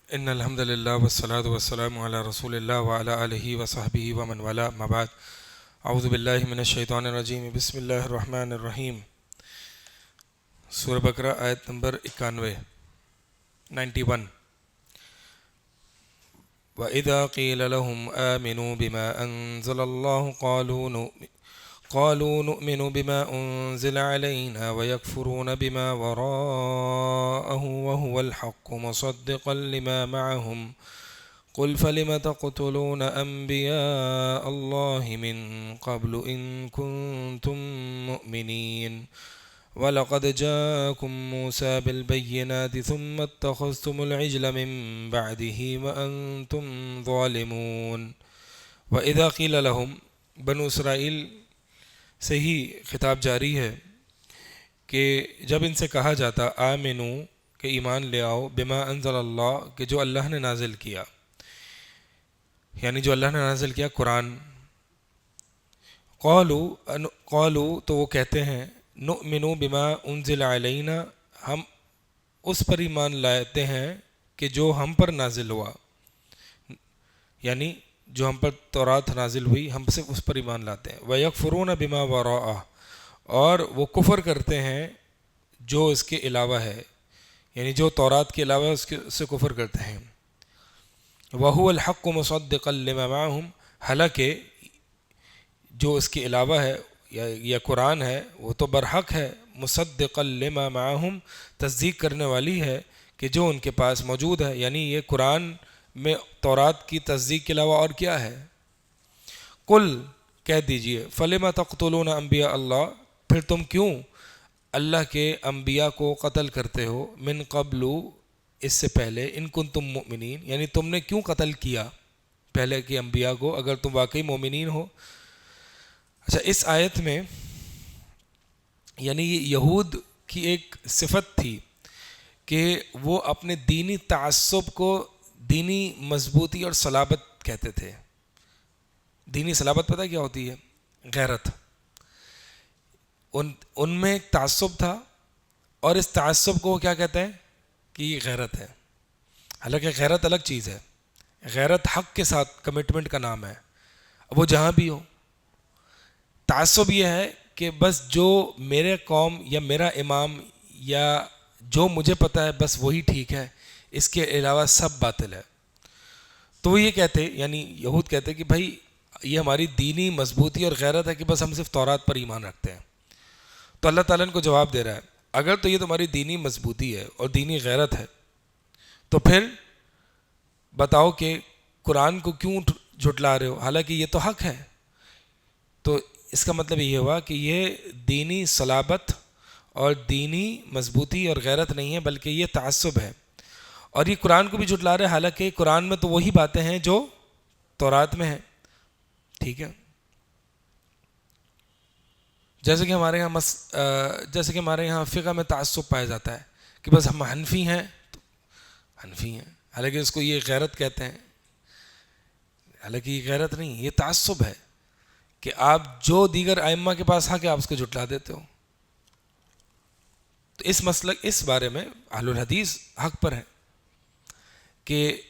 ان الحمد للہ والصلاۃ والسلام علی رسول اللہ وعلی آلہ وصحبہ ومن والا، اما بعد، اعوذ باللہ من الشیطان الرجیم، بسم اللہ الرحمن الرحیم۔ سورہ بقرہ آیت نمبر 91۔ وَإِذَا قِيلَ لَهُمْ آمِنُوا بِمَا أَنزَلَ اللَّهُ قالوا نؤمن بما أنزل علينا ويكفرون بما وراءه وهو الحق مصدقا لما معهم قل فلم تقتلون أنبياء الله من قبل إن كنتم مؤمنين ولقد جاءكم موسى بالبينات ثم اتخذتم العجل من بعده وأنتم ظالمون۔ وَإِذَا قِيلَ لَهُمْ، بنو اسرائیل سے ہی خطاب جاری ہے کہ جب ان سے کہا جاتا آمنو کہ ایمان لے آؤ، بما انزل اللہ کہ جو اللہ نے نازل کیا، یعنی جو اللہ نے نازل کیا قرآن، قالو تو وہ کہتے ہیں نؤمنو بما انزل علینا، ہم اس پر ایمان لاتے ہیں کہ جو ہم پر نازل ہوا، یعنی جو ہم پر تورات نازل ہوئی ہم صرف اس پر ایمان لاتے ہیں۔ وَيَكْفُرُونَ بِمَا وَرَاءَهُ، اور وہ کفر کرتے ہیں جو اس کے علاوہ ہے، یعنی جو تورات کے علاوہ اس سے کفر کرتے ہیں۔ وَهُوَ الْحَقُّ مُصَدِّقًا لِمَا مَعَهُمْ، حالانکہ جو اس کے علاوہ ہے یا قرآن ہے وہ تو برحق ہے، مصدقا لما معہم، تصدیق کرنے والی ہے کہ جو ان کے پاس موجود ہے، یعنی یہ قرآن میں تورات کی تصدیق کے علاوہ اور کیا ہے۔ قل کہہ دیجئے، فلم تقتلون انبیاء اللہ، پھر تم کیوں اللہ کے انبیاء کو قتل کرتے ہو، من قبل اس سے پہلے، ان کنتم مؤمنین، یعنی تم نے کیوں قتل کیا پہلے کے انبیاء کو اگر تم واقعی مومنین ہو۔ اچھا، اس آیت میں یعنی یہ یہود کی ایک صفت تھی کہ وہ اپنے دینی تعصب کو دینی مضبوطی اور صلابت کہتے تھے۔ دینی صلابت پتہ کیا ہوتی ہے؟ غیرت۔ ان میں ایک تعصب تھا، اور اس تعصب کو وہ کیا کہتے ہیں کہ یہ غیرت ہے، حالانکہ غیرت الگ چیز ہے۔ غیرت حق کے ساتھ کمٹمنٹ کا نام ہے، اب وہ جہاں بھی ہو۔ تعصب یہ ہے کہ بس جو میرے قوم یا میرا امام یا جو مجھے پتہ ہے بس وہی ٹھیک ہے، اس کے علاوہ سب باطل ہے۔ تو وہ یہ کہتے، یعنی یہود کہتے کہ بھائی یہ ہماری دینی مضبوطی اور غیرت ہے کہ بس ہم صرف تورات پر ایمان رکھتے ہیں۔ تو اللہ تعالیٰ ان کو جواب دے رہا ہے، اگر تو یہ تمہاری دینی مضبوطی ہے اور دینی غیرت ہے تو پھر بتاؤ کہ قرآن کو کیوں جھٹلا رہے ہو، حالانکہ یہ تو حق ہے۔ تو اس کا مطلب یہ ہوا کہ یہ دینی صلابت اور دینی مضبوطی اور غیرت نہیں ہے، بلکہ یہ تعصب ہے، اور یہ قرآن کو بھی جھٹلا رہے، حالانکہ قرآن میں تو وہی باتیں ہیں جو تورات میں ہیں۔ ٹھیک ہے، جیسے کہ ہمارے یہاں فقہ میں تعصب پایا جاتا ہے کہ بس ہم حنفی ہیں تو حنفی ہیں، حالانکہ اس کو یہ غیرت کہتے ہیں، حالانکہ یہ غیرت نہیں، یہ تعصب ہے کہ آپ جو دیگر ائمہ کے پاس حق ہے آپ اس کو جھٹلا دیتے ہو۔ تو اس بارے میں اہل الحدیث حق پر ہیں کہ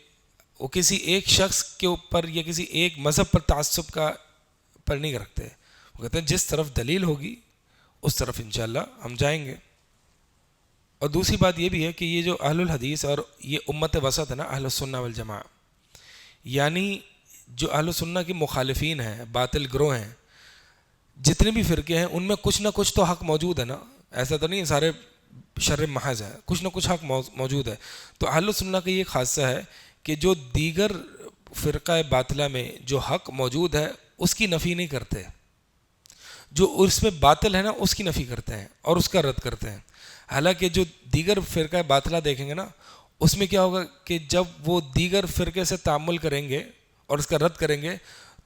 وہ کسی ایک شخص کے اوپر یا کسی ایک مذہب پر تعصب پر نہیں رکھتے، وہ کہتے ہیں جس طرف دلیل ہوگی اس طرف انشاءاللہ ہم جائیں گے۔ اور دوسری بات یہ بھی ہے کہ یہ جو اہل الحدیث اور یہ امت وسط ہے نا، اہل السنہ والجماعہ، یعنی جو اہل السنہ کے مخالفین ہیں، باطل گروہ ہیں، جتنے بھی فرقے ہیں ان میں کچھ نہ کچھ تو حق موجود ہے نا، ایسا تو نہیں سارے شر محض ہے، کچھ نہ کچھ حق موجود ہے۔ تو اہل السنہ کا یہ خاصہ ہے کہ جو دیگر فرقہ باطلہ میں جو حق موجود ہے اس کی نفی نہیں کرتے، جو اس میں باطل ہے نا اس کی نفی کرتے ہیں اور اس کا رد کرتے ہیں۔ حالانکہ جو دیگر فرقہ باطلہ دیکھیں گے نا، اس میں کیا ہوگا کہ جب وہ دیگر فرقے سے تعامل کریں گے اور اس کا رد کریں گے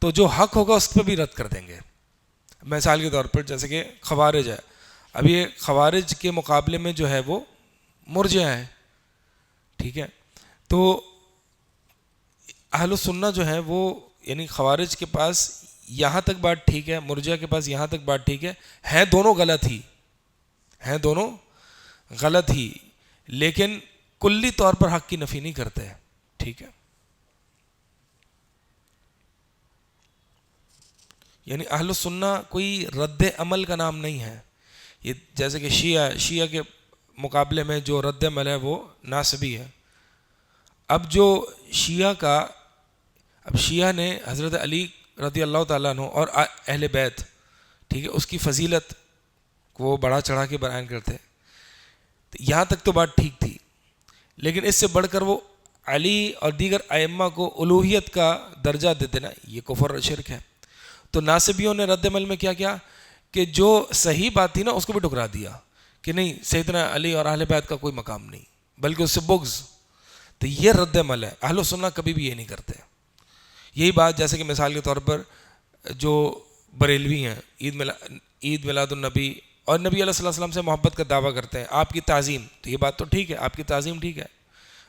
تو جو حق ہوگا اس پہ بھی رد کر دیں گے۔ مثال کے طور پر جیسے کہ خوارج ہے، اب یہ خوارج کے مقابلے میں جو ہے وہ مرجئہ ہے، ٹھیک ہے۔ تو اہل السنہ جو ہے وہ یعنی خوارج کے پاس یہاں تک بات ٹھیک ہے، مرجئہ کے پاس یہاں تک بات ٹھیک ہے دونوں غلط ہی، لیکن کلی طور پر حق کی نفی نہیں کرتے، ٹھیک ہے. یعنی اہل السنہ کوئی رد عمل کا نام نہیں ہے. یہ جیسے کہ شیعہ کے مقابلے میں جو رد عمل ہے وہ ناصبی ہے. اب جو شیعہ نے حضرت علی رضی اللہ تعالیٰ عنہ اور اہل بیت، ٹھیک ہے، اس کی فضیلت کو بڑا چڑھا کے بیان کرتے. یہاں تک تو بات ٹھیک تھی، لیکن اس سے بڑھ کر وہ علی اور دیگر ائمہ کو الوہیت کا درجہ دیتے نا، یہ کفر اور شرک ہے. تو ناصبیوں نے رد عمل میں کیا کیا کہ جو صحیح بات تھی نا اس کو بھی ٹکرا دیا کہ نہیں، سیدنا علی اور اہل بیت کا کوئی مقام نہیں، بلکہ اس سے بغض. تو یہ رد عمل ہے. اہل السنہ کبھی بھی یہ نہیں کرتے. یہی بات جیسے کہ مثال کے طور پر جو بریلوی ہیں، عید میلاد النبی اور نبی علیہ الصلوۃ والسلام سے محبت کا دعویٰ کرتے ہیں، آپ کی تعظیم، تو یہ بات تو ٹھیک ہے، آپ کی تعظیم ٹھیک ہے،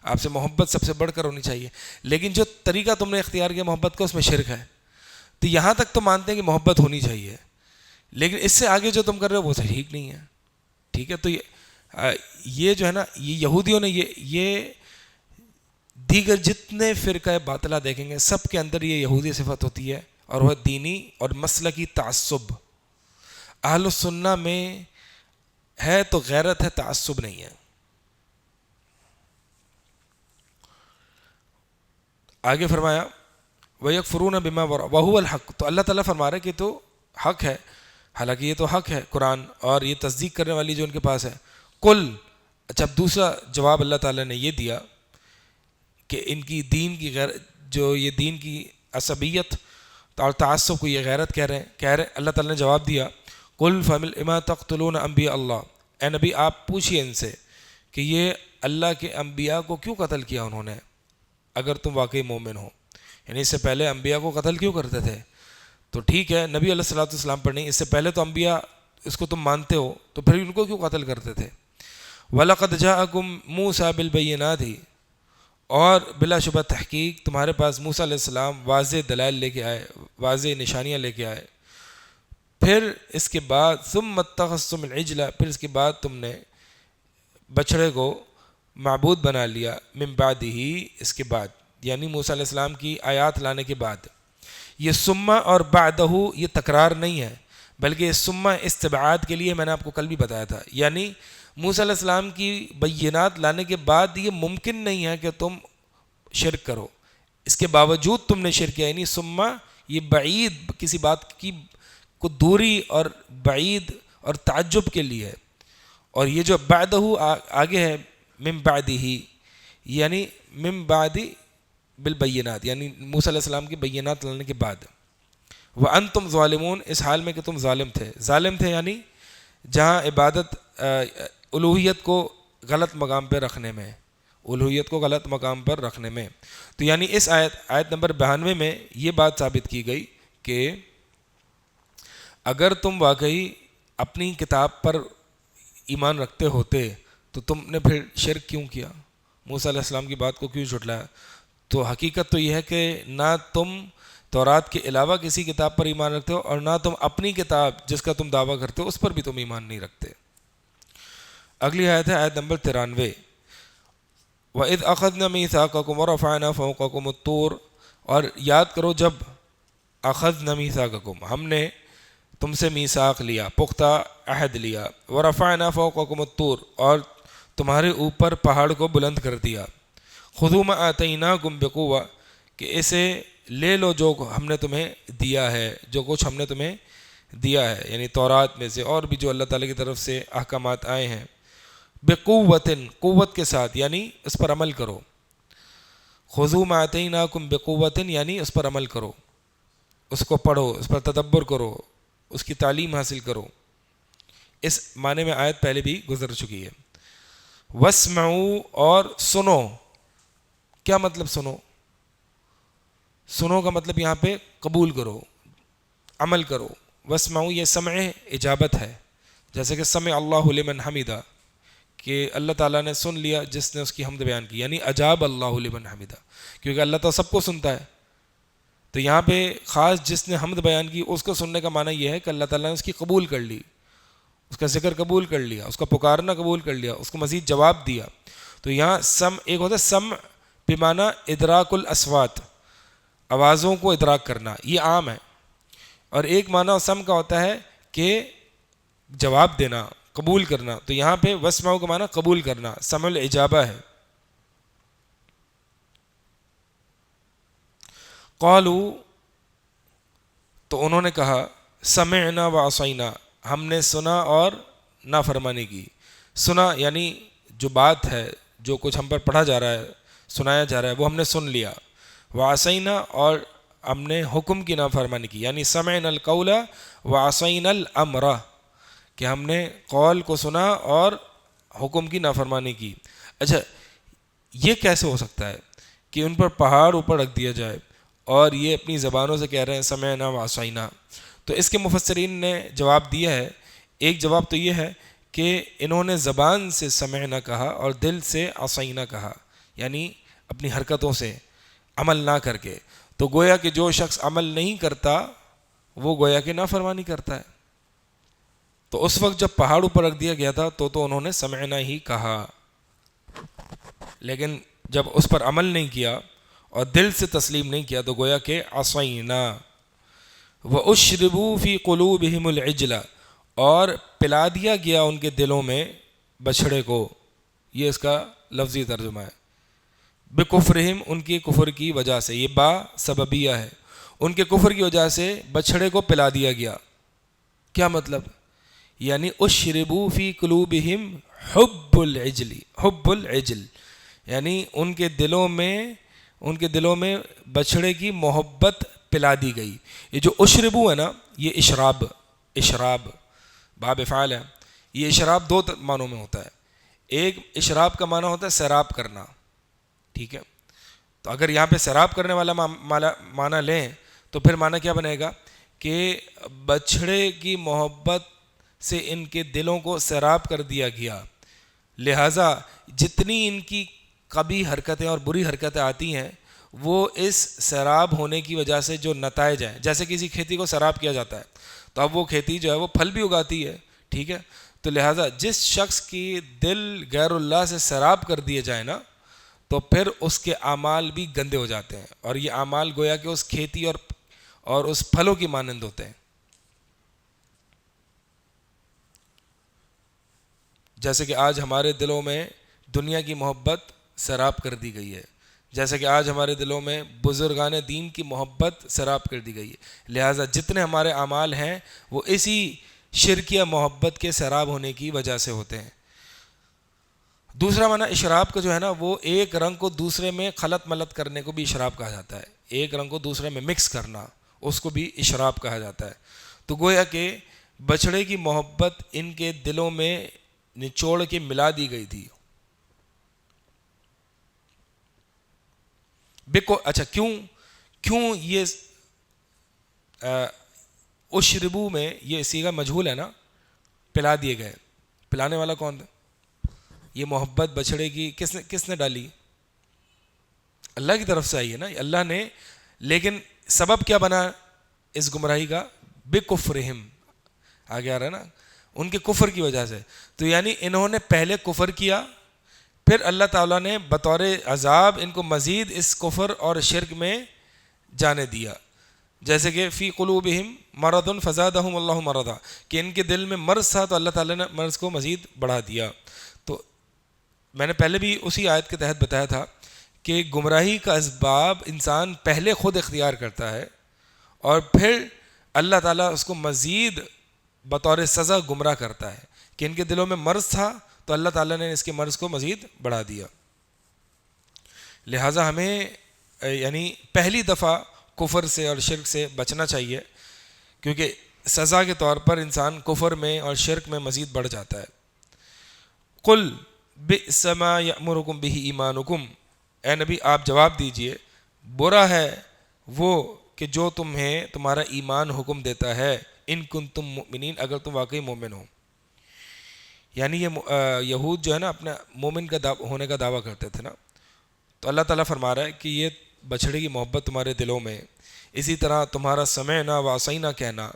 آپ سے محبت سب سے بڑھ کر ہونی چاہیے، لیکن جو طریقہ تم نے اختیار کیا محبت کا اس میں شرک ہے. تو یہاں تک تو مانتے ہیں کہ محبت ہونی چاہیے، لیکن اس سے آگے جو تم کر رہے ہو وہ ٹھیک نہیں ہے. ٹھیک ہے. تو یہ جو ہے نا، یہ یہودیوں نے یہ دیگر جتنے فرقہ باطلہ دیکھیں گے سب کے اندر یہ یہودی صفت ہوتی ہے، اور وہ دینی اور مسلکی تعصب. اہل السنہ میں ہے تو غیرت ہے، تعصب نہیں ہے. آگے فرمایا وَيَكْفُرُونَ بِمَا وَهُوَ الْحَقُّ. تو اللہ تعالیٰ فرما رہے کہ تو حق ہے، حالانکہ یہ تو حق ہے قرآن، اور یہ تصدیق کرنے والی جو ان کے پاس ہے. کل، اچھا اب دوسرا جواب اللہ تعالیٰ نے یہ دیا کہ ان کی دین کی جو یہ دین کی عصبیت اور تعصب کو یہ غیرت کہہ رہے اللہ تعالیٰ نے جواب دیا قل فَلِمَ تَقْتُلُونَ انبیاء اللہ. اے نبی آپ پوچھئے ان سے کہ یہ اللہ کے انبیاء کو کیوں قتل کیا انہوں نے، اگر تم واقعی مومن ہو. یعنی اس سے پہلے انبیاء کو قتل کیوں کرتے تھے؟ تو ٹھیک ہے نبی علیہ الصلوۃ والسلام پر نہیں، اس سے پہلے تو انبیاء، اس کو تم مانتے ہو تو پھر ان کو کیوں قتل کرتے تھے؟ وَلَقَدْ جَاءَكُم مُوسَىٰ بِالْبَيِّنَاتِ. اور بلا شبہ تحقیق تمہارے پاس موسیٰ علیہ السلام واضح دلائل لے کے آئے، واضح نشانیاں لے کے آئے. پھر اس کے بعد ثُمَّ اتَّخَذْتُمُ الْعِجْلَ، پھر اس کے بعد تم نے بچڑے کو معبود بنا لیا، من بعدہ، اس کے بعد، یعنی موسیٰ علیہ السلام کی آیات لانے کے بعد. یہ ثم اور بعدہ یہ تکرار نہیں ہے، بلکہ ثم استبعاد کے لیے میں نے آپ کو کل بھی بتایا تھا. یعنی موسیٰ علیہ السلام کی بینات لانے کے بعد یہ ممکن نہیں ہے کہ تم شرک کرو، اس کے باوجود تم نے شرک کیا. یعنی ثم یہ بعید، کسی بات کی کو دوری اور بعید اور تعجب کے لیے. اور یہ جو بعدہ آگے ہے من بعدہ، یعنی من بعد بالبینات، یعنی موسیٰ علیہ السلام کی بینات لانے کے بعد. وَأَنْتُمْ ظَالِمُونَ، اس حال میں کہ تم ظالم تھے، یعنی جہاں عبادت الوہیت کو غلط مقام پہ رکھنے میں، تو یعنی اس آیت نمبر 92 میں یہ بات ثابت کی گئی کہ اگر تم واقعی اپنی کتاب پر ایمان رکھتے ہوتے تو تم نے پھر شرک کیوں کیا، موسیٰ علیہ السلام کی بات کو کیوں جھٹلایا. تو حقیقت تو یہ ہے کہ نہ تم تورات کے علاوہ کسی کتاب پر ایمان رکھتے ہو، اور نہ تم اپنی کتاب جس کا تم دعویٰ کرتے ہو اس پر بھی تم ایمان نہیں رکھتے. اگلی آیت ہے آیت نمبر 93. وَإِذْ أَخَذْنَا مِيثَاقَكُمْ وَرَفَعْنَا فَوْقَكُمُ الطُّورَ. اور یاد کرو جب أَخَذْنَا مِيثَاقَكُمْ، ہم نے تم سے میثاق لیا، پختہ عہد لیا، وَرَفَعْنَا فَوْقَكُمُ الطُّورَ، اور تمہارے اوپر پہاڑ کو بلند کر دیا. خُذُوا مَا آتَيْنَاكُمْ بِقُوَّةٍ، کہ اسے لے لو جو ہم نے تمہیں دیا ہے، جو کچھ ہم نے تمہیں دیا ہے، یعنی تورات میں سے اور بھی جو اللہ تعالیٰ کی طرف سے احکامات آئے ہیں. بِقُوَّةٍ، قوت کے ساتھ، یعنی اس پر عمل کرو. خُذُوا مَا آتَيْنَاكُمْ بِقُوَّةٍ، یعنی اس پر عمل کرو، اس کو پڑھو، اس پر تدبر کرو، اس کی تعلیم حاصل کرو. اس معنی میں آیت پہلے بھی گزر چکی ہے. وَاسْمَعُوا، اور سنو. کیا مطلب سنو کا مطلب یہاں پہ قبول کرو، عمل کرو. وَاسْمَعُوا یہ سمع اجابت ہے، جیسے کہ سمع اللہ لمن حمدہ، کہ اللہ تعالیٰ نے سن لیا جس نے اس کی حمد بیان کی، یعنی اجاب اللہ لمن حمدہ، کیونکہ اللہ تعالیٰ سب کو سنتا ہے. تو یہاں پہ خاص جس نے حمد بیان کی اس کو سننے کا معنی یہ ہے کہ اللہ تعالیٰ نے اس کی قبول کر لی، اس کا ذکر قبول کر لیا، اس کا پکارنا قبول کر لیا، اس کو مزید جواب دیا. تو یہاں ایک ہوتا ہے سمع بمعنی ادراک الاسوات، آوازوں کو ادراک کرنا، یہ عام ہے. اور ایک معنی سم کا ہوتا ہے کہ جواب دینا، قبول کرنا. تو یہاں پہ وسمعوا کا معنی قبول کرنا، سمع الاجابہ ہے. قالوا، تو انہوں نے کہا، سمعنا وعصینا، ہم نے سنا اور نافرمانی کی. سنا یعنی جو بات ہے، جو کچھ ہم پر پڑھا جا رہا ہے، سنایا جا رہا ہے، وہ ہم نے سن لیا. وعصینا، اور ہم نے حکم کی نافرمانی کی. یعنی سمعنا القول وعصینا الامر، کہ ہم نے قول کو سنا اور حکم کی نافرمانی کی. اچھا، یہ کیسے ہو سکتا ہے کہ ان پر پہاڑ اوپر رکھ دیا جائے اور یہ اپنی زبانوں سے کہہ رہے ہیں سمعنا وعصینا؟ تو اس کے مفسرین نے جواب دیا ہے. ایک جواب تو یہ ہے کہ انہوں نے زبان سے سمعنا کہا اور دل سے عصینا کہا، یعنی اپنی حرکتوں سے، عمل نہ کر کے. تو گویا کہ جو شخص عمل نہیں کرتا وہ گویا کہ نافرمانی کرتا ہے. تو اس وقت جب پہاڑ اوپر رکھ دیا گیا تھا تو انہوں نے سمعنا ہی کہا، لیکن جب اس پر عمل نہیں کیا اور دل سے تسلیم نہیں کیا تو گویا کہ عصینا. وَأُشْرِبُوا فِي قُلُوبِهِمُ الْعِجْلَ، اور پلا دیا گیا ان کے دلوں میں بچھڑے کو. یہ اس کا لفظی ترجمہ ہے. بِكُفْرِهِمْ، ان کی کفر کی وجہ سے، یہ با سببیہ ہے، ان کے کفر کی وجہ سے بچھڑے کو پلا دیا گیا. کیا مطلب؟ یعنی اشربوا فی قلوبہم حب العجل، حب العجل، یعنی ان کے دلوں میں بچھڑے کی محبت پلا دی گئی. یہ جو اشربو ہے نا، یہ اشراب باب فعال ہے. یہ اشراب دو معنوں میں ہوتا ہے. ایک اشراب کا معنی ہوتا ہے سیراب کرنا، ٹھیک ہے. تو اگر یہاں پہ سیراب کرنے والا معنی لیں تو پھر معنی کیا بنے گا کہ بچھڑے کی محبت سے ان کے دلوں کو سیراب کر دیا گیا، لہٰذا جتنی ان کی قبیح حرکتیں اور بری حرکتیں آتی ہیں وہ اس سیراب ہونے کی وجہ سے جو نتائج ہیں، جیسے کسی کھیتی کو سیراب کیا جاتا ہے تو اب وہ کھیتی جو ہے وہ پھل بھی اگاتی ہے، ٹھیک ہے. تو لہٰذا جس شخص کی دل غیر اللہ سے سیراب کر دیے جائے نا تو پھر اس کے اعمال بھی گندے ہو جاتے ہیں، اور یہ اعمال گویا کہ اس کھیتی اور اس پھلوں کی مانند ہوتے ہیں. جیسے کہ آج ہمارے دلوں میں دنیا کی محبت سیراب کر دی گئی ہے، جیسے کہ آج ہمارے دلوں میں بزرگان دین کی محبت سیراب کر دی گئی ہے. لہٰذا جتنے ہمارے اعمال ہیں وہ اسی شرکیہ محبت کے سیراب ہونے کی وجہ سے ہوتے ہیں. دوسرا معنی اشراب کا جو ہے نا، وہ ایک رنگ کو دوسرے میں خلط ملط کرنے کو بھی اشراب کہا جاتا ہے. ایک رنگ کو دوسرے میں مکس کرنا، اس کو بھی اشراب کہا جاتا ہے. تو گویا کہ بچھڑے کی محبت ان کے دلوں میں نچوڑ کے ملا دی گئی تھی. اچھا، کیوں یہ اشربو میں یہ صیغہ مجہول ہے نا، پلا دیے گئے، پلانے والا کون تھا؟ یہ محبت بچھڑے کی کس نے ڈالی؟ اللہ کی طرف سے آئی ہے نا، اللہ نے. لیکن سبب کیا بنا اس گمراہی کا؟ بکفرہم، آگے آ رہا ہے نا، ان کے کفر کی وجہ سے. تو یعنی انہوں نے پہلے کفر کیا، پھر اللہ تعالیٰ نے بطور عذاب ان کو مزید اس کفر اور شرک میں جانے دیا. جیسے کہ فی قلوبہم مرض فزادہم اللہ مرضا، کہ ان کے دل میں مرض تھا تو اللہ تعالیٰ نے مرض کو مزید بڑھا دیا. تو میں نے پہلے بھی اسی آیت کے تحت بتایا تھا کہ گمراہی کا اسباب انسان پہلے خود اختیار کرتا ہے اور پھر اللہ تعالیٰ اس کو مزید بطور سزا گمراہ کرتا ہے. کہ ان کے دلوں میں مرض تھا تو اللہ تعالیٰ نے اس کے مرض کو مزید بڑھا دیا. لہٰذا ہمیں یعنی پہلی دفعہ کفر سے اور شرک سے بچنا چاہیے، کیونکہ سزا کے طور پر انسان کفر میں اور شرک میں مزید بڑھ جاتا ہے. قل بئس ما یأمرکم بہ ایمانکم، اے نبی آپ جواب دیجئے، برا ہے وہ کہ جو تمہیں تمہارا ایمان حکم دیتا ہے، ان کنتم مؤمنین، اگر تم واقعی مومن ہو. یعنی یہ یہود جو ہے نا اپنے مومن کا ہونے کا دعویٰ کرتے تھے نا، تو اللہ تعالیٰ فرما رہا ہے کہ یہ بچھڑے کی محبت تمہارے دلوں میں، اسی طرح تمہارا سمعنا وعصینا کہنا،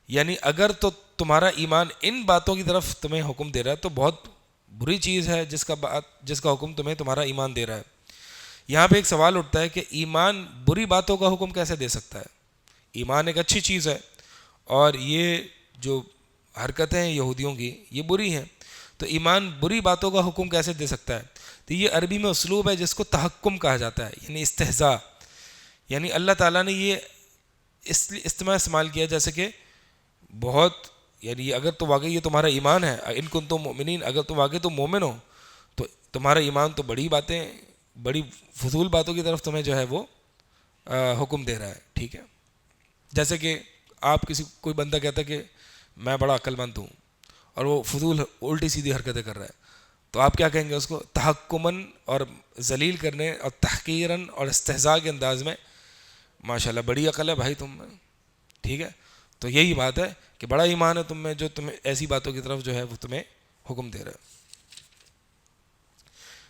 یعنی اگر تو تمہارا ایمان ان باتوں کی طرف تمہیں حکم دے رہا ہے تو بہت بری چیز ہے جس کا حکم تمہیں تمہارا ایمان دے رہا ہے. یہاں پہ ایک سوال اٹھتا ہے کہ ایمان بری باتوں کا حکم کیسے دے سکتا ہے؟ ایمان ایک اچھی چیز ہے، اور یہ جو حرکتیں ہیں یہودیوں کی یہ بری ہیں، تو ایمان بری باتوں کا حکم کیسے دے سکتا ہے؟ تو یہ عربی میں اسلوب ہے جس کو تحکم کہا جاتا ہے، یعنی استہزاء. یعنی اللہ تعالیٰ نے یہ استعمال کیا جیسے کہ بہت، یعنی اگر تو واقعی یہ تمہارا ایمان ہے، ان کنتم مؤمنین، اگر تم واقعی تم مومن ہو تو تمہارا ایمان تو بڑی باتیں، بڑی فضول باتوں کی طرف تمہیں جو ہے وہ حکم دے رہا ہے. ٹھیک ہے، جیسے کہ آپ کوئی بندہ کہتا ہے کہ میں بڑا عقل مند ہوں، اور وہ فضول الٹی سیدھی حرکتیں کر رہا ہے، تو آپ کیا کہیں گے اس کو؟ تحکماً اور ذلیل کرنے اور تحقیراً اور استہزاء کے انداز میں، ماشاءاللہ بڑی عقل ہے بھائی تم میں. ٹھیک ہے، تو یہی بات ہے کہ بڑا ایمان ہے تم میں جو تمہیں ایسی باتوں کی طرف جو ہے وہ تمہیں حکم دے رہا ہے.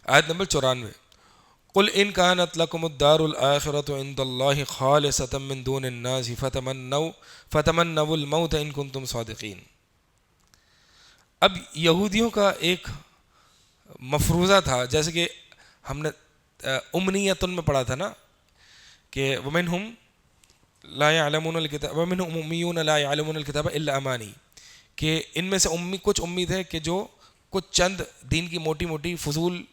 آیت نمبر 94. قل ان كانت لكم الدار الآخرة عند الله خالصة من دون الناس فتمنوا الموت ان كنتم صادقين. اب یہودیوں کا ایک مفروضہ تھا، جیسے کہ ہم نے امنیتن میں پڑھا تھا نا کہ ومنہم لا يعلمون الكتاب ومنهم امیون لا يعلمون الكتاب الا امانی، کہ ان میں سے کچھ امید ہے کہ جو کچھ چند دین کی موٹی موٹی فضول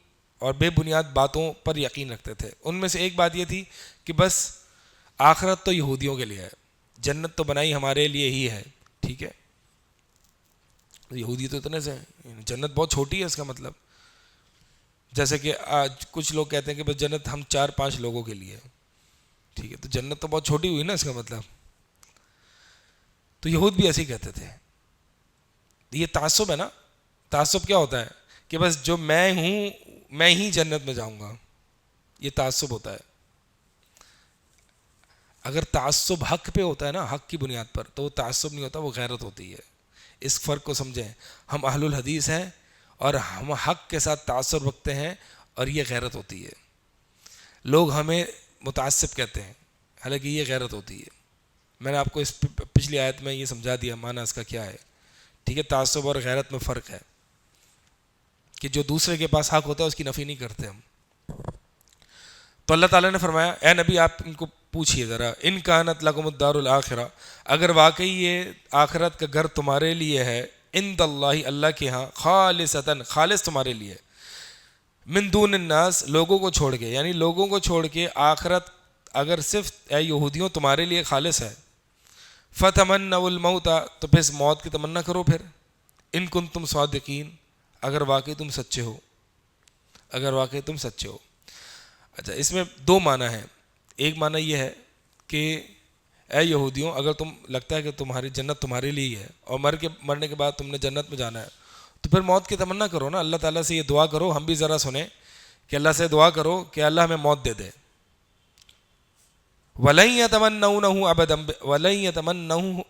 اور بے بنیاد باتوں پر یقین رکھتے تھے. ان میں سے ایک بات یہ تھی کہ بس آخرت تو یہودیوں کے لیے ہے، جنت تو بنائی ہمارے لیے ہی ہے. ٹھیک ہے، یہودی تو اتنے سے ہیں، جنت بہت چھوٹی ہے اس کا مطلب. جیسے کہ آج کچھ لوگ کہتے ہیں کہ بس جنت ہم 4-5 لوگوں کے لیے. ٹھیک ہے، تو جنت تو بہت چھوٹی ہوئی نا اس کا مطلب. تو یہود بھی ایسے ہی کہتے تھے. یہ تعصب ہے نا. تعصب کیا ہوتا ہے کہ بس جو میں ہوں میں ہی جنت میں جاؤں گا، یہ تعصب ہوتا ہے. اگر تعصب حق پہ ہوتا ہے نا، حق کی بنیاد پر، تو وہ تعصب نہیں ہوتا، وہ غیرت ہوتی ہے. اس فرق کو سمجھیں. ہم اہل الحدیث ہیں اور ہم حق کے ساتھ تعصب رکھتے ہیں، اور یہ غیرت ہوتی ہے. لوگ ہمیں متعصب کہتے ہیں، حالانکہ یہ غیرت ہوتی ہے. میں نے آپ کو اس پچھلی آیت میں یہ سمجھا دیا معنی اس کا کیا ہے. ٹھیک ہے، تعصب اور غیرت میں فرق ہے کہ جو دوسرے کے پاس حق ہوتا ہے اس کی نفی نہیں کرتے ہم. تو اللہ تعالیٰ نے فرمایا اے نبی آپ ان کو پوچھئے ذرا، ان کانت لکم الدار الآخرہ، اگر واقعی یہ آخرت کا گھر تمہارے لیے ہے، عند اللہ، اللہ کے ہاں، خالصتاً، خالص تمہارے لیے، من دون الناس، لوگوں کو چھوڑ کے، یعنی لوگوں کو چھوڑ کے آخرت اگر صرف اے یہودیوں تمہارے لیے خالص ہے، فتمنوا الموت، تو پھر موت کی تمنا کرو پھر، ان کنتم صادقین، اگر واقعی تم سچے ہو، اگر واقعی تم سچے ہو. اچھا، اس میں 2 معنی ہیں. ایک معنی یہ ہے کہ اے یہودیوں اگر تم لگتا ہے کہ تمہاری جنت تمہارے لیے ہی ہے اور مرنے کے بعد تم نے جنت میں جانا ہے، تو پھر موت کی تمنا کرو نا. اللہ تعالیٰ سے یہ دعا کرو، ہم بھی ذرا سنیں کہ اللہ سے دعا کرو کہ اللہ ہمیں موت دے دے. وَلَن يَتَمَنَّوْنَهُ أَبَدًا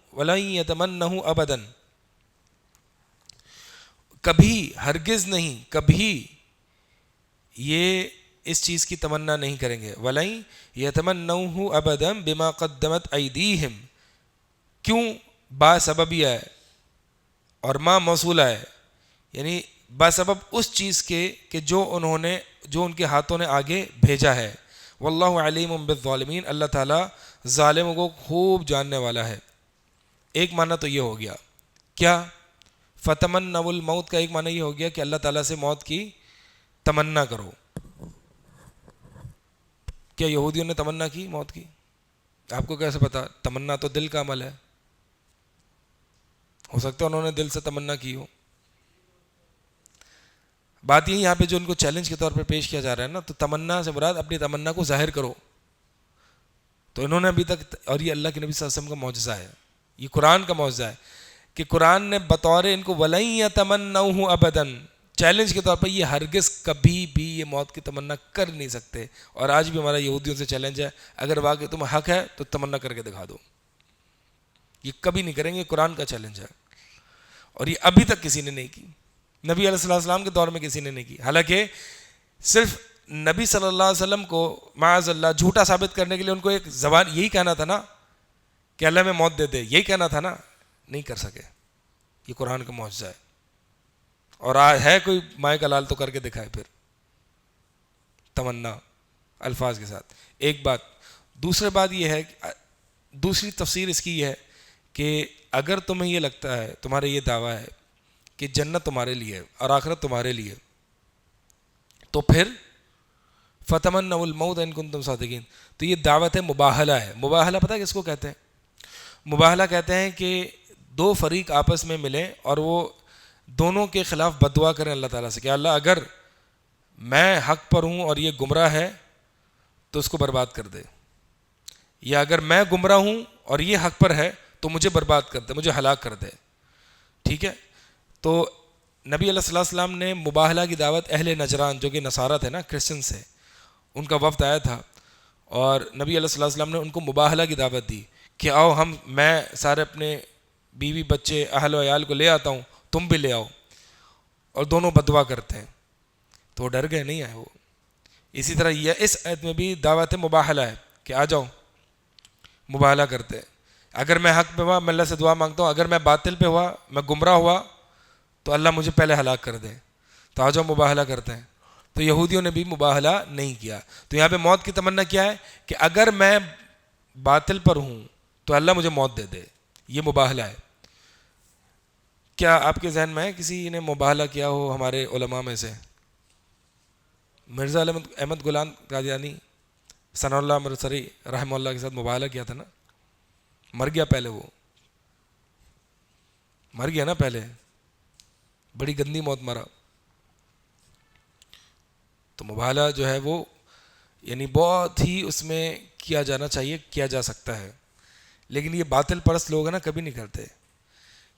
وَلَن يَتَمَنَّهُ أَبَدًا، کبھی، ہرگز نہیں، کبھی یہ اس چیز کی تمنا نہیں کریں گے. وَلَن يَتَمَنَّوْهُ أَبَدًا بِمَا قَدَّمَتْ أَيْدِيهِمْ، کیوں با سببیہ ہے اور ما موصولہ ہے، یعنی با سبب اس چیز کے کہ جو ان کے ہاتھوں نے آگے بھیجا ہے. واللہ علیم بالظالمین، اللہ تعالیٰ ظالموں کو خوب جاننے والا ہے. ایک معنی تو یہ ہو گیا. کیا؟ فتمنوا الموت کا ایک معنی یہ ہو گیا کہ اللہ تعالیٰ سے موت کی تمنا کرو. کیا یہودیوں نے تمنا کی موت کی؟ آپ کو کیسے پتا؟ تمنا تو دل کا عمل ہے، ہو سکتا ہے انہوں نے دل سے تمنا کی ہو. بات یہ یہاں پہ جو ان کو چیلنج کے طور پہ پیش کیا جا رہا ہے نا، تو تمنا سے مراد اپنی تمنا کو ظاہر کرو. تو انہوں نے ابھی تک، اور یہ اللہ کے نبی صلی اللہ علیہ وسلم کا معجزہ ہے، یہ قرآن کا معجزہ ہے کہ قرآن نے بطور ان کو وَلَن يَتَمَنَّوْهُ أَبَدًا، چیلنج کے طور پر یہ ہرگز کبھی بھی یہ موت کی تمنا کر نہیں سکتے. اور آج بھی ہمارا یہودیوں سے چیلنج ہے، اگر واقعی تم حق ہے تو تمنا کر کے دکھا دو. یہ کبھی نہیں کریں گے، قرآن کا چیلنج ہے، اور یہ ابھی تک کسی نے نہیں کی. نبی علیہ السلام کے دور میں کسی نے نہیں کی. حالانکہ صرف نبی صلی اللہ علیہ وسلم کو معاذ اللہ جھوٹا ثابت کرنے کے لیے ان کو ایک زبان یہی کہنا تھا نا کہ اللہ میں موت دے دے، یہی کہنا تھا نا، نہیں کر سکے. یہ قرآن کا معجزہ ہے. اور ہے کوئی مائے کا لال تو کر کے دکھائے پھر تمنا. الفاظ کے ساتھ. ایک بات. دوسری بات یہ ہے, دوسری تفسیر اس کی یہ ہے کہ اگر تمہیں یہ لگتا ہے, تمہارا یہ دعویٰ ہے کہ جنت تمہارے لیے اور آخرت تمہارے لیے, تو پھر فتمنوا الموت ان کنتم صادقین. تو یہ دعوت مباہلہ ہے. مباہلہ پتہ ہے کس کو کہتے ہیں؟ مباہلہ کہتے ہیں کہ دو فریق آپس میں ملیں اور وہ دونوں کے خلاف بد دعا کریں اللہ تعالیٰ سے کہ اللہ اگر میں حق پر ہوں اور یہ گمراہ ہے تو اس کو برباد کر دے, یا اگر میں گمراہ ہوں اور یہ حق پر ہے تو مجھے برباد کر دے, مجھے ہلاک کر دے. ٹھیک ہے. تو نبی علیہ الصلوۃ والسلام نے مباہلہ کی دعوت اہل نجران, جو کہ نصارہ تھے نا, کرسچن سے, ان کا وفد آیا تھا اور نبی علیہ الصلوۃ والسلام نے ان کو مباہلہ کی دعوت دی کہ آؤ میں سارے اپنے بیوی بچے اہل و عیال کو لے آتا ہوں, تم بھی لے آؤ, اور دونوں بدوا کرتے ہیں. تو وہ ڈر گئے, نہیں آئے وہ. اسی طرح یہ اس آیت میں بھی دعوت مباہلہ ہے کہ آ جاؤ, مباہلہ کرتے ہیں. اگر میں حق پہ ہوا میں اللہ سے دعا مانگتا ہوں, اگر میں باطل پہ ہوا, میں گمراہ ہوا, تو اللہ مجھے پہلے ہلاک کر دے. تو آ جاؤ مباہلہ کرتے ہیں. تو یہودیوں نے بھی مباہلہ نہیں کیا. تو یہاں پہ موت کی تمنا کیا ہے کہ اگر میں باطل پر ہوں تو اللہ مجھے موت دے دے. یہ مباہلہ ہے. کیا آپ کے ذہن میں ہے کسی نے مباہلہ کیا ہو ہمارے علماء میں سے؟ مرزا احمد غلام قادیانی ثناء اللہ مرسری رحمہ اللہ کے ساتھ مباہلہ کیا تھا نا, مر گیا پہلے, وہ مر گیا نا پہلے, بڑی گندی موت مرا. تو مباہلہ جو ہے وہ یعنی بہت ہی اس میں کیا جانا چاہیے, کیا جا سکتا ہے, لیکن یہ باطل پرست لوگ ہیں نا کبھی نہیں کرتے.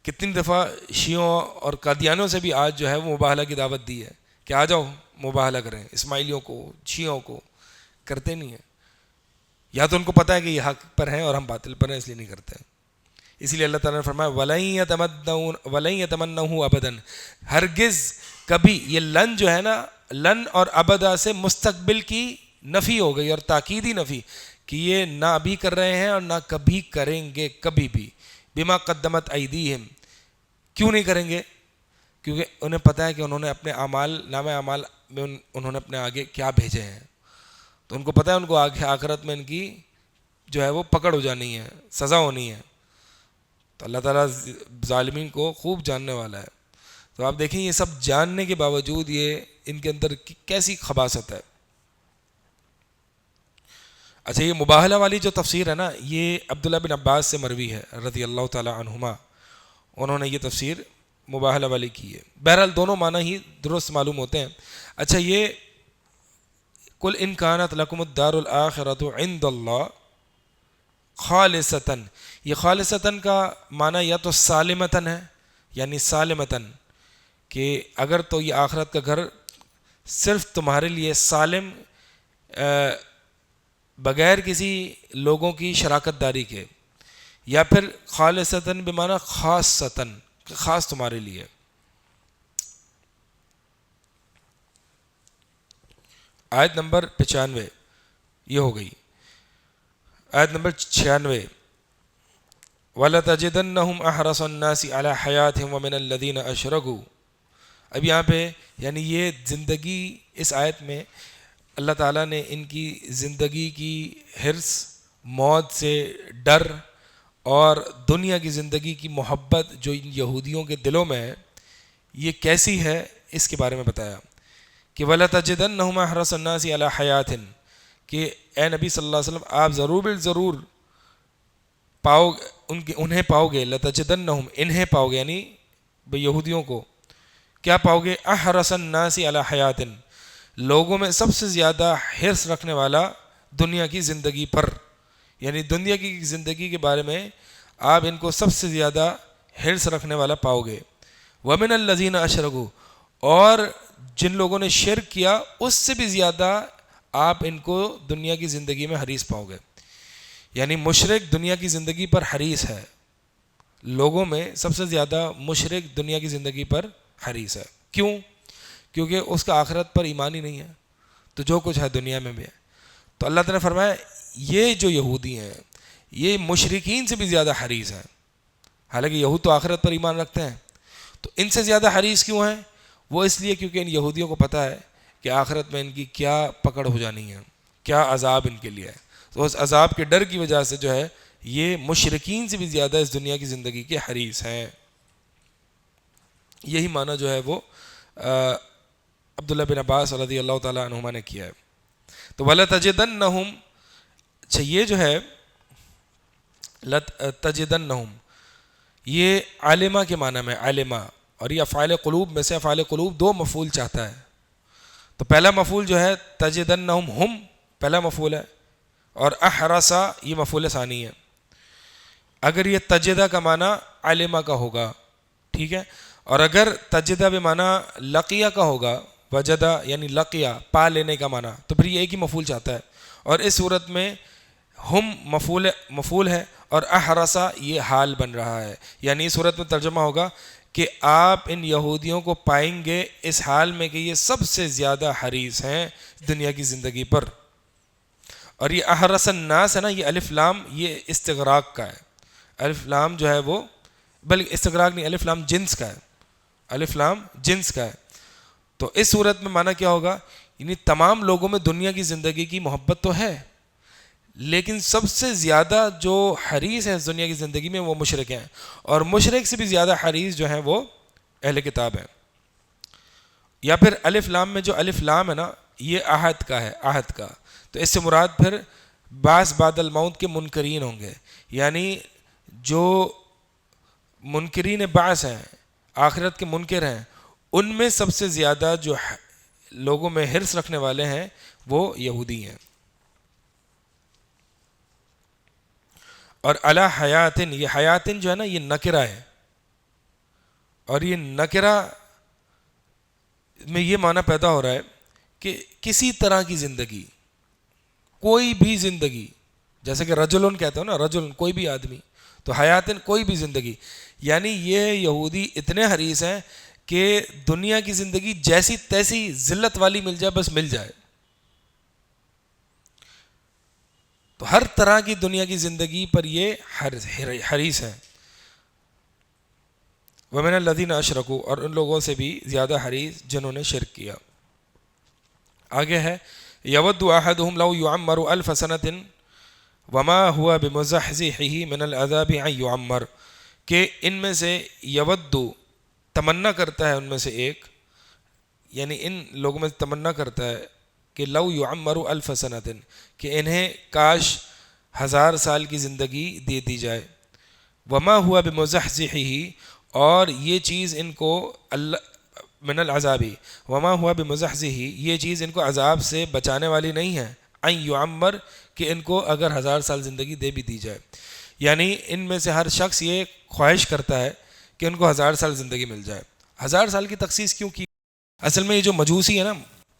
کتنی دفعہ شیعوں اور قادیانیوں سے بھی آج جو ہے وہ مباہلہ کی دعوت دی ہے کہ آ جاؤ مباہلہ کریں, اسماعیلیوں کو, شیعوں کو. کرتے نہیں ہیں, یا تو ان کو پتہ ہے کہ یہ حق پر ہیں اور ہم باطل پر ہیں, اس لیے نہیں کرتے. اسی لیے اللہ تعالیٰ نے فرمایا وَلَن يَتَمَنَّوهُ أَبَدًا, ہرگز کبھی. یہ لن جو ہے نا, لن اور ابدا سے مستقبل کی نفی ہو گئی اور تاکیدی نفی, کہ یہ نہ ابھی کر رہے ہیں اور نہ کبھی کریں گے, کبھی بھی. بما قدمت ایدیہم, کیوں نہیں کریں گے؟ کیونکہ انہیں پتہ ہے کہ انہوں نے اپنے اعمال, نامہ اعمال میں انہوں نے اپنے آگے کیا بھیجے ہیں. تو ان کو پتہ ہے ان کو آگے آخرت میں ان کی جو ہے وہ پکڑ ہو جانی ہے, سزا ہونی ہے. تو اللہ تعالیٰ ظالمین کو خوب جاننے والا ہے. تو آپ دیکھیں یہ سب جاننے کے باوجود یہ ان کے اندر کیسی خباثت ہے. اچھا, یہ مباہلہ والی جو تفسیر ہے نا, یہ عبداللہ بن عباس سے مروی ہے رضی اللہ تعالی عنہما, انہوں نے یہ تفسیر مباہلہ والی کی ہے. بہرحال دونوں معنی ہی درست معلوم ہوتے ہیں. اچھا, یہ قل ان کانت لکم الدار الآخرۃ عند اللہ خالصتاً, یہ خالصتاً کا معنی یا تو سالمتاً ہے, یعنی سالمتاً کہ اگر تو یہ آخرت کا گھر صرف تمہارے لیے سالم, بغیر کسی لوگوں کی شراکت داری کے, یا پھر خالصتاً بمعنی خاصتاً, خاص تمہارے لیے. آیت نمبر 95 یہ ہو گئی. آیت نمبر 96 وَلَتَجِدَنَّهُمْ أَحْرَصَ النَّاسِ عَلَى حَيَاتِهِمْ وَمِنَ الَّذِينَ أَشْرَكُوا. اب یہاں پہ یعنی یہ زندگی, اس آیت میں اللہ تعالیٰ نے ان کی زندگی کی حرص, موت سے ڈر اور دنیا کی زندگی کی محبت جو ان یہودیوں کے دلوں میں ہے, یہ کیسی ہے اس کے بارے میں بتایا کہ وَلَتَجِدَنَّهُمْ أَحْرَصَ النَّاسِ عَلَى حَيَاتٍ, کہ اے نبی صلی اللہ علیہ وسلم آپ ضرور بالضرور پاؤ انہیں پاؤ گے, لَتَجِدَنَّهُمْ انہیں پاؤ گے, یعنی یہودیوں کو کیا پاؤ گے؟ احرص الناس علی حیات, لوگوں میں سب سے زیادہ حرص رکھنے والا دنیا کی زندگی پر, یعنی دنیا کی زندگی کے بارے میں آپ ان کو سب سے زیادہ حرص رکھنے والا پاؤ گے. ومن الذین اشرکوا, اور جن لوگوں نے شرک کیا اس سے بھی زیادہ آپ ان کو دنیا کی زندگی میں حریص پاؤ گے. یعنی مشرک دنیا کی زندگی پر حریص ہے, لوگوں میں سب سے زیادہ مشرک دنیا کی زندگی پر حریص ہے. کیوں؟ کیونکہ اس کا آخرت پر ایمان ہی نہیں ہے, تو جو کچھ ہے دنیا میں بھی ہے. تو اللہ تعالیٰ نے فرمایا یہ جو یہودی ہیں یہ مشرکین سے بھی زیادہ حریص ہیں. حالانکہ یہود تو آخرت پر ایمان رکھتے ہیں, تو ان سے زیادہ حریص کیوں ہیں؟ وہ اس لیے کیونکہ ان یہودیوں کو پتہ ہے کہ آخرت میں ان کی کیا پکڑ ہو جانی ہے, کیا عذاب ان کے لیے ہے. تو اس عذاب کے ڈر کی وجہ سے جو ہے یہ مشرکین سے بھی زیادہ اس دنیا کی زندگی کے حریص ہیں. یہی معنی جو ہے وہ عبداللہ بن عباس رضی اللہ تعالیٰ عنہما نے کیا ہے. تو وَلَتَجِدَنَّهُمْ، اچھا یہ جو ہے لَتَجِدَنَّهُمْ یہ عالمہ کے معنی میں، عالمہ، اور یہ افعال قلوب میں سے افعال قلوب دو مفعول چاہتا ہے. تو پہلا مفعول جو ہے تجدنہم، ہم پہلا مفعول ہے، اور احرسا یہ مفعول ثانی ہے. اگر یہ تجدہ کا معنی علمہ کا ہوگا، ٹھیک ہے، اور اگر تجدہ بمعنی لقیہ کا ہوگا، وجدہ یعنی لقیہ پا لینے کا معنی، تو پھر یہ ایک ہی مفعول چاہتا ہے. اور اس صورت میں ہم مفعول ہے اور احرسا یہ حال بن رہا ہے. یعنی اس صورت میں ترجمہ ہوگا کہ آپ ان یہودیوں کو پائیں گے اس حال میں کہ یہ سب سے زیادہ حریص ہیں دنیا کی زندگی پر. اور یہ احرس الناس ہے نا، یہ الف لام یہ استغراق کا ہے. الف لام جو ہے وہ، بلکہ استغراق نہیں، الف لام جنس کا ہے، الف لام جنس کا ہے. تو اس صورت میں معنی کیا ہوگا، یعنی تمام لوگوں میں دنیا کی زندگی کی محبت تو ہے، لیکن سب سے زیادہ جو حریص ہے اس دنیا کی زندگی میں وہ مشرک ہیں، اور مشرک سے بھی زیادہ حریص جو ہیں وہ اہل کتاب ہیں. یا پھر الف لام میں جو الف لام ہے نا یہ عہد کا ہے، عہد کا. تو اس سے مراد پھر بعث بعد الموت کے منکرین ہوں گے، یعنی جو منکرین بعث ہیں، آخرت کے منکر ہیں، ان میں سب سے زیادہ جو لوگوں میں حرص رکھنے والے ہیں وہ یہودی ہیں. اور علی حیاتن، یہ حیاتن جو ہے نا یہ نکرہ ہے، اور یہ نکرہ میں یہ معنی پیدا ہو رہا ہے کہ کسی طرح کی زندگی، کوئی بھی زندگی، جیسے کہ رجلن کہتے ہو نا، رجلن کوئی بھی آدمی، تو حیاتن کوئی بھی زندگی. یعنی یہ یہودی اتنے حریص ہیں کہ دنیا کی زندگی جیسی تیسی ذلت والی مل جائے بس مل جائے. تو ہر طرح کی دنیا کی زندگی پر یہ حریص ہیں. وَمِنَ الَّذِينَ أَشْرَكُوا، اور ان لوگوں سے بھی زیادہ حریص جنہوں نے شرک کیا. آگے ہے يَوَدُّ أَحَدُهُمْ لَوْ يُعَمَّرُ أَلْفَ سَنَةٍ وَمَا هُوَ بِمُزَحْزِحِهِ مِنَ الْعَذَابِ أَن يُعَمَّرَ، کہ ان میں سے یود تمنا کرتا ہے، ان میں سے ایک، یعنی ان لوگوں میں تمنا کرتا ہے کہ لو یعمر الف سنۃ، کہ انہیں کاش 1000 سال کی زندگی دے دی جائے. وما ہوا بمزحزحہ، اور یہ چیز ان کو من العذاب، وما ہوا بمزحزحہ، یہ چیز ان کو عذاب سے بچانے والی نہیں ہے، ان یعمر، کہ ان کو اگر 1000 سال زندگی دے بھی دی جائے. یعنی ان میں سے ہر شخص یہ خواہش کرتا ہے کہ ان کو 1000 سال زندگی مل جائے. 1000 سال کی تخصیص کیوں کی؟ اصل میں یہ جو مجوسی ہے نا،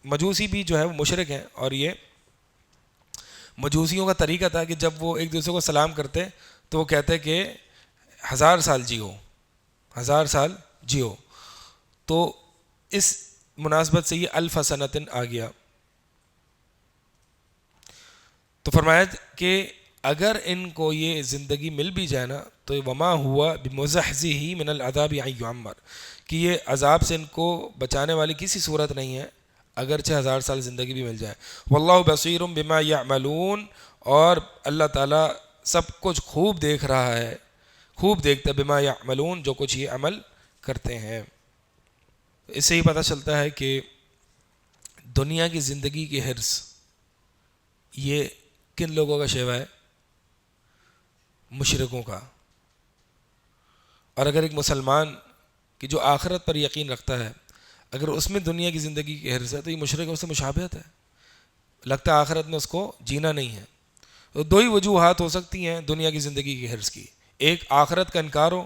مجوسی بھی جو ہے وہ مشرک ہیں، اور یہ مجوسیوں کا طریقہ تھا کہ جب وہ ایک دوسرے کو سلام کرتے تو وہ کہتے کہ 1000 سال جیو، 1000 سال جیو. تو اس مناسبت سے یہ الف سنۃ آ گیا. تو فرمایا کہ اگر ان کو یہ زندگی مل بھی جائے نا تو وما ہوا بمزحزحہ من العذاب ان یعمر، کہ یہ عذاب سے ان کو بچانے والی کسی صورت نہیں ہے اگرچہ 1000 سال زندگی بھی مل جائے. واللہ بصیر بما یعملون، اور اللہ تعالیٰ سب کچھ خوب دیکھ رہا ہے، خوب دیکھتا ہے، بما یعملون، جو کچھ یہ عمل کرتے ہیں. اس سے ہی پتہ چلتا ہے کہ دنیا کی زندگی کی حرص یہ کن لوگوں کا شیوا ہے؟ مشرکوں کا. اور اگر ایک مسلمان کہ جو آخرت پر یقین رکھتا ہے، اگر اس میں دنیا کی زندگی کی حرص ہے تو یہ مشرک اس سے مشابہت ہے، لگتا ہے آخرت میں اس کو جینا نہیں ہے. تو دو ہی وجوہات ہو سکتی ہیں دنیا کی زندگی کی حرص کی، ایک آخرت کا انکار ہو،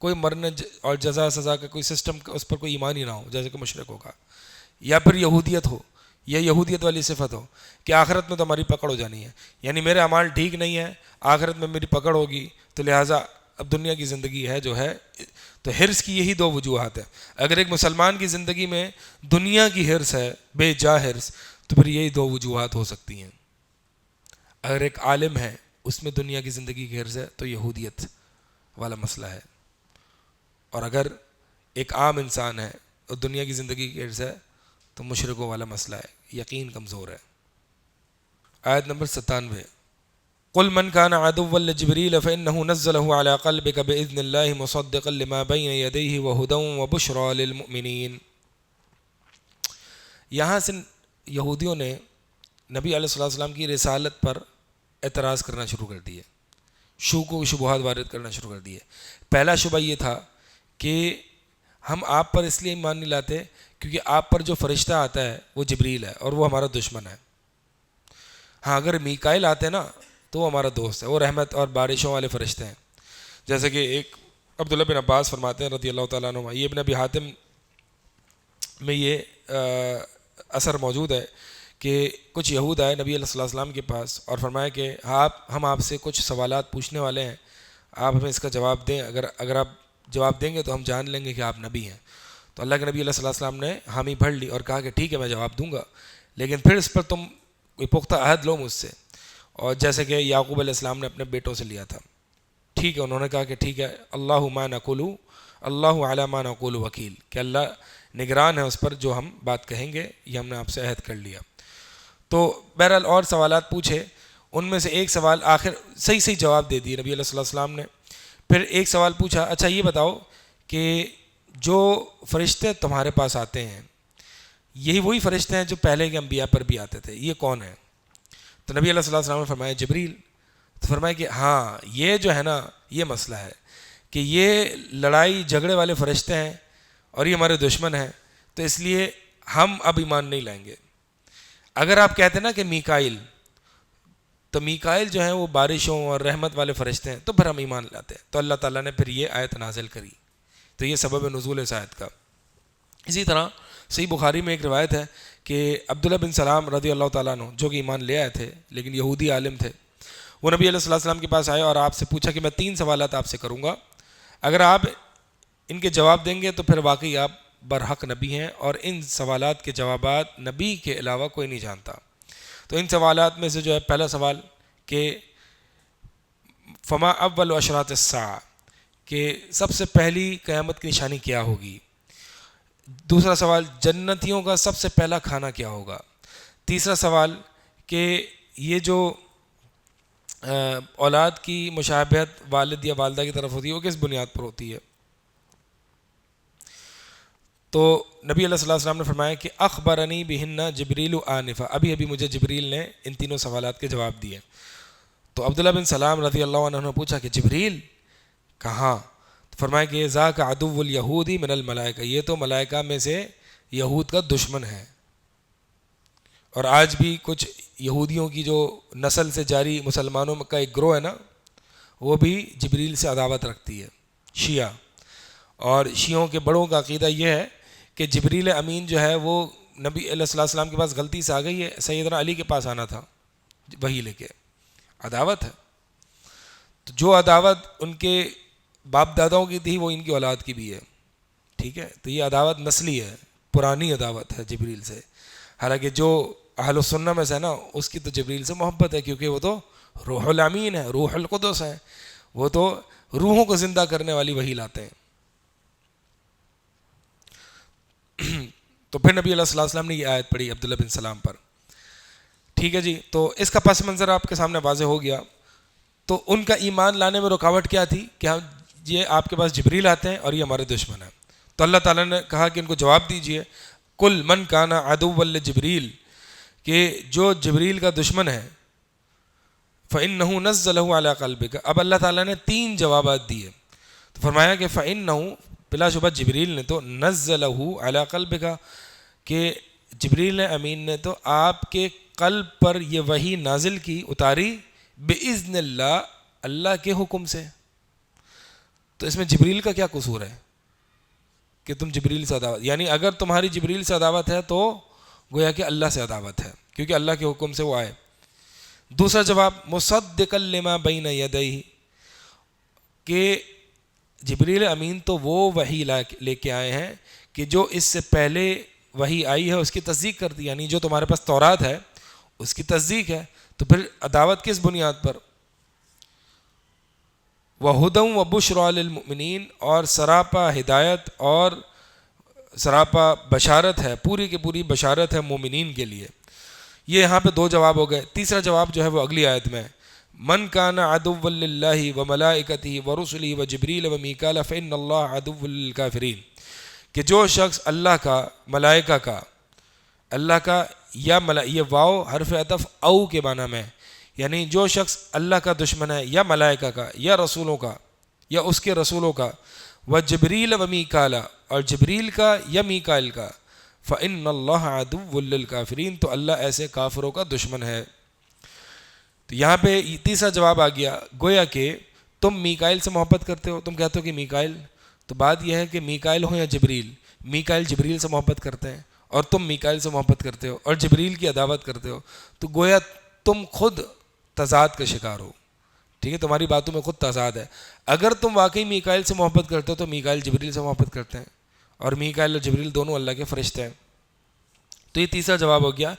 کوئی مرنے اور جزا سزا کا کوئی سسٹم اس پر کوئی ایمان ہی نہ ہو جیسے کہ مشرکوں کا، یا پھر یہودیت ہو، یا یہودیت والی صفت ہو کہ آخرت میں تو ہماری پکڑ ہو جانی ہے، یعنی میرے اعمال ٹھیک نہیں ہے، آخرت میں میری پکڑ ہوگی، تو لہٰذا اب دنیا کی زندگی ہے جو ہے. تو حرص کی یہی دو وجوہات ہیں. اگر ایک مسلمان کی زندگی میں دنیا کی حرص ہے، بے جا حرص، تو پھر یہی دو وجوہات ہو سکتی ہیں. اگر ایک عالم ہے اس میں دنیا کی زندگی کی حرص ہے تو یہودیت والا مسئلہ ہے، اور اگر ایک عام انسان ہے اور دنیا کی زندگی کی حرص ہے تو مشرکوں والا مسئلہ ہے، یقین کمزور ہے. آیت نمبر 97. قل من كان عدوا لجبريل فإنه نزله على قلبك بإذن الله مصدقا لما بين يديه وهدى وبشرى للمؤمنين. یہاں سے یہودیوں نے نبی علیہ الصلوۃ والسلام کی رسالت پر اعتراض کرنا شروع کر دیے، شبہات وارد کرنا شروع کر دیے. پہلا شبہ یہ تھا کہ ہم آپ پر اس لیے ایمان نہیں لاتے کیونکہ آپ پر جو فرشتہ آتا ہے وہ جبریل ہے اور وہ ہمارا دشمن ہے. ہاں اگر میکائیل آتے ہیں نا تو وہ ہمارا دوست ہے، وہ رحمت اور بارشوں والے فرشتے ہیں. جیسے کہ ایک عبداللہ بن عباس فرماتے ہیں رضی اللہ تعالیٰ عنہ، یہ ابن ابی حاتم میں یہ اثر موجود ہے کہ کچھ یہود آئے نبی علیہ الصلوۃ والسلام کے پاس اور فرمایا کہ ہم آپ سے کچھ سوالات پوچھنے والے ہیں، آپ ہمیں اس کا جواب دیں، اگر آپ جواب دیں گے تو ہم جان لیں گے کہ آپ نبی ہیں. تو اللہ کے نبی علیہ الصلوۃ والسلام نے حامی بھر لی اور کہا کہ ٹھیک ہے میں جواب دوں گا، لیکن پھر اس پر تم کوئی پختہ عہد لو مجھ سے. اور جیسے کہ یعقوب علیہ السلام نے اپنے بیٹوں سے لیا تھا. ٹھیک ہے، انہوں نے کہا کہ ٹھیک ہے، اللہ ما نقول اللہ علی ما نقول وکیل، کہ اللہ نگران ہے اس پر جو ہم بات کہیں گے، یہ ہم نے آپ سے عہد کر لیا. تو بہرحال اور سوالات پوچھے، ان میں سے ایک سوال آخر صحیح جواب دے دیے نبی علیہ الصلوۃ والسلام نے. پھر ایک سوال پوچھا، اچھا یہ بتاؤ کہ جو فرشتے تمہارے پاس آتے ہیں یہی وہی فرشتے ہیں جو پہلے کے انبیاء پر بھی آتے تھے، یہ کون ہیں؟ تو نبی علیہ الصلوۃ والسلام نے فرمایا جبریل. تو فرمایا کہ ہاں یہ جو ہے نا یہ مسئلہ ہے کہ یہ لڑائی جھگڑے والے فرشتے ہیں اور یہ ہمارے دشمن ہیں، تو اس لیے ہم اب ایمان نہیں لائیں گے. اگر آپ کہتے ہیں نا کہ میکائیل، تو میکائیل جو ہیں وہ بارشوں اور رحمت والے فرشتے ہیں، تو پھر ہم ایمان لاتے ہیں. تو اللہ تعالیٰ نے پھر یہ آیت نازل کری. تو یہ سبب نزول اس آیت کا. اسی طرح صحیح بخاری میں ایک روایت ہے کہ عبداللہ بن سلام رضی اللہ تعالیٰ عنہ جو کہ ایمان لے آئے تھے لیکن یہودی عالم تھے، وہ نبی علیہ الصلوۃ والسلام کے پاس آئے اور آپ سے پوچھا کہ میں 3 سوالات آپ سے کروں گا، اگر آپ ان کے جواب دیں گے تو پھر واقعی آپ برحق نبی ہیں اور ان سوالات کے جوابات نبی کے علاوہ کوئی نہیں جانتا. تو ان سوالات میں سے جو ہے پہلا سوال کہ فما اول اشراط الساعہ، کہ سب سے پہلی قیامت کی نشانی کیا ہوگی. دوسرا سوال جنتیوں کا سب سے پہلا کھانا کیا ہوگا. تیسرا سوال کہ یہ جو اولاد کی مشابہت والد یا والدہ کی طرف ہوتی ہے وہ کس بنیاد پر ہوتی ہے. تو نبی علیہ الصلوۃ والسلام نے فرمایا کہ اخبرنی بہن جبریل آنفا، ابھی مجھے جبریل نے ان تینوں سوالات کے جواب دیے. تو عبداللہ بن سلام رضی اللہ عنہ نے پوچھا کہ جبریل کہاں؟ تو فرمایا کہ ذاک عدو الیہودی من الملائکہ، یہ تو ملائکہ میں سے یہود کا دشمن ہے. اور آج بھی کچھ یہودیوں کی جو نسل سے جاری مسلمانوں کا ایک گروہ ہے نا، وہ بھی جبریل سے عداوت رکھتی ہے، شیعہ. اور شیعوں کے بڑوں کا عقیدہ یہ ہے کہ جبریل امین جو ہے وہ نبی علیہ الصلوۃ والسلام کے پاس غلطی سے آ گئی ہے، سیدنا علی کے پاس آنا تھا وہی لے کے. عداوت ہے. تو جو عداوت ان کے باپ داداؤں کی تھی وہ ان کی اولاد کی بھی ہے. ٹھیک ہے، تو یہ عداوت نسلی ہے، پرانی عداوت ہے جبریل سے. حالانکہ جو اہل السنہ میں سے ہے نا اس کی تو جبریل سے محبت ہے، کیونکہ وہ تو روح الامین ہے، روح القدس ہے، وہ تو روحوں کو زندہ کرنے والی وحی لاتے ہیں. تو پھر نبی علیہ الصلوۃ والسلام نے یہ آیت پڑھی عبداللہ بن سلام پر. ٹھیک ہے جی، تو اس کا پس منظر آپ کے سامنے واضح ہو گیا. تو ان کا ایمان لانے میں رکاوٹ کیا تھی کہ ہم یہ آپ کے پاس جبریل آتے ہیں اور یہ ہمارے دشمن ہیں. تو اللہ تعالیٰ نے کہا کہ ان کو جواب دیجئے کل من کان عدوا لجبریل، کہ جو جبریل کا دشمن ہے فإنہ نزلہ علی قلبک. اب اللہ تعالیٰ نے 3 جوابات دیے. تو فرمایا کہ فإنہ، بلا شبہ جبریل نے تو نزلہ علی قلبک، کہ جبریل امین نے تو آپ کے قلب پر یہ وحی نازل کی، اتاری، بإذن اللہ، اللہ کے حکم سے. تو اس میں جبریل کا کیا قصور ہے کہ تم جبریل سے عداوت، یعنی اگر تمہاری جبریل سے عداوت ہے تو گویا کہ اللہ سے عداوت ہے، کیونکہ اللہ کے حکم سے وہ آئے. دوسرا جواب مصدقا لما بین یدیہ، کہ جبریل امین تو وہ وحی لے کے آئے ہیں کہ جو اس سے پہلے وحی آئی ہے اس کی تصدیق کرتی، یعنی جو تمہارے پاس تورات ہے اس کی تصدیق ہے. تو پھر عداوت کس بنیاد پر؟ وَهُدًى وَبُشْرَى لِلْمُؤْمِنِينَ، اور سراپا ہدایت اور سراپا بشارت ہے، پوری کی پوری بشارت ہے مومنین کے لیے. یہ یہاں پہ دو جواب ہو گئے. تیسرا جواب جو ہے وہ اگلی آیت میں ہے. من کان عدوا للہ وملائکتہ ورسلہ وجبریل ومیکال فإن اللہ عدو للکافرین، کہ جو شخص اللہ کا، ملائکہ کا، اللہ کا یا یہ واو حرف عطف او کے معنی میں، یعنی جو شخص اللہ کا دشمن ہے یا ملائکہ کا یا رسولوں کا یا اس کے رسولوں کا، و جبریل و میکالا، اور جبریل کا یا میکائل کا، فإن اللہ عدو للکافرین، تو اللہ ایسے کافروں کا دشمن ہے. تو یہاں پہ تیسرا جواب آ گیا، گویا کہ تم میکائل سے محبت کرتے ہو، تم کہتے ہو کہ میکائل، تو بات یہ ہے کہ میکائل ہو یا جبریل، میکائل جبریل سے محبت کرتے ہیں اور تم میکائل سے محبت کرتے ہو اور جبریل کی عداوت کرتے ہو، تو گویا تم خود تضاد کا شکار ہو. ٹھیک ہے، تمہاری باتوں میں خود تضاد ہے. اگر تم واقعی میکائل سے محبت کرتے ہو تو میکائل جبریل سے محبت کرتے ہیں، اور میکائل اور جبریل دونوں اللہ کے فرشتے ہیں. تو یہ تیسرا جواب ہو گیا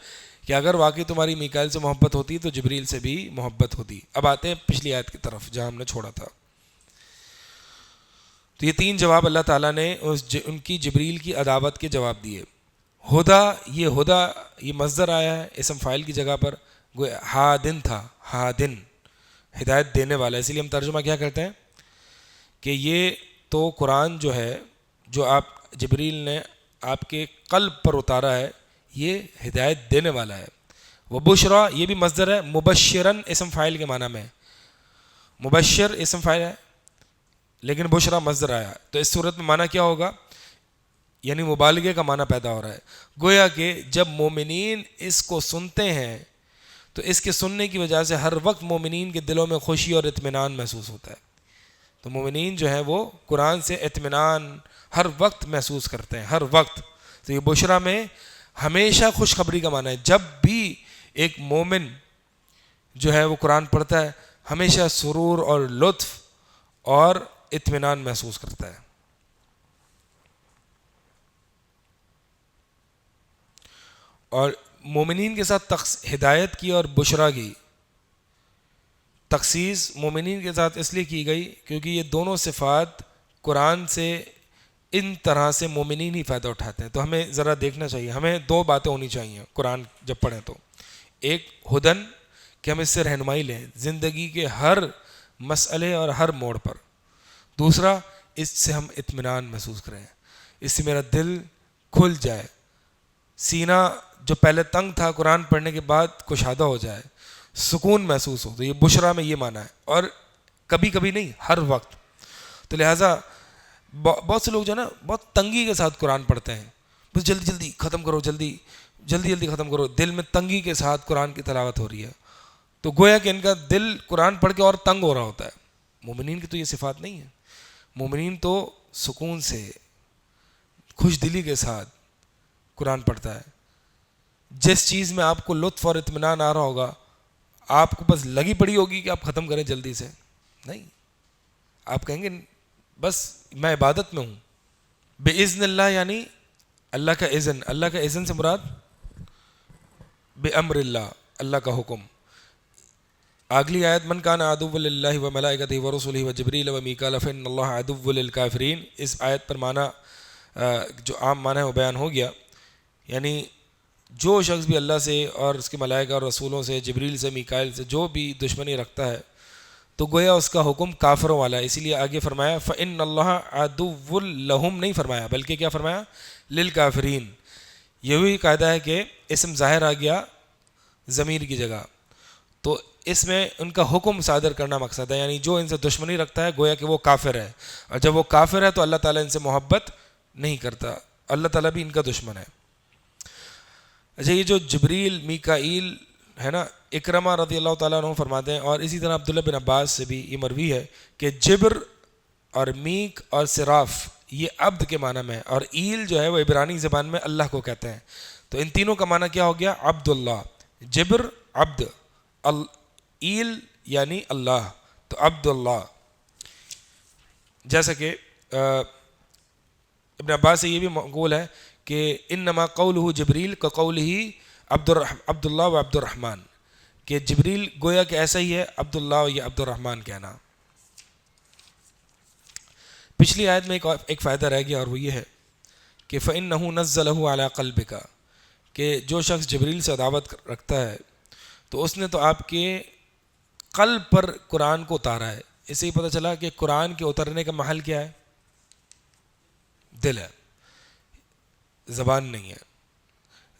کہ اگر واقعی تمہاری میکائل سے محبت ہوتی تو جبریل سے بھی محبت ہوتی. اب آتے ہیں پچھلی آیت کی طرف جہاں ہم نے چھوڑا تھا. تو یہ تین جواب اللہ تعالیٰ نے ان کی جبریل کی عداوت کے جواب دیے. ہدا یہ مصدر آیا ہے اسم فاعل کی جگہ پر، ہادن تھا، ہادن ہدایت دینے والا، اسی لیے ہم ترجمہ کیا کرتے ہیں کہ یہ تو قرآن جو ہے جو آپ جبریل نے آپ کے قلب پر اتارا ہے یہ ہدایت دینے والا ہے. وہ بشرا یہ بھی مصدر ہے، مبشرن اسم فاعل کے معنی میں، مبشر اسم فاعل ہے لیکن بشرا مصدر آیا، تو اس صورت میں معنی کیا ہوگا، یعنی مبالغے کا معنی پیدا ہو رہا ہے. گویا کہ جب مومنین اس کو سنتے ہیں تو اس کے سننے کی وجہ سے ہر وقت مومنین کے دلوں میں خوشی اور اطمینان محسوس ہوتا ہے. تو مومنین جو ہیں وہ قرآن سے اطمینان ہر وقت محسوس کرتے ہیں، ہر وقت. تو یہ بشرا میں ہمیشہ خوشخبری کا معنی ہے. جب بھی ایک مومن جو ہے وہ قرآن پڑھتا ہے ہمیشہ سرور اور لطف اور اطمینان محسوس کرتا ہے. اور مومنین کے ساتھ ہدایت کی اور بشرا کی تخصیص مومنین کے ساتھ اس لیے کی گئی کیونکہ یہ دونوں صفات قرآن سے ان طرح سے مومنین ہی فائدہ اٹھاتے ہیں. تو ہمیں ذرا دیکھنا چاہیے، ہمیں دو باتیں ہونی چاہیے قرآن جب پڑھیں تو. ایک ہدن کہ ہم اس سے رہنمائی لیں زندگی کے ہر مسئلے اور ہر موڑ پر. دوسرا اس سے ہم اطمینان محسوس کریں، اس سے میرا دل کھل جائے، سینہ جو پہلے تنگ تھا قرآن پڑھنے کے بعد کشادہ ہو جائے، سکون محسوس ہو. تو یہ بشرا میں یہ معنی ہے، اور کبھی کبھی نہیں، ہر وقت. تو لہٰذا بہت سے لوگ جو ہے نا بہت تنگی کے ساتھ قرآن پڑھتے ہیں، بس جلدی جلدی ختم کرو، جلدی ختم کرو، دل میں تنگی کے ساتھ قرآن کی تلاوت ہو رہی ہے. تو گویا کہ ان کا دل قرآن پڑھ کے اور تنگ ہو رہا ہوتا ہے. مومنین کی تو یہ صفات نہیں ہے. مومنین تو سکون سے، خوش دلی کے ساتھ قرآن پڑھتا ہے. جس چیز میں آپ کو لطف اور اطمینان آ رہا ہوگا آپ کو بس لگی پڑی ہوگی کہ آپ ختم کریں جلدی سے، نہیں، آپ کہیں گے بس میں عبادت میں ہوں. بِإِذْنِ اللہ یعنی اللہ کا اذن، اللہ کا اذن سے مراد بِأَمْرِ اللہ، اللہ کا حکم. اگلی آیت من کان عدو للہ وملائکتہ ورسلہ وجبریل ومیکال فإن اللہ عدو للکافرین، اس آیت پر معنی جو عام معنی ہے وہ بیان ہو گیا. یعنی جو شخص بھی اللہ سے اور اس کے ملائکہ اور رسولوں سے، جبریل سے، میکائل سے جو بھی دشمنی رکھتا ہے تو گویا اس کا حکم کافروں والا ہے. اسی لیے آگے فرمایا فإن اللہ عدو لہم نہیں فرمایا بلکہ کیا فرمایا، للکافرین. یہ بھی قاعدہ ہے کہ اسم ظاہر آ گیا ضمیر کی جگہ تو اس میں ان کا حکم صادر کرنا مقصد ہے، یعنی جو ان سے دشمنی رکھتا ہے گویا کہ وہ کافر ہے، اور جب وہ کافر ہے تو اللہ تعالیٰ ان سے محبت نہیں کرتا، اللہ تعالیٰ بھی ان کا دشمن ہے. اچھا، یہ جو جبریل میکائیل ہے نا، اکرمہ رضی اللہ تعالیٰ عنہ فرماتے ہیں، اور اسی طرح عبداللہ بن عباس سے بھی یہ مروی ہے کہ جبر اور میک اور صراف یہ عبد کے معنی میں، اور ایل جو ہے وہ عبرانی زبان میں اللہ کو کہتے ہیں. تو ان تینوں کا معنی کیا ہو گیا، عبداللہ. جبر عبد، ایل یعنی اللہ، تو عبداللہ. جیسا کہ ابن عباس سے یہ بھی منقول ہے کہ انما قولہ جبریل کقولہ عبداللہ و عبد الرحمن، کہ جبریل گویا کہ ایسا ہی ہے عبداللہ یا عبد الرحمن کہنا. پچھلی آیت میں ایک فائدہ رہ گیا اور وہ یہ ہے کہ فإنہ نزلہ علی قلبک، کہ جو شخص جبریل سے عداوت رکھتا ہے تو اس نے تو آپ کے قلب پر قرآن کو اتارا ہے. اس سے ہی پتہ چلا کہ قرآن کے اترنے کا محل کیا ہے؟ دل ہے، زبان نہیں ہے.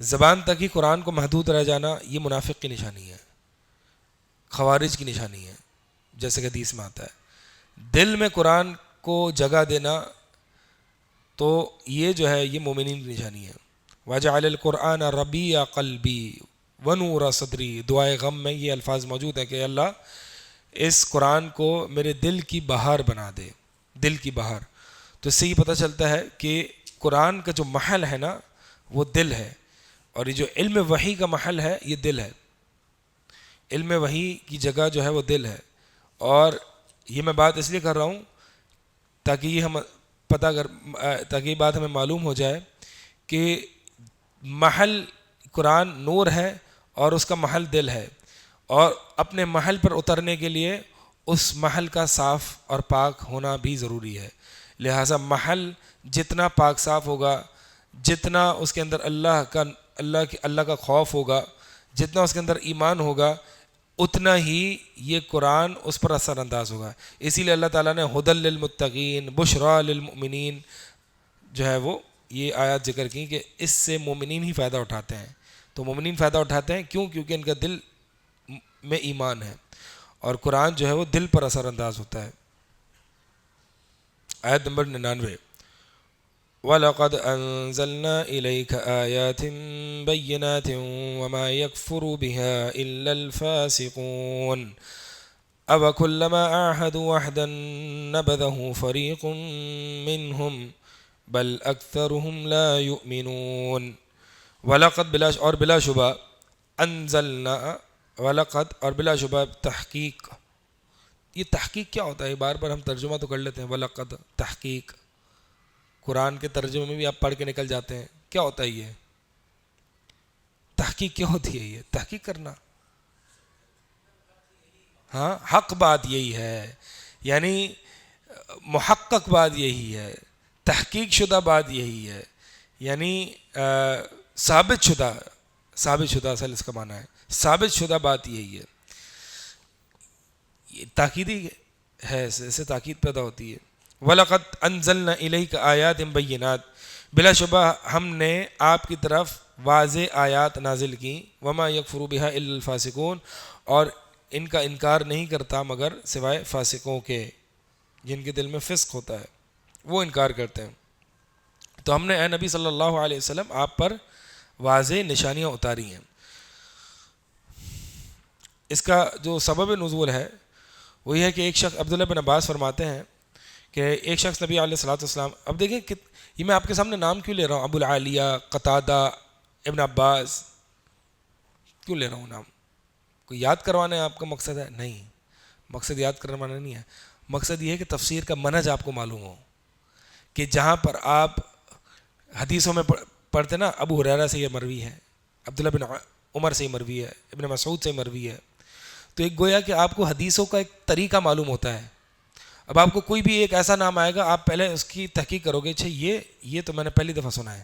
زبان تک ہی قرآن کو محدود رہ جانا یہ منافق کی نشانی ہے، خوارج کی نشانی ہے، جیسے کہ حدیث میں آتا ہے. دل میں قرآن کو جگہ دینا تو یہ جو ہے یہ مومنین کی نشانی ہے. وَجَعَلَ الْقُرْآنَ رَبِيعَ قَلْبِي وَنُورَ صَدْرِي، دعائے غم میں یہ الفاظ موجود ہیں کہ اللہ اس قرآن کو میرے دل کی بہار بنا دے، دل کی بہار. تو اس سے یہ پتہ چلتا ہے کہ قرآن کا جو محل ہے نا وہ دل ہے، اور یہ جو علم وحی کا محل ہے یہ دل ہے. علم وحی کی جگہ جو ہے وہ دل ہے. اور یہ میں بات اس لیے کر رہا ہوں تاکہ یہ ہم تاکہ یہ بات ہمیں معلوم ہو جائے کہ محل قرآن نور ہے اور اس کا محل دل ہے، اور اپنے محل پر اترنے کے لیے اس محل کا صاف اور پاک ہونا بھی ضروری ہے. لہٰذا محل جتنا پاک صاف ہوگا، جتنا اس کے اندر اللہ کا خوف ہوگا، جتنا اس کے اندر ایمان ہوگا، اتنا ہی یہ قرآن اس پر اثر انداز ہوگا. اسی لیے اللہ تعالیٰ نے ہدی للمتقین بشریٰ للمؤمنین جو ہے وہ یہ آیات ذکر کی کہ اس سے مومنین ہی فائدہ اٹھاتے ہیں. تو مومنین فائدہ اٹھاتے ہیں کیوں؟ کیونکہ ان کا دل میں ایمان ہے، اور قرآن جو ہے وہ دل پر اثر انداز ہوتا ہے. آیت نمبر 99، وَلَقَدْ أَنزَلْنَا إِلَيْكَ آيَاتٍ بَيِّنَاتٍ وَمَا يَكْفُرُ بِهَا إِلَّا الْفَاسِقُونَ أَوَكُلَّمَا عَاهَدُوا عَهْدًا نَبَذَهُ فَرِيقٌ مِّنْهُمْ بل اکثرهم لا یؤمنون. وَلَقَدْ بلا شبہ انزلنا، وَلَقَدْ اور بلا شبہ تحقیق. یہ تحقیق کیا ہوتا ہے؟ بار بار ہم ترجمہ تو کر لیتے ہیں وَلَقَدْ تحقیق، قرآن کے ترجمے میں بھی آپ پڑھ کے نکل جاتے ہیں. کیا ہوتا ہے یہ تحقیق؟ کیا ہوتی ہے یہ تحقیق کرنا؟ ہاں، حق بات یہی ہے، یعنی محقق بات یہی ہے، تحقیق شدہ بات یہی ہے، یعنی ثابت شدہ اصل اس کا معنی ہے ثابت شدہ بات یہی ہے. یہ تاکیدی ہے، اس سے تاکید پیدا ہوتی ہے. وَلَقَدْ أَنزَلْنَا إِلَيْكَ آيَاتٍ بَيِّنَاتٍ، بلا شبہ ہم نے آپ کی طرف واضح آیات نازل کی. وَمَا يَكْفُرُ بِهَا إِلَّا الْفَاسِقُونَ، اور ان کا انکار نہیں کرتا مگر سوائے فاسقوں کے، جن کے دل میں فسق ہوتا ہے وہ انکار کرتے ہیں. تو ہم نے اے نبی صلی اللہ علیہ وسلم آپ پر واضح نشانیاں اتاری ہیں. اس کا جو سبب نزول ہے وہ یہ ہے کہ ایک شخص، عبداللہ بن عباس فرماتے ہیں کہ ایک شخص نبی علیہ الصلوۃ والسلام، اب دیکھیں کہ یہ میں آپ کے سامنے نام کیوں لے رہا ہوں، ابو العالیہ، قتادہ، ابن عباس، کیوں لے رہا ہوں نام؟ کوئی یاد کروانا ہے آپ کا مقصد ہے؟ نہیں، مقصد یاد کروانا نہیں ہے. مقصد یہ ہے کہ تفسیر کا منہج آپ کو معلوم ہو، کہ جہاں پر آپ حدیثوں میں پڑھتے نا ابو ہریرہ سے یہ مروی ہے، عبداللہ بن عمر سے یہ مروی ہے، ابن مسعود سے مروی ہے، تو ایک گویا کہ آپ کو حدیثوں کا ایک طریقہ معلوم ہوتا ہے. اب آپ کو کوئی بھی ایک ایسا نام آئے گا، آپ پہلے اس کی تحقیق کرو گے، اچھا یہ تو میں نے پہلی دفعہ سنا ہے.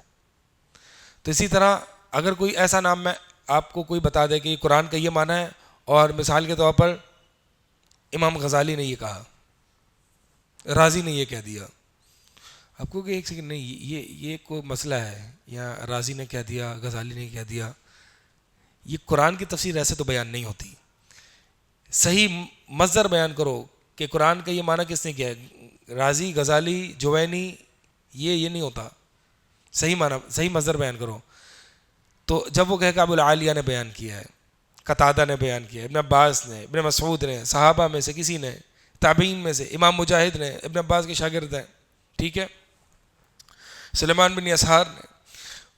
تو اسی طرح اگر کوئی ایسا نام میں آپ کو کوئی بتا دے کہ یہ قرآن کا یہ معنی ہے، اور مثال کے طور پر امام غزالی نے یہ کہا، رازی نے یہ کہہ دیا، آپ کو کہ ایک سیکنڈ نہیں، یہ کوئی مسئلہ ہے، یا رازی نے کہہ دیا، غزالی نے کہہ دیا، یہ قرآن کی تفسیر ایسے تو بیان نہیں ہوتی. صحیح مصدر بیان کرو کہ قرآن کا یہ معنی کس نے کیا ہے، رازی، غزالی، جوینی، یہ نہیں ہوتا. صحیح معنی، صحیح مصدر بیان کرو. تو جب وہ کہے کہ ابو العالیہ نے بیان کیا ہے، قتادہ نے بیان کیا ہے، ابن عباس نے، ابن مسعود نے، صحابہ میں سے کسی نے، تابعین میں سے امام مجاہد نے، ابن عباس کے شاگرد ہیں، ٹھیک ہے، سلیمان بن یسار نے،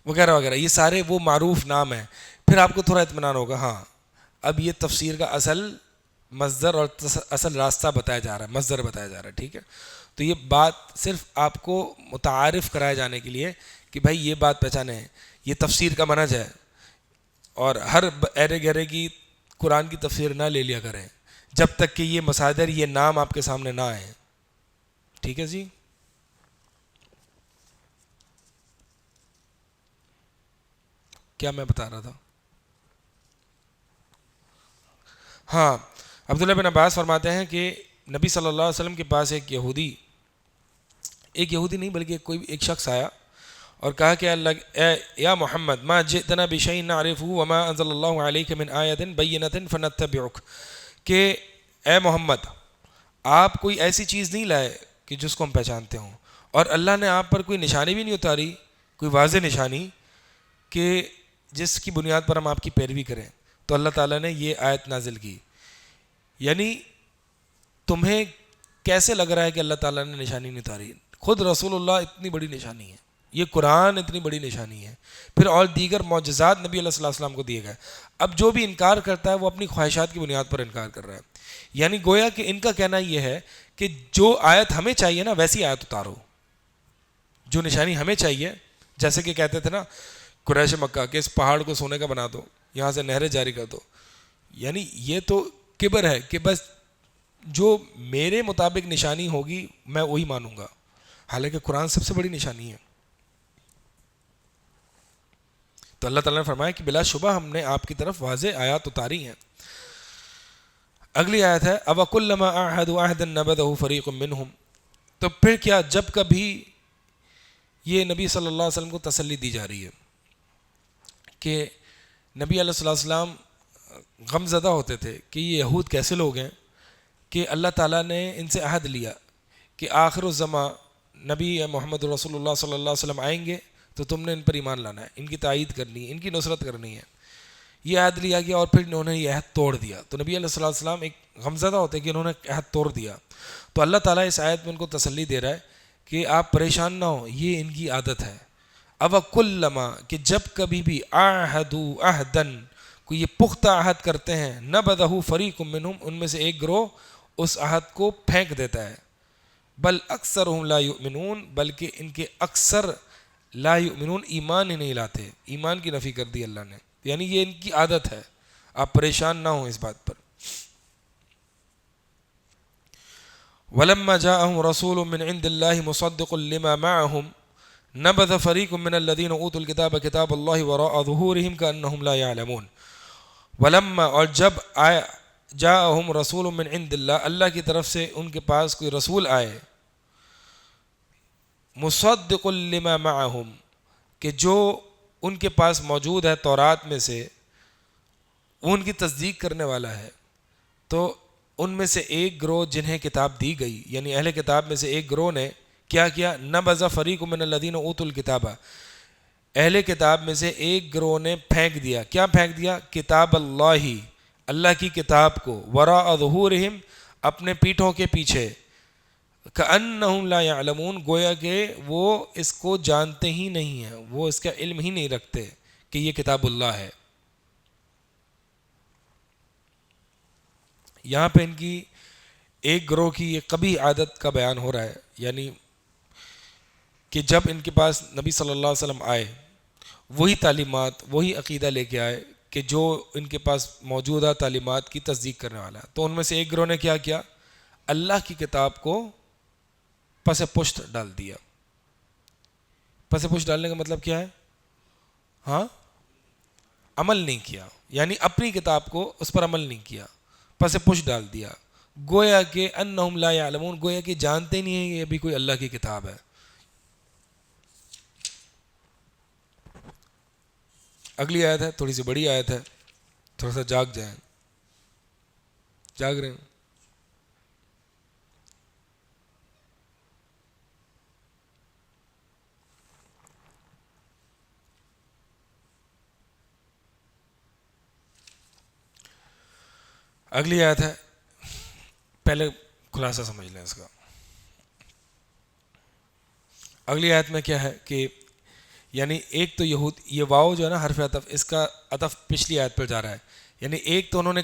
وغیرہ وغیرہ، یہ سارے وہ معروف نام ہیں. پھر آپ کو تھوڑا اطمینان ہوگا، ہاں اب یہ تفسیر کا اصل مصدر اور اصل راستہ بتایا جا رہا ہے، مصدر بتایا جا رہا ہے، ٹھیک ہے. تو یہ بات صرف آپ کو متعارف کرائے جانے کے لیے کہ بھائی یہ بات پہچانے، یہ تفسیر کا منہج ہے، اور ہر ایرے گہرے کی قرآن کی تفسیر نہ لے لیا کریں جب تک کہ یہ مصادر، یہ نام آپ کے سامنے نہ آئیں. ٹھیک ہے جی. کیا میں بتا رہا تھا؟ ہاں، عبداللہ بن عباس فرماتے ہیں کہ نبی صلی اللہ علیہ وسلم کے پاس ایک یہودی نہیں بلکہ کوئی ایک شخص آیا اور کہا کہ اللہ یا محمد ما جئتنا بشیء نعرفه وما انزل اللہ علیک من آیۃ بینۃ فنتبعک، کہ اے محمد آپ کوئی ایسی چیز نہیں لائے کہ جس کو ہم پہچانتے ہوں، اور اللہ نے آپ پر کوئی نشانی بھی نہیں اتاری، کوئی واضح نشانی کہ جس کی بنیاد پر ہم آپ کی پیروی کریں. تو اللہ تعالیٰ نے یہ آیت نازل کی. یعنی تمہیں کیسے لگ رہا ہے کہ اللہ تعالیٰ نے نشانی نہیں اتاری؟ خود رسول اللہ اتنی بڑی نشانی ہے، یہ قرآن اتنی بڑی نشانی ہے، پھر اور دیگر معجزات نبی علیہ الصلوۃ والسلام کو دیے گئے. اب جو بھی انکار کرتا ہے وہ اپنی خواہشات کی بنیاد پر انکار کر رہا ہے. یعنی گویا کہ ان کا کہنا یہ ہے کہ جو آیت ہمیں چاہیے نا ویسی آیت اتارو، جو نشانی ہمیں چاہیے. جیسے کہ کہتے تھے نا قریش مکہ کہ اس پہاڑ کو سونے کا بنا دو، یہاں سے نہریں جاری کر دو. یعنی یہ تو کبر ہے کہ بس جو میرے مطابق نشانی ہوگی میں وہی مانوں گا، حالانکہ قرآن سب سے بڑی نشانی ہے. تو اللہ تعالیٰ نے فرمایا کہ بلا شبہ ہم نے آپ کی طرف واضح آیات اتاری ہیں. اگلی آیت ہے اوَكُلَّمَا عَاهَدُوا عَهْدًا نَبَذَهُ فَرِيقٌ مِّنْهُمْ. تو پھر کیا جب کبھی یہ نبی صلی اللہ علیہ وسلم کو تسلی دی جا رہی ہے کہ نبی علیہ الصلوۃ والسلام غم زدہ ہوتے تھے کہ یہ یہود کیسے لوگ ہیں کہ اللہ تعالیٰ نے ان سے عہد لیا کہ آخر الزماں نبی محمد رسول اللہ صلی اللہ علیہ وسلم آئیں گے تو تم نے ان پر ایمان لانا ہے، ان کی تائید کرنی ہے، ان کی نصرت کرنی ہے. یہ عہد لیا گیا اور پھر انہوں نے یہ عہد توڑ دیا. تو نبی علیہ الصلوۃ والسلام ایک غمزدہ ہوتے ہیں کہ انہوں نے عہد توڑ دیا. تو اللہ تعالیٰ اس آیت میں ان کو تسلی دے رہا ہے کہ آپ پریشان نہ ہوں، یہ ان کی عادت ہے. اوَكُلَّمَا کہ جب کبھی بھی عَاهَدُوا عَهْدًا کوئی یہ پختہ عہد کرتے ہیں، نَبَذَهُ فَرِيقٌ مِّنْهُمْ ان میں سے ایک گروہ اس عہد کو پھینک دیتا ہے. بل اکثرهم لا یؤمنون بلکہ ان کے اکثر لا یؤمنون ایمان ہی نہیں لاتے، ایمان کی نفی کر دی اللہ نے. یعنی یہ ان کی عادت ہے، آپ پریشان نہ ہوں اس بات پر. وَلَمَّا جَاءَهُمْ رَسُولٌ مِّنْ عِنْدِ اللَّهِ مُصَدِّقٌ لِمَا مَعَهُمْ نَبَذَ فَرِيقٌ مِّنَ الَّذِينَ أُوتُوا الْكِتَابَ كِتَابَ اللَّهِ وَرَاءَ ظُهُورِهِمْ كَأَنَّهُمْ لَا يَعْلَمُونَ. وَلَمَّا اور جب آیا جاءہم رسول من عند اللہ، اللہ کی طرف سے ان کے پاس کوئی رسول آئے، مصدق لما معہم کہ جو ان کے پاس موجود ہے تورات میں سے، وہ ان کی تصدیق کرنے والا ہے. تو ان میں سے ایک گروہ جنہیں کتاب دی گئی، یعنی اہل کتاب میں سے ایک گروہ نے کیا کیا، نبذ فریق من الذین اوتوا الکتاب، اہل کتاب میں سے ایک گروہ نے پھینک دیا. کیا پھینک دیا؟ کتاب اللہ، اللہ کی کتاب کو، وراء ظہورہم اپنے پیٹھوں کے پیچھے، کأنہم لا یعلمون گویا کہ وہ اس کو جانتے ہی نہیں ہیں، وہ اس کا علم ہی نہیں رکھتے کہ یہ کتاب اللہ ہے. یہاں پہ ان کی ایک گروہ کی یہ قبیح عادت کا بیان ہو رہا ہے. یعنی کہ جب ان کے پاس نبی صلی اللہ علیہ وسلم آئے، وہی تعلیمات وہی عقیدہ لے کے آئے کہ جو ان کے پاس موجودہ تعلیمات کی تصدیق کرنے والا ہے. تو ان میں سے ایک گروہ نے کیا کیا، اللہ کی کتاب کو پس پشت ڈال دیا. پس پشت ڈالنے کا مطلب کیا ہے؟ ہاں، عمل نہیں کیا، یعنی اپنی کتاب کو اس پر عمل نہیں کیا، پس پشت ڈال دیا. گویا کہ انہم لا یعلمون گویا کہ جانتے نہیں ہیں یہ بھی کوئی اللہ کی کتاب ہے. اگلی آیت ہے، تھوڑی سی بڑی آیت ہے، تھوڑا سا جاگ جائیں. جاگ رہے ہیں؟ اگلی آیت ہے، پہلے خلاصہ سمجھ لیں اس کا. اگلی آیت میں کیا ہے کہ یعنی ایک تو یہود، یہ واو جو ہے نا حرف عطف، اس کا عطف پچھلی آیت پر جا رہا ہے. یعنی ایک تو انہوں نے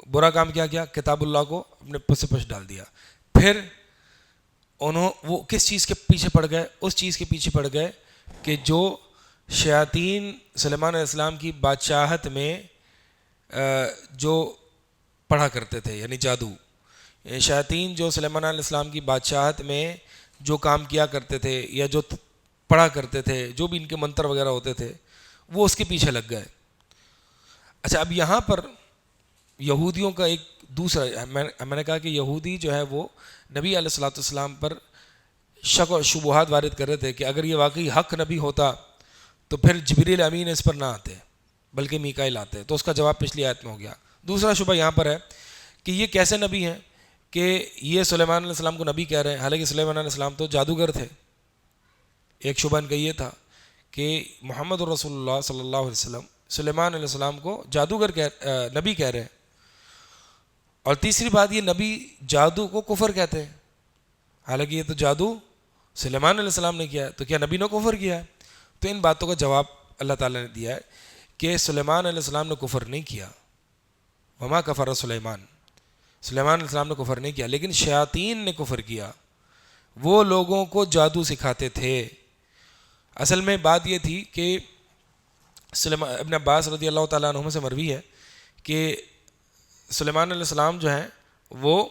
برا کام کیا، کتاب اللہ کو اپنے پس پش ڈال دیا. پھر وہ کس چیز کے پیچھے پڑ گئے؟ اس چیز کے پیچھے پڑ گئے کہ جو شیاطین سلیمان علیہ السلام کی بادشاہت میں جو پڑھا کرتے تھے، یعنی جادو. شیاطین جو سلیمان علیہ السلام کی بادشاہت میں جو کام کیا کرتے تھے یا جو پڑھا کرتے تھے، جو بھی ان کے منتر وغیرہ ہوتے تھے، وہ اس کے پیچھے لگ گئے۔ اچھا، اب یہاں پر یہودیوں کا ایک دوسرا، میں نے کہا کہ یہودی جو ہے وہ نبی علیہ الصلوۃ والسلام پر شک و شبہات وارد کر رہے تھے کہ اگر یہ واقعی حق نبی ہوتا تو پھر جبریل امین اس پر نہ آتے بلکہ میکائیل آتے، تو اس کا جواب پچھلی آیت میں ہو گیا۔ دوسرا شبہ یہاں پر ہے کہ یہ کیسے نبی ہیں کہ یہ سلیمان علیہ السلام کو نبی کہہ رہے ہیں، حالانکہ سلیمان علیہ السلام تو جادوگر تھے۔ ایک شبہ ان کا یہ تھا کہ محمد رسول اللہ صلی اللہ علیہ وسلم سلیمان علیہ السلام کو جادوگر نبی کہہ رہے ہیں، اور تیسری بات یہ نبی جادو کو کفر کہتے ہیں، حالانکہ یہ تو جادو سلیمان علیہ السلام نے کیا ہے، تو کیا نبی نے کفر کیا ہے؟ تو ان باتوں کا جواب اللہ تعالیٰ نے دیا ہے کہ سلیمان علیہ السلام نے کفر نہیں کیا، وما کفر سلیمان علیہ السلام نے کفر نہیں کیا، لیکن شیاطین نے کفر کیا، وہ لوگوں کو جادو سکھاتے تھے۔ اصل میں بات یہ تھی کہ ابن عباس رضی اللہ تعالیٰ عنہما سے مروی ہے کہ سلیمان علیہ السلام جو ہیں وہ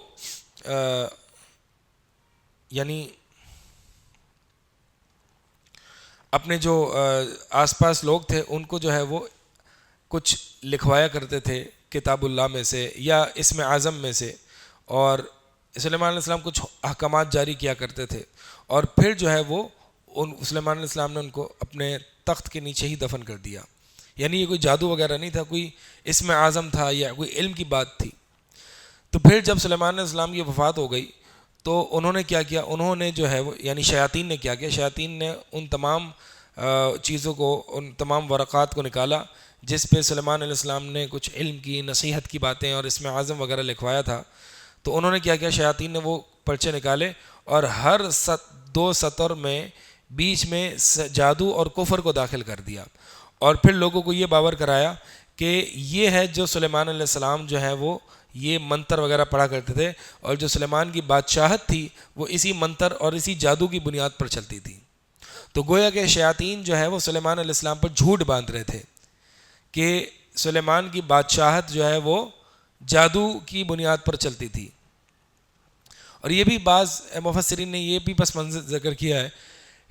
یعنی اپنے جو آس پاس لوگ تھے ان کو جو ہے وہ کچھ لکھوایا کرتے تھے کتاب اللہ میں سے یا اسم اعظم میں سے، اور سلیمان علیہ السلام کچھ احکامات جاری کیا کرتے تھے، اور پھر جو ہے وہ سلیمان علیہ السلام نے ان کو اپنے تخت کے نیچے ہی دفن کر دیا۔ یعنی یہ کوئی جادو وغیرہ نہیں تھا، کوئی اسم اعظم تھا یا کوئی علم کی بات تھی۔ تو پھر جب سلیمان علیہ السلام کی وفات ہو گئی تو انہوں نے کیا کیا، انہوں نے جو ہے وہ یعنی شیاطین نے کیا کیا، شیاطین نے ان تمام چیزوں کو، ان تمام ورقات کو نکالا جس پہ سلیمان علیہ السلام نے کچھ علم کی نصیحت کی باتیں اور اسم اعظم وغیرہ لکھوایا تھا۔ تو انہوں نے کیا کیا، شیاطین نے وہ پرچے نکالے اور ہر 2 سطر میں بیچ میں جادو اور کفر کو داخل کر دیا، اور پھر لوگوں کو یہ باور کرایا کہ یہ ہے جو سلیمان علیہ السلام جو ہے وہ یہ منتر وغیرہ پڑھا کرتے تھے، اور جو سلیمان کی بادشاہت تھی وہ اسی منتر اور اسی جادو کی بنیاد پر چلتی تھی۔ تو گویا کہ شیاطین جو ہے وہ سلیمان علیہ السلام پر جھوٹ باندھ رہے تھے کہ سلیمان کی بادشاہت جو ہے وہ جادو کی بنیاد پر چلتی تھی۔ اور یہ بھی بعض مفسرین نے یہ بھی پس منظر ذکر کیا ہے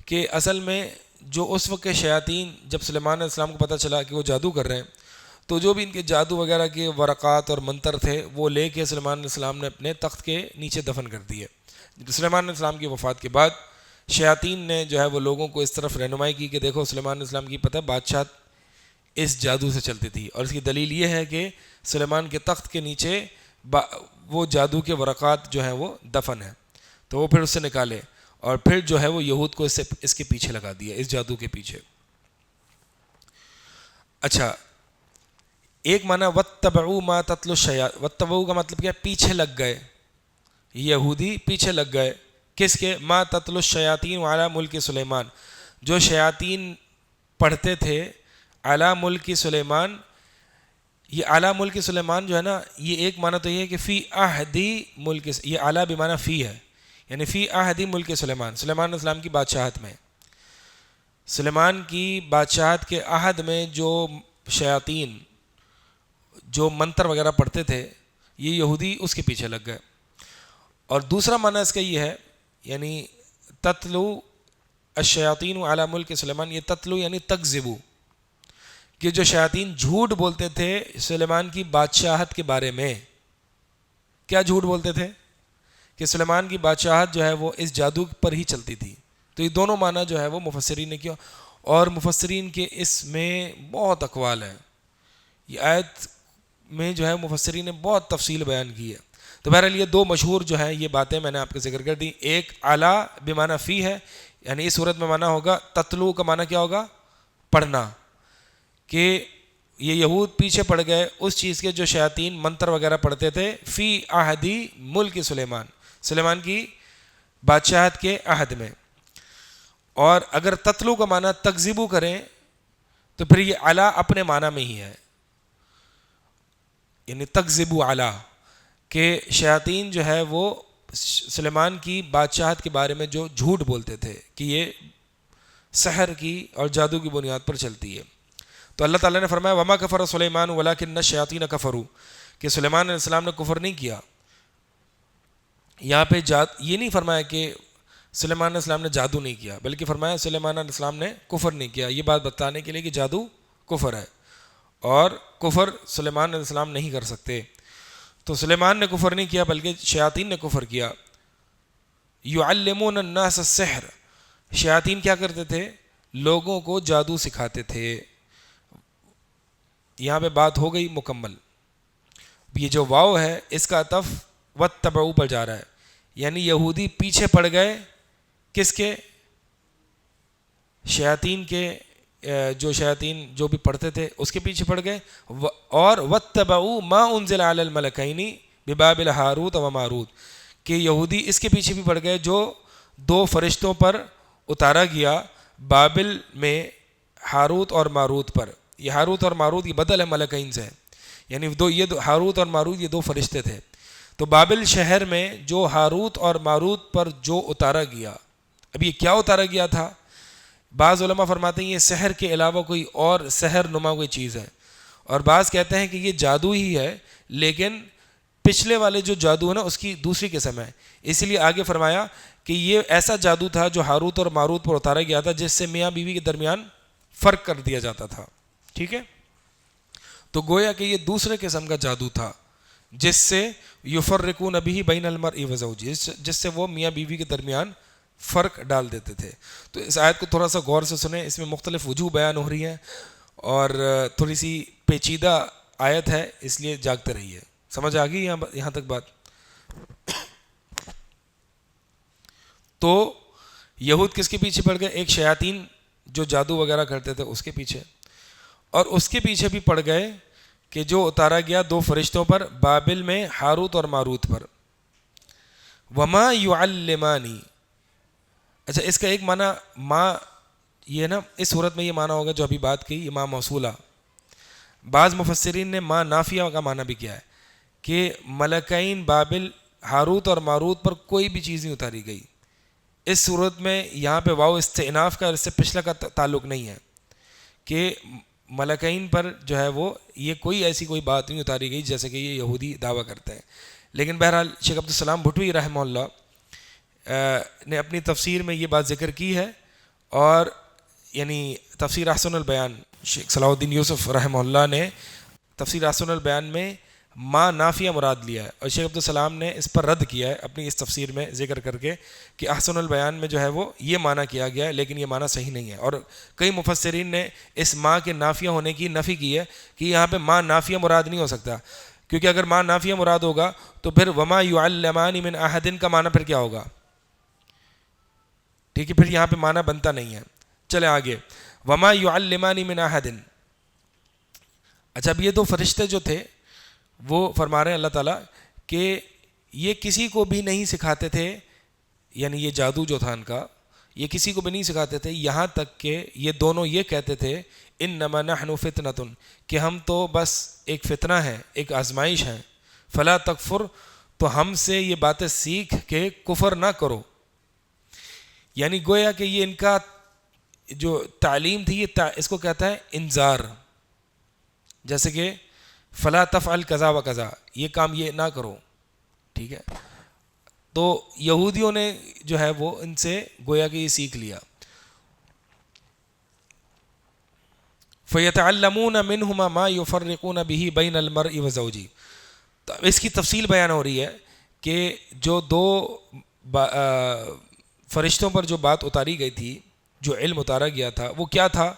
کہ اصل میں جو اس وقت کے شیاطین، جب سلیمان علیہ السلام کو پتہ چلا کہ وہ جادو کر رہے ہیں، تو جو بھی ان کے جادو وغیرہ کے ورقات اور منتر تھے وہ لے کے سلیمان علیہ السلام نے اپنے تخت کے نیچے دفن کر دیے۔ سلیمان علیہ السلام کی وفات کے بعد شیاطین نے جو ہے وہ لوگوں کو اس طرف رہنمائی کی کہ دیکھو سلیمان علیہ السلام کی پتہ بادشاہت اس جادو سے چلتی تھی، اور اس کی دلیل یہ ہے کہ سلیمان کے تخت کے نیچے وہ جادو کے ورقات جو ہیں وہ دفن ہیں، تو وہ پھر اس سے نکالے اور پھر جو ہے وہ یہود کو اس کے پیچھے لگا دیا، اس جادو کے پیچھے۔ اچھا، ایک معنی واتبعوا ما تتلو الشیاطین، واتبعوا کا مطلب کیا، پیچھے لگ گئے، یہودی پیچھے لگ گئے کس کے، ما تتلو الشیاطین علی ملک سلیمان، جو شیاطین پڑھتے تھے علی ملک سلیمان۔ یہ اعلی ملک سلیمان جو ہے نا، یہ ایک معنی تو یہ ہے کہ فی عہدی ملک، یہ اعلی بمعنی فی ہے، یعنی فی عہدی ملک سلیمان، سلیمان علیہ السلام کی بادشاہت میں، سلیمان کی بادشاہت کے عہد میں جو شیاطین جو منتر وغیرہ پڑھتے تھے یہ یہودی اس کے پیچھے لگ گئے۔ اور دوسرا معنی اس کا یہ ہے، یعنی تتلو الشیاطین علی ملک سلیمان، یہ تتلو یعنی تکذبو، کہ جو شیاطین جھوٹ بولتے تھے سلیمان کی بادشاہت کے بارے میں۔ کیا جھوٹ بولتے تھے؟ کہ سلیمان کی بادشاہت جو ہے وہ اس جادو پر ہی چلتی تھی۔ تو یہ دونوں معنی جو ہے وہ مفسرین نے کیا، اور مفسرین کے اس میں بہت اقوال ہیں، یہ آیت میں جو ہے مفسرین نے بہت تفصیل بیان کی ہے۔ تو بہرحال یہ 2 مشہور جو ہیں یہ باتیں میں نے آپ کو ذکر کر دی، ایک اعلیٰ بمعنی فی ہے، یعنی اس صورت میں معنی ہوگا تتلو کا معنی کیا ہوگا، پڑھنا، کہ یہ یہود پیچھے پڑ گئے اس چیز کے جو شیاطین منتر وغیرہ پڑھتے تھے، فی عہدی ملک سلیمان، سلیمان کی بادشاہت کے عہد میں۔ اور اگر تتلو کا معنی تکذیبو کریں تو پھر یہ علی اپنے معنی میں ہی ہے، یعنی تکذیبو علی، کہ شیاطین جو ہے وہ سلیمان کی بادشاہت کے بارے میں جو جھوٹ بولتے تھے کہ یہ سحر کی اور جادو کی بنیاد پر چلتی ہے۔ تو اللہ تعالیٰ نے فرمایا وما کفر سلیمان ولکن الشیاطین کفروا، کہ سلیمان علیہ السلام نے کفر نہیں کیا۔ یہاں پہ یہ نہیں فرمایا کہ سلیمان علیہ السلام نے جادو نہیں کیا، بلکہ فرمایا سلیمان علیہ السلام نے کفر نہیں کیا، یہ بات بتانے کے لیے کہ جادو کفر ہے، اور کفر سلیمان علیہ السلام نہیں کر سکتے. تو سلیمان نے کفر نہیں کیا بلکہ شیاطین نے کفر کیا. یعلمون الناس السحر، شیاطین کیا کرتے تھے؟ لوگوں کو جادو سکھاتے تھے. یہاں پہ بات ہو گئی مکمل. یہ جو واو ہے اس کا عطف واتبعوا پر جا رہا ہے، یعنی یہودی پیچھے پڑ گئے کس کے؟ شیاطین کے. جو شیاطین جو بھی پڑھتے تھے اس کے پیچھے پڑ گئے. اور واتبعوا ما انزل علی الملکین ببابل ہاروت و ماروت، کہ یہودی اس کے پیچھے بھی پڑ گئے جو دو فرشتوں پر اتارا گیا بابل میں، ہاروت اور ماروت پر. یہ ہاروت اور ماروت یہ بدل ہے ملکین سے، یعنی یہ ہاروت اور ماروت یہ دو فرشتے تھے. تو بابل شہر میں جو ہاروت اور ماروت پر جو اتارا گیا، اب یہ کیا اتارا گیا تھا؟ بعض علماء فرماتے ہیں یہ سحر کے علاوہ کوئی اور سحر نما کوئی چیز ہے، اور بعض کہتے ہیں کہ یہ جادو ہی ہے، لیکن پچھلے والے جو جادو ہے نا اس کی دوسری قسم ہے. اسی لیے آگے فرمایا کہ یہ ایسا جادو تھا جو ہاروت اور ماروت پر اتارا گیا تھا، جس سے میاں بیوی کے درمیان فرق کر دیا جاتا تھا. ٹھیک ہے، تو گویا کہ یہ دوسرے قسم کا جادو تھا جس سے یفرقون بہ بین المرء وزوجہ، جس سے وہ میاں بیوی کے درمیان فرق ڈال دیتے تھے. تو اس آیت کو تھوڑا سا غور سے سنیں، اس میں مختلف وجوہ بیان ہو رہی ہیں اور تھوڑی سی پیچیدہ آیت ہے، اس لیے جاگتے رہیے. سمجھ آ گئی یہاں تک بات؟ تو یہود کس کے پیچھے پڑ گئے؟ ایک شیاطین جو جادو وغیرہ کرتے تھے اس کے پیچھے، اور اس کے پیچھے بھی پڑ گئے کہ جو اتارا گیا دو فرشتوں پر بابل میں، ہاروت اور ماروت پر. وما یعلمانی، اچھا اس کا ایک معنی ما، یہ نا اس صورت میں یہ معنی ہوگا جو ابھی بات کی، یہ ما موصولہ. بعض مفسرین نے ما نافیہ کا معنی بھی کیا ہے کہ ملکین بابل، ہاروت اور ماروت پر کوئی بھی چیز نہیں اتاری گئی. اس صورت میں یہاں پہ واو استئناف کا، اس سے پچھلا کا تعلق نہیں ہے کہ ملکین پر جو ہے وہ یہ کوئی ایسی کوئی بات نہیں اتاری گئی جیسے کہ یہ یہودی دعویٰ کرتے ہیں. لیکن بہرحال شیخ عبدالسلام بھٹوی رحمہ اللہ نے اپنی تفسیر میں یہ بات ذکر کی ہے، اور یعنی تفسیر احسن البیان، شیخ صلاح الدین یوسف رحمہ اللہ نے تفسیر احسن البیان میں ما نافیہ مراد لیا ہے، اور شیخ عبدالسلام نے اس پر رد کیا ہے اپنی اس تفسیر میں ذکر کر کے کہ احسن البیان میں جو ہے وہ یہ معنی کیا گیا ہے، لیکن یہ معنی صحیح نہیں ہے. اور کئی مفسرین نے اس ما کے نافیہ ہونے کی نفی کی ہے کہ یہاں پہ ما نافیہ مراد نہیں ہو سکتا، کیونکہ اگر ما نافیہ مراد ہوگا تو پھر وما یعلمان من احد کا معنی پھر کیا ہوگا؟ ٹھیک ہے، پھر یہاں پہ معنی بنتا نہیں ہے. چلے آگے، وما یعلمان من احد. اچھا اب یہ دو فرشتے جو تھے وہ فرما رہے ہیں اللہ تعالیٰ کہ یہ کسی کو بھی نہیں سکھاتے تھے، یعنی یہ جادو جو تھا ان کا یہ کسی کو بھی نہیں سکھاتے تھے، یہاں تک کہ یہ دونوں یہ کہتے تھے انما نحن فتنۃ، کہ ہم تو بس ایک فتنہ ہے، ایک آزمائش ہے. فلا تکفر، تو ہم سے یہ باتیں سیکھ کے کفر نہ کرو. یعنی گویا کہ یہ ان کا جو تعلیم تھی یہ اس کو کہتا ہے انذار. جیسے کہ فلا تفعل کذا و کذا، یہ کام یہ نہ کرو. ٹھیک ہے، تو یہودیوں نے جو ہے وہ ان سے گویا کہ یہ سیکھ لیا. فَيَتَعَلَّمُونَ مِنْهُمَا مَا يُفَرِّقُونَ بِهِ بَيْنَ الْمَرْءِ وَزَوْجِهِ. تو اس کی تفصیل بیان ہو رہی ہے کہ جو دو فرشتوں پر جو بات اتاری گئی تھی، جو علم اتارا گیا تھا وہ کیا تھا؟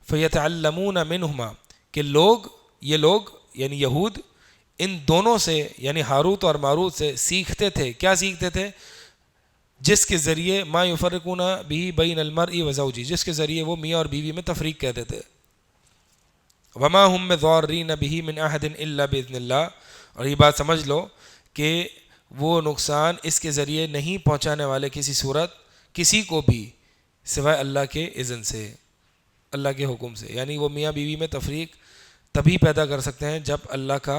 فَيَتَعَلَّمُونَ مِنْهُمَا، کہ یہ لوگ یعنی یہود ان دونوں سے یعنی ہاروت اور ماروت سے سیکھتے تھے. کیا سیکھتے تھے؟ جس کے ذریعے ما یفرقون به بین المرء وزوجہ، جس کے ذریعے وہ میاں اور بیوی میں تفریق کہتے تھے. وما هم بضارین به من احد الا باذن اللہ. اور یہ بات سمجھ لو کہ وہ نقصان اس کے ذریعے نہیں پہنچانے والے کسی صورت کسی کو بھی سوائے اللہ کے اذن سے، اللہ کے حکم سے. یعنی وہ میاں بیوی میں تفریق تبھی پیدا کر سکتے ہیں جب اللہ کا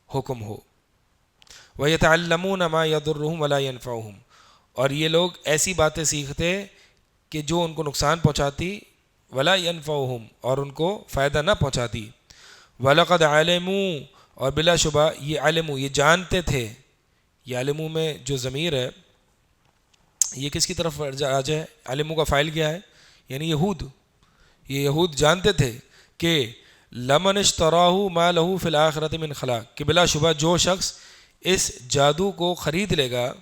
حکم ہو. وَيَتَعَلَّمُونَ مَا يَضُرُّهُمْ وَلَا يَنْفَعُهُمْ. اور یہ لوگ ایسی باتیں سیکھتے کہ جو ان کو نقصان پہنچاتی، ولا ينفعهم، اور ان کو فائدہ نہ پہنچاتی. وَلَقَدْ عَلِمُوا، اور بلا شبہ یہ علموا یہ جانتے تھے. یہ علموا میں جو ضمیر ہے یہ کس کی طرف راجع ہے؟ علموا کا فاعل کیا ہے؟ یعنی یہود. یہ یہود جانتے تھے کہ لمن اشتراہ ما لہ فی الآخرۃ من خلاق، کہ بلا شبہ جو شخص اس جادو کو خرید لے گا،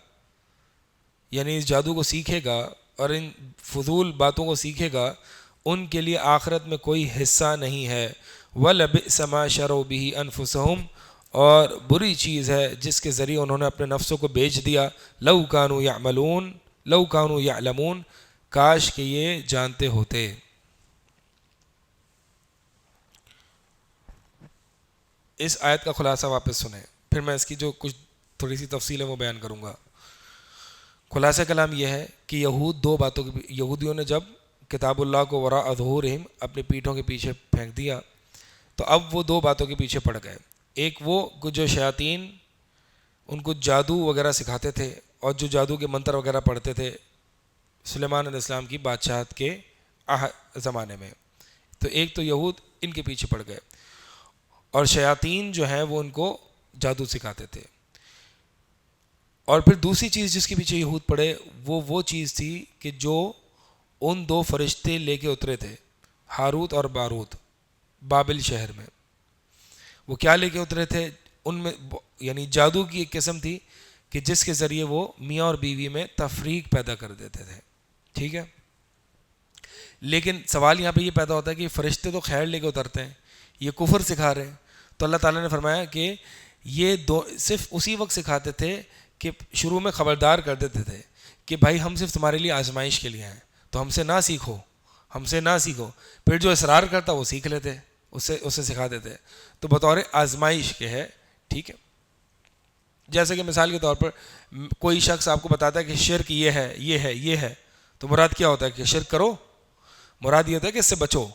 یعنی اس جادو کو سیکھے گا اور ان فضول باتوں کو سیکھے گا، ان کے لیے آخرت میں کوئی حصہ نہیں ہے۔ وَلَبِئْسَ مَا شَرَوْا بِهِ أَنفُسَهُمْ، اور بری چیز ہے جس کے ذریعے انہوں نے اپنے نفسوں کو بیچ دیا۔ لَوْ كَانُوا يَعْمَلُونَ، لَوْ كَانُوا يَعْلَمُونَ، کاش کہ یہ جانتے ہوتے۔ اس آیت کا خلاصہ واپس سنیں، پھر میں اس کی جو کچھ تھوڑی سی تفصیل ہے وہ بیان کروں گا۔ خلاصہ کلام یہ ہے کہ یہودیوں نے جب کتاب اللہ کو وراء ظہورہم اپنی پیٹھوں کے پیچھے پھینک دیا، تو اب وہ دو باتوں کے پیچھے پڑ گئے۔ ایک وہ جو شیاطین ان کو جادو وغیرہ سکھاتے تھے اور جو جادو کے منتر وغیرہ پڑھتے تھے سلیمان علیہ السلام کی بادشاہت کے زمانے میں، تو ایک تو یہود ان کے پیچھے پڑ گئے، اور شیاطین جو ہیں وہ ان کو جادو سکھاتے تھے۔ اور پھر دوسری چیز جس کے پیچھے یہود پڑے وہ چیز تھی کہ جو ان دو فرشتے لے کے اترے تھے، ہاروت اور باروت، بابل شہر میں، وہ کیا لے کے اترے تھے؟ ان میں یعنی جادو کی ایک قسم تھی کہ جس کے ذریعے وہ میاں اور بیوی میں تفریق پیدا کر دیتے تھے، ٹھیک ہے؟ لیکن سوال یہاں پہ یہ پیدا ہوتا ہے کہ فرشتے تو خیر لے کے اترتے ہیں، یہ کفر سکھا رہے ہیں، تو اللہ تعالیٰ نے فرمایا کہ یہ دو صرف اسی وقت سکھاتے تھے کہ شروع میں خبردار کر دیتے تھے کہ بھائی ہم صرف تمہارے لیے آزمائش کے لیے ہیں، تو ہم سے نہ سیکھو، ہم سے نہ سیکھو۔ پھر جو اصرار کرتا وہ سیکھ لیتے، اسے سکھا دیتے، تو بطور آزمائش کے ہے، ٹھیک ہے؟ جیسے کہ مثال کے طور پر کوئی شخص آپ کو بتاتا ہے کہ شرک یہ ہے یہ ہے یہ ہے، تو مراد کیا ہوتا ہے کہ شرک کرو؟ مراد یہ ہوتا ہے کہ اس سے بچو۔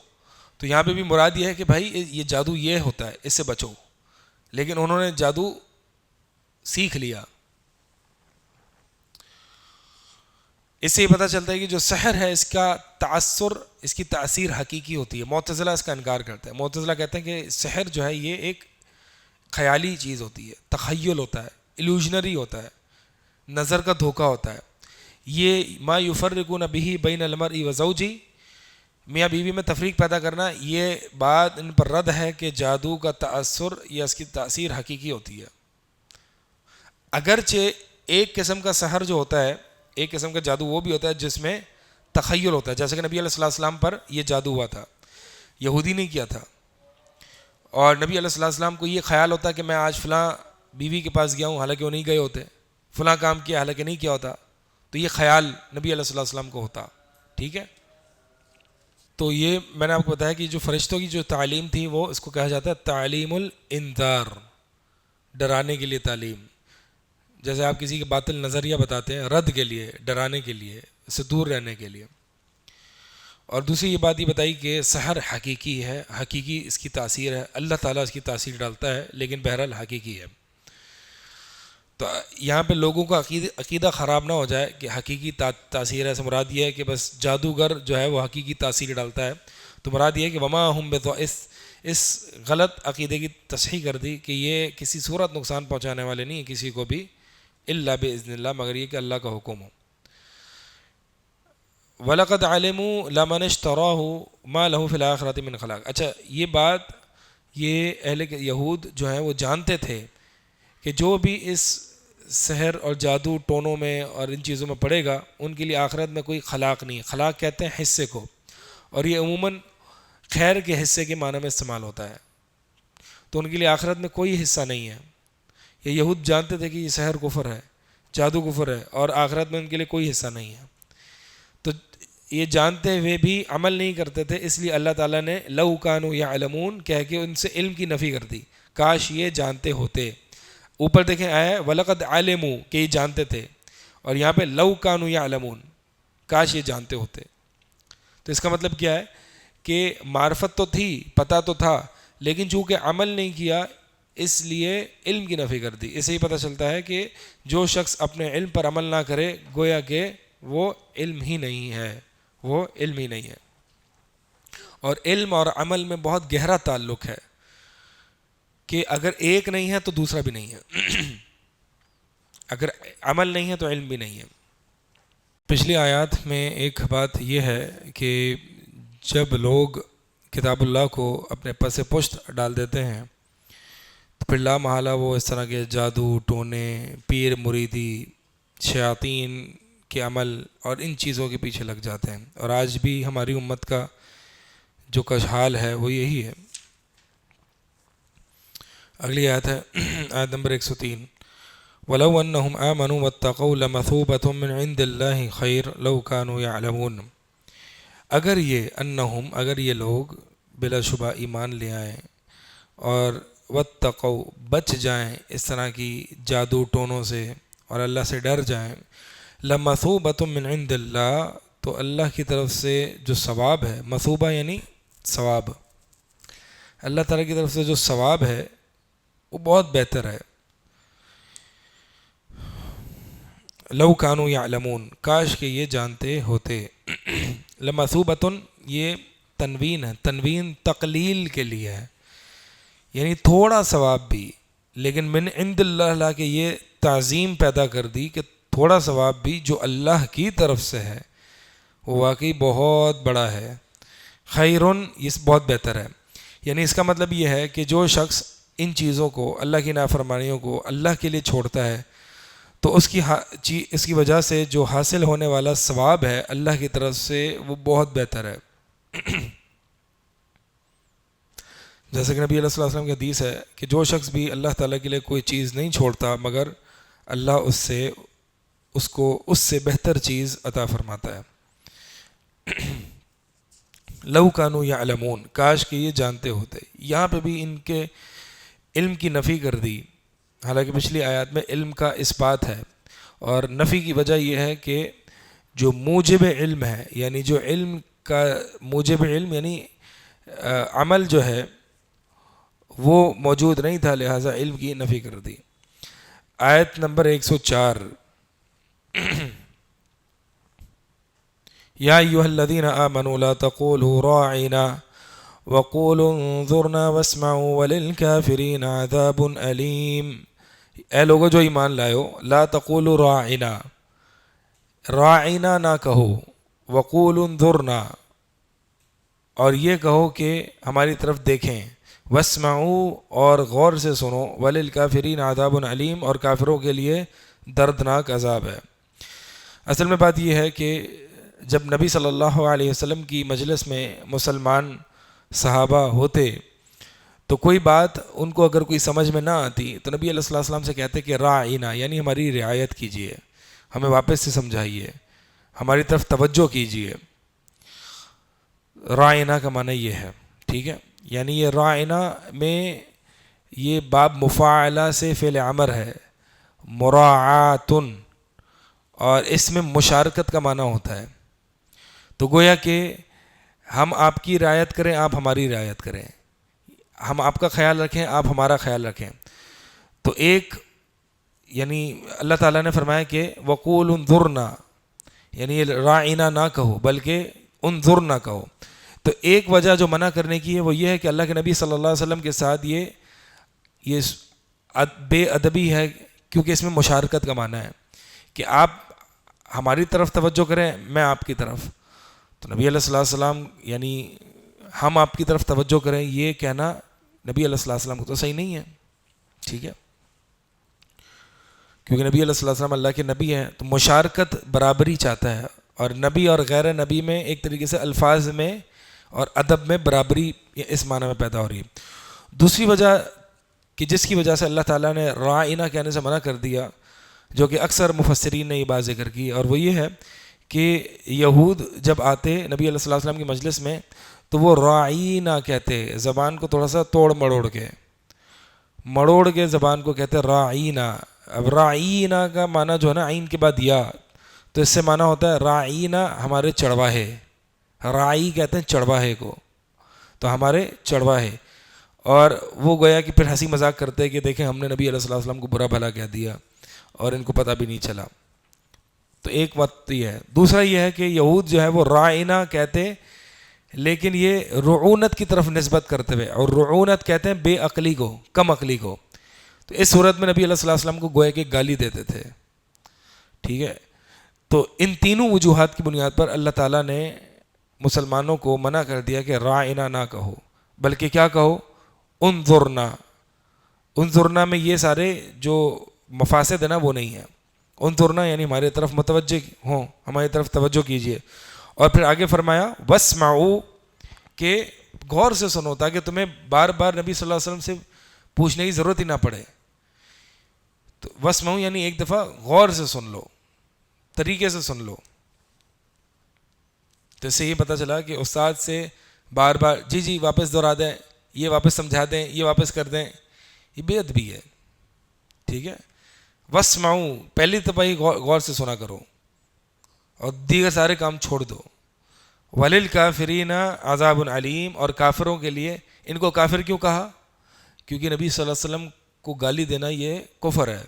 تو یہاں پہ بھی مراد یہ ہے کہ بھائی یہ جادو یہ ہوتا ہے، اس سے بچو، لیکن انہوں نے جادو سیکھ لیا۔ اس سے یہ پتہ چلتا ہے کہ جو سحر ہے اس کا تأثر، اس کی تاثیر حقیقی ہوتی ہے۔ معتزلہ اس کا انکار کرتا ہے، معتزلہ کہتے ہیں کہ سحر جو ہے یہ ایک خیالی چیز ہوتی ہے، تخیل ہوتا ہے، ایلوژنری ہوتا ہے، نظر کا دھوکہ ہوتا ہے۔ یہ ما یفرقون بہ بین المرء وزوجہ، میاں بیوی میں تفریق پیدا کرنا، یہ بات ان پر رد ہے کہ جادو کا تأثر یا اس کی تاثیر حقیقی ہوتی ہے۔ اگرچہ ایک قسم کا سحر جو ہوتا ہے، ایک قسم کا جادو وہ بھی ہوتا ہے جس میں تخیل ہوتا ہے، جیسے کہ نبی علیہ السلام پر یہ جادو ہوا تھا، یہودی نے کیا تھا، اور نبی علیہ السلام کو یہ خیال ہوتا کہ میں آج فلاں بیوی کے پاس گیا ہوں، حالانکہ وہ نہیں گئے ہوتے، فلاں کام کیا حالانکہ نہیں کیا ہوتا، تو یہ خیال نبی علیہ السلام کو ہوتا، ٹھیک ہے؟ تو یہ میں نے آپ کو بتایا کہ جو فرشتوں کی جو تعلیم تھی وہ اس کو کہا جاتا ہے تعلیم الانذار، ڈرانے کے لیے تعلیم۔ جیسے آپ کسی کے باطل نظریہ بتاتے ہیں رد کے لیے، ڈرانے کے لیے، اس سے دور رہنے کے لیے۔ اور دوسری یہ بات یہ بتائی کہ سحر حقیقی ہے، حقیقی اس کی تاثیر ہے، اللہ تعالیٰ اس کی تاثیر ڈالتا ہے، لیکن بہرحال حقیقی ہے۔ تو یہاں پہ لوگوں کا عقیدہ خراب نہ ہو جائے کہ حقیقی تاثیر ہے، سے مراد یہ ہے کہ بس جادوگر جو ہے وہ حقیقی تاثیر ڈالتا ہے، تو مراد یہ ہے کہ وما ہم اس غلط عقیدے کی تصحیح کر دی کہ یہ کسی صورت نقصان پہنچانے والے نہیں ہیں کسی کو بھی، الا باذن اللہ، مگر یہ کہ اللہ کا حکم ہو۔ وَلَقَدْ عَلِمُوا لَمَنِ اشْتَرَاهُ مَا لَهُ فِي الْآخِرَةِ مِنْ خَلَاقٍ۔ اچھا یہ بات یہ اہل یہود جو ہیں وہ جانتے تھے کہ جو بھی اس سحر اور جادو ٹونوں میں اور ان چیزوں میں پڑے گا ان کے لیے آخرت میں کوئی خلاق نہیں ہے۔ خلاق کہتے ہیں حصے کو، اور یہ عموماً خیر کے حصے کے معنی میں استعمال ہوتا ہے، تو ان کے لیے آخرت میں کوئی حصہ نہیں ہے۔ یہ یہود جانتے تھے کہ یہ سحر کفر ہے، جادو کفر ہے، اور آخرت میں ان کے لیے کوئی حصہ نہیں ہے، تو یہ جانتے ہوئے بھی عمل نہیں کرتے تھے، اس لیے اللہ تعالیٰ نے لَوْ كَانُوا يَعْلَمُونَ کہہ کے ان سے علم کی نفی کر دی، کاش یہ جانتے ہوتے۔ اوپر دیکھیں آیا ہے وَلَقَدْ عَلِمُوا کہ یہ جانتے تھے، اور یہاں پہ لَوْ كَانُوا يَعْلَمُونَ کاش یہ جانتے ہوتے۔ تو اس کا مطلب کیا ہے کہ معرفت تو تھی، پتہ تو تھا، لیکن چونکہ عمل نہیں کیا اس لیے علم کی نفی کر دی۔ اس سے ہی پتہ چلتا ہے کہ جو شخص اپنے علم پر عمل نہ کرے گویا کہ وہ علم ہی نہیں ہے، وہ علم ہی نہیں ہے۔ اور علم اور عمل میں بہت گہرا تعلق ہے کہ اگر ایک نہیں ہے تو دوسرا بھی نہیں ہے، اگر عمل نہیں ہے تو علم بھی نہیں ہے۔ پچھلی آیات میں ایک بات یہ ہے کہ جب لوگ کتاب اللہ کو اپنے پس پشت ڈال دیتے ہیں تو پھر لا محالہ وہ اس طرح کے جادو، ٹونے، پیر مریدی، شیاطین کے عمل اور ان چیزوں کے پیچھے لگ جاتے ہیں، اور آج بھی ہماری امت کا جو حال ہے وہ یہی ہے۔ اگلی آیت ہے آیت نمبر 103، وَلَوْ أَنَّهُمْ آمَنُوا وَاتَّقَوْا لَمَثُوبَةٌ مِّنْ عِندِ اللَّهِ خَيْرٌ لَوْ كَانُوا يَعْلَمُونَ، اگر یہ لوگ بلا شبہ ایمان لے آئیں اور واتقوا بچ جائیں اس طرح کی جادو ٹونوں سے اور اللہ سے ڈر جائیں، لمثوبۃ من عند اللہ، تو اللہ کی طرف سے جو ثواب ہے، مثوبہ یعنی ثواب، اللہ تعالیٰ کی طرف سے جو ثواب ہے وہ بہت بہتر ہے۔ لو کانوا یعلمون، کاش کہ یہ جانتے ہوتے۔ لمثوبۃ یہ تنوین ہے، تنوین تقلیل کے لیے ہے، یعنی تھوڑا ثواب بھی، لیکن من عند اللہ لا کہ یہ تعظیم پیدا کر دی کہ تھوڑا ثواب بھی جو اللہ کی طرف سے ہے وہ واقعی بہت بڑا ہے۔ خیرن یہ بہت بہتر ہے، یعنی اس کا مطلب یہ ہے کہ جو شخص ان چیزوں کو، اللہ کی نافرمانیوں کو اللہ کے لیے چھوڑتا ہے تو اس کی وجہ سے جو حاصل ہونے والا ثواب ہے اللہ کی طرف سے وہ بہت بہتر ہے۔ جیسے کہ نبی علیہ الصلوۃ والسلام کی حدیث ہے کہ جو شخص بھی اللہ تعالیٰ کے لیے کوئی چیز نہیں چھوڑتا مگر اللہ اس کو اس سے بہتر چیز عطا فرماتا ہے۔ لو کانوا یعلمون، کاش کہ یہ جانتے ہوتے۔ یہاں پہ بھی ان کے علم کی نفی کر دی، حالانکہ پچھلی آیات میں علم کا اثبات ہے، اور نفی کی وجہ یہ ہے کہ جو موجب علم ہے، یعنی جو علم کا موجب علم یعنی عمل جو ہے وہ موجود نہیں تھا، لہٰذا علم کی نفی کر دی۔ آیت نمبر 104، یا ایھا الذین آمنوا لا تقولوا راعنا وقولوا انظرنا واسمعوا وللکافرین عذاب علیم۔ اے لوگو جو ایمان لائے ہو، لا تقولوا راعنا، راعنا نہ کہو، وقولوا انظرنا، اور یہ کہو کہ ہماری طرف دیکھیں، واسمعوا اور غور سے سنو، وللکافرین عذاب علیم، اور کافروں کے لیے دردناک عذاب ہے۔ اصل میں بات یہ ہے کہ جب نبی صلی اللہ علیہ وسلم کی مجلس میں مسلمان صحابہ ہوتے تو کوئی بات ان کو اگر کوئی سمجھ میں نہ آتی تو نبی علیہ الصلوۃ والسلام سے کہتے کہ راعینا، یعنی ہماری رعایت کیجیے، ہمیں واپس سے سمجھائیے، ہماری طرف توجہ کیجیے۔ راعینا کا معنی یہ ہے، ٹھیک ہے، یعنی یہ راعینا میں یہ باب مفاعلہ سے فعل امر ہے، مراعاتن، اور اس میں مشارکت کا معنی ہوتا ہے، تو گویا کہ ہم آپ کی رعایت کریں، آپ ہماری رعایت کریں، ہم آپ کا خیال رکھیں، آپ ہمارا خیال رکھیں۔ تو ایک یعنی اللہ تعالیٰ نے فرمایا کہ وقول انظرنا، یعنی راعینا نہ کہو بلکہ انظرنا کہو۔ تو ایک وجہ جو منع کرنے کی ہے وہ یہ ہے کہ اللہ کے نبی صلی اللہ علیہ وسلم کے ساتھ یہ بے ادبی ہے، کیونکہ اس میں مشارکت کا معنی ہے کہ آپ ہماری طرف توجہ کریں، میں آپ کی طرف۔ تو نبی علیہ السلام یعنی ہم آپ کی طرف توجہ کریں، یہ کہنا نبی علیہ السلام کو تو صحیح نہیں ہے، ٹھیک ہے، کیونکہ نبی علیہ السلام اللہ کے نبی ہیں تو مشارکت برابری چاہتا ہے، اور نبی اور غیر نبی میں ایک طریقے سے الفاظ میں اور ادب میں برابری اس معنی میں پیدا ہو رہی ہے۔ دوسری وجہ کہ جس کی وجہ سے اللہ تعالیٰ نے راعینا کہنے سے منع کر دیا، جو کہ اکثر مفسرین نے یہ بات ذکر کی، اور وہ یہ ہے کہ یہود جب آتے نبی علیہ السلام کی مجلس میں تو وہ راعینا کہتے، زبان کو تھوڑا سا مڑوڑ کے زبان کو کہتے راعینا۔ اب راعینا کا معنی جو ہے نا عین کے بعد یا، تو اس سے معنی ہوتا ہے راعینا ہمارے چڑواہے، راعی کہتے ہیں چڑواہے کو، تو ہمارے چڑواہے، اور وہ گویا کہ پھر ہنسی مذاق کرتے کہ دیکھیں ہم نے نبی علیہ السلام کو برا بھلا کہہ دیا اور ان کو پتہ بھی نہیں چلا۔ تو ایک بات یہ ہے۔ دوسرا یہ ہے کہ یہود جو ہے وہ راعینا کہتے لیکن یہ رعونت کی طرف نسبت کرتے ہوئے، اور رعونت کہتے ہیں بے عقلی کو، کم عقلی کو، تو اس صورت میں نبی علیہ السلام کو گویا کہ گالی دیتے تھے، ٹھیک ہے۔ تو ان تینوں وجوہات کی بنیاد پر اللہ تعالیٰ نے مسلمانوں کو منع کر دیا کہ راعنا نہ کہو، بلکہ کیا کہو، انظرنا۔ انظرنا میں یہ سارے جو مفاسد ہیں نا وہ نہیں ہیں، انظرنا یعنی ہماری طرف متوجہ ہوں، ہماری طرف توجہ کیجیے۔ اور پھر آگے فرمایا واسمعوا، کہ غور سے سنو، تاکہ تمہیں بار بار نبی صلی اللہ علیہ وسلم سے پوچھنے کی ضرورت ہی نہ پڑے۔ تو واسمعوا یعنی ایک دفعہ غور سے سن لو، طریقے سے سن لو۔ تو اس سے یہ پتہ چلا کہ استاد سے بار بار جی واپس دہرا دیں، یہ واپس سمجھا دیں، یہ واپس کر دیں، یہ بے ادبی ہے، ٹھیک ہے۔ واسمعوا، پہلی دفعہ ہی غور سے سنا کرو اور دیگر سارے کام چھوڑ دو۔ وللکافرین عذاب علیم، اور کافروں کے لیے، ان کو کافر کیوں کہا؟ کیونکہ نبی صلی اللہ علیہ وسلم کو گالی دینا یہ کفر ہے۔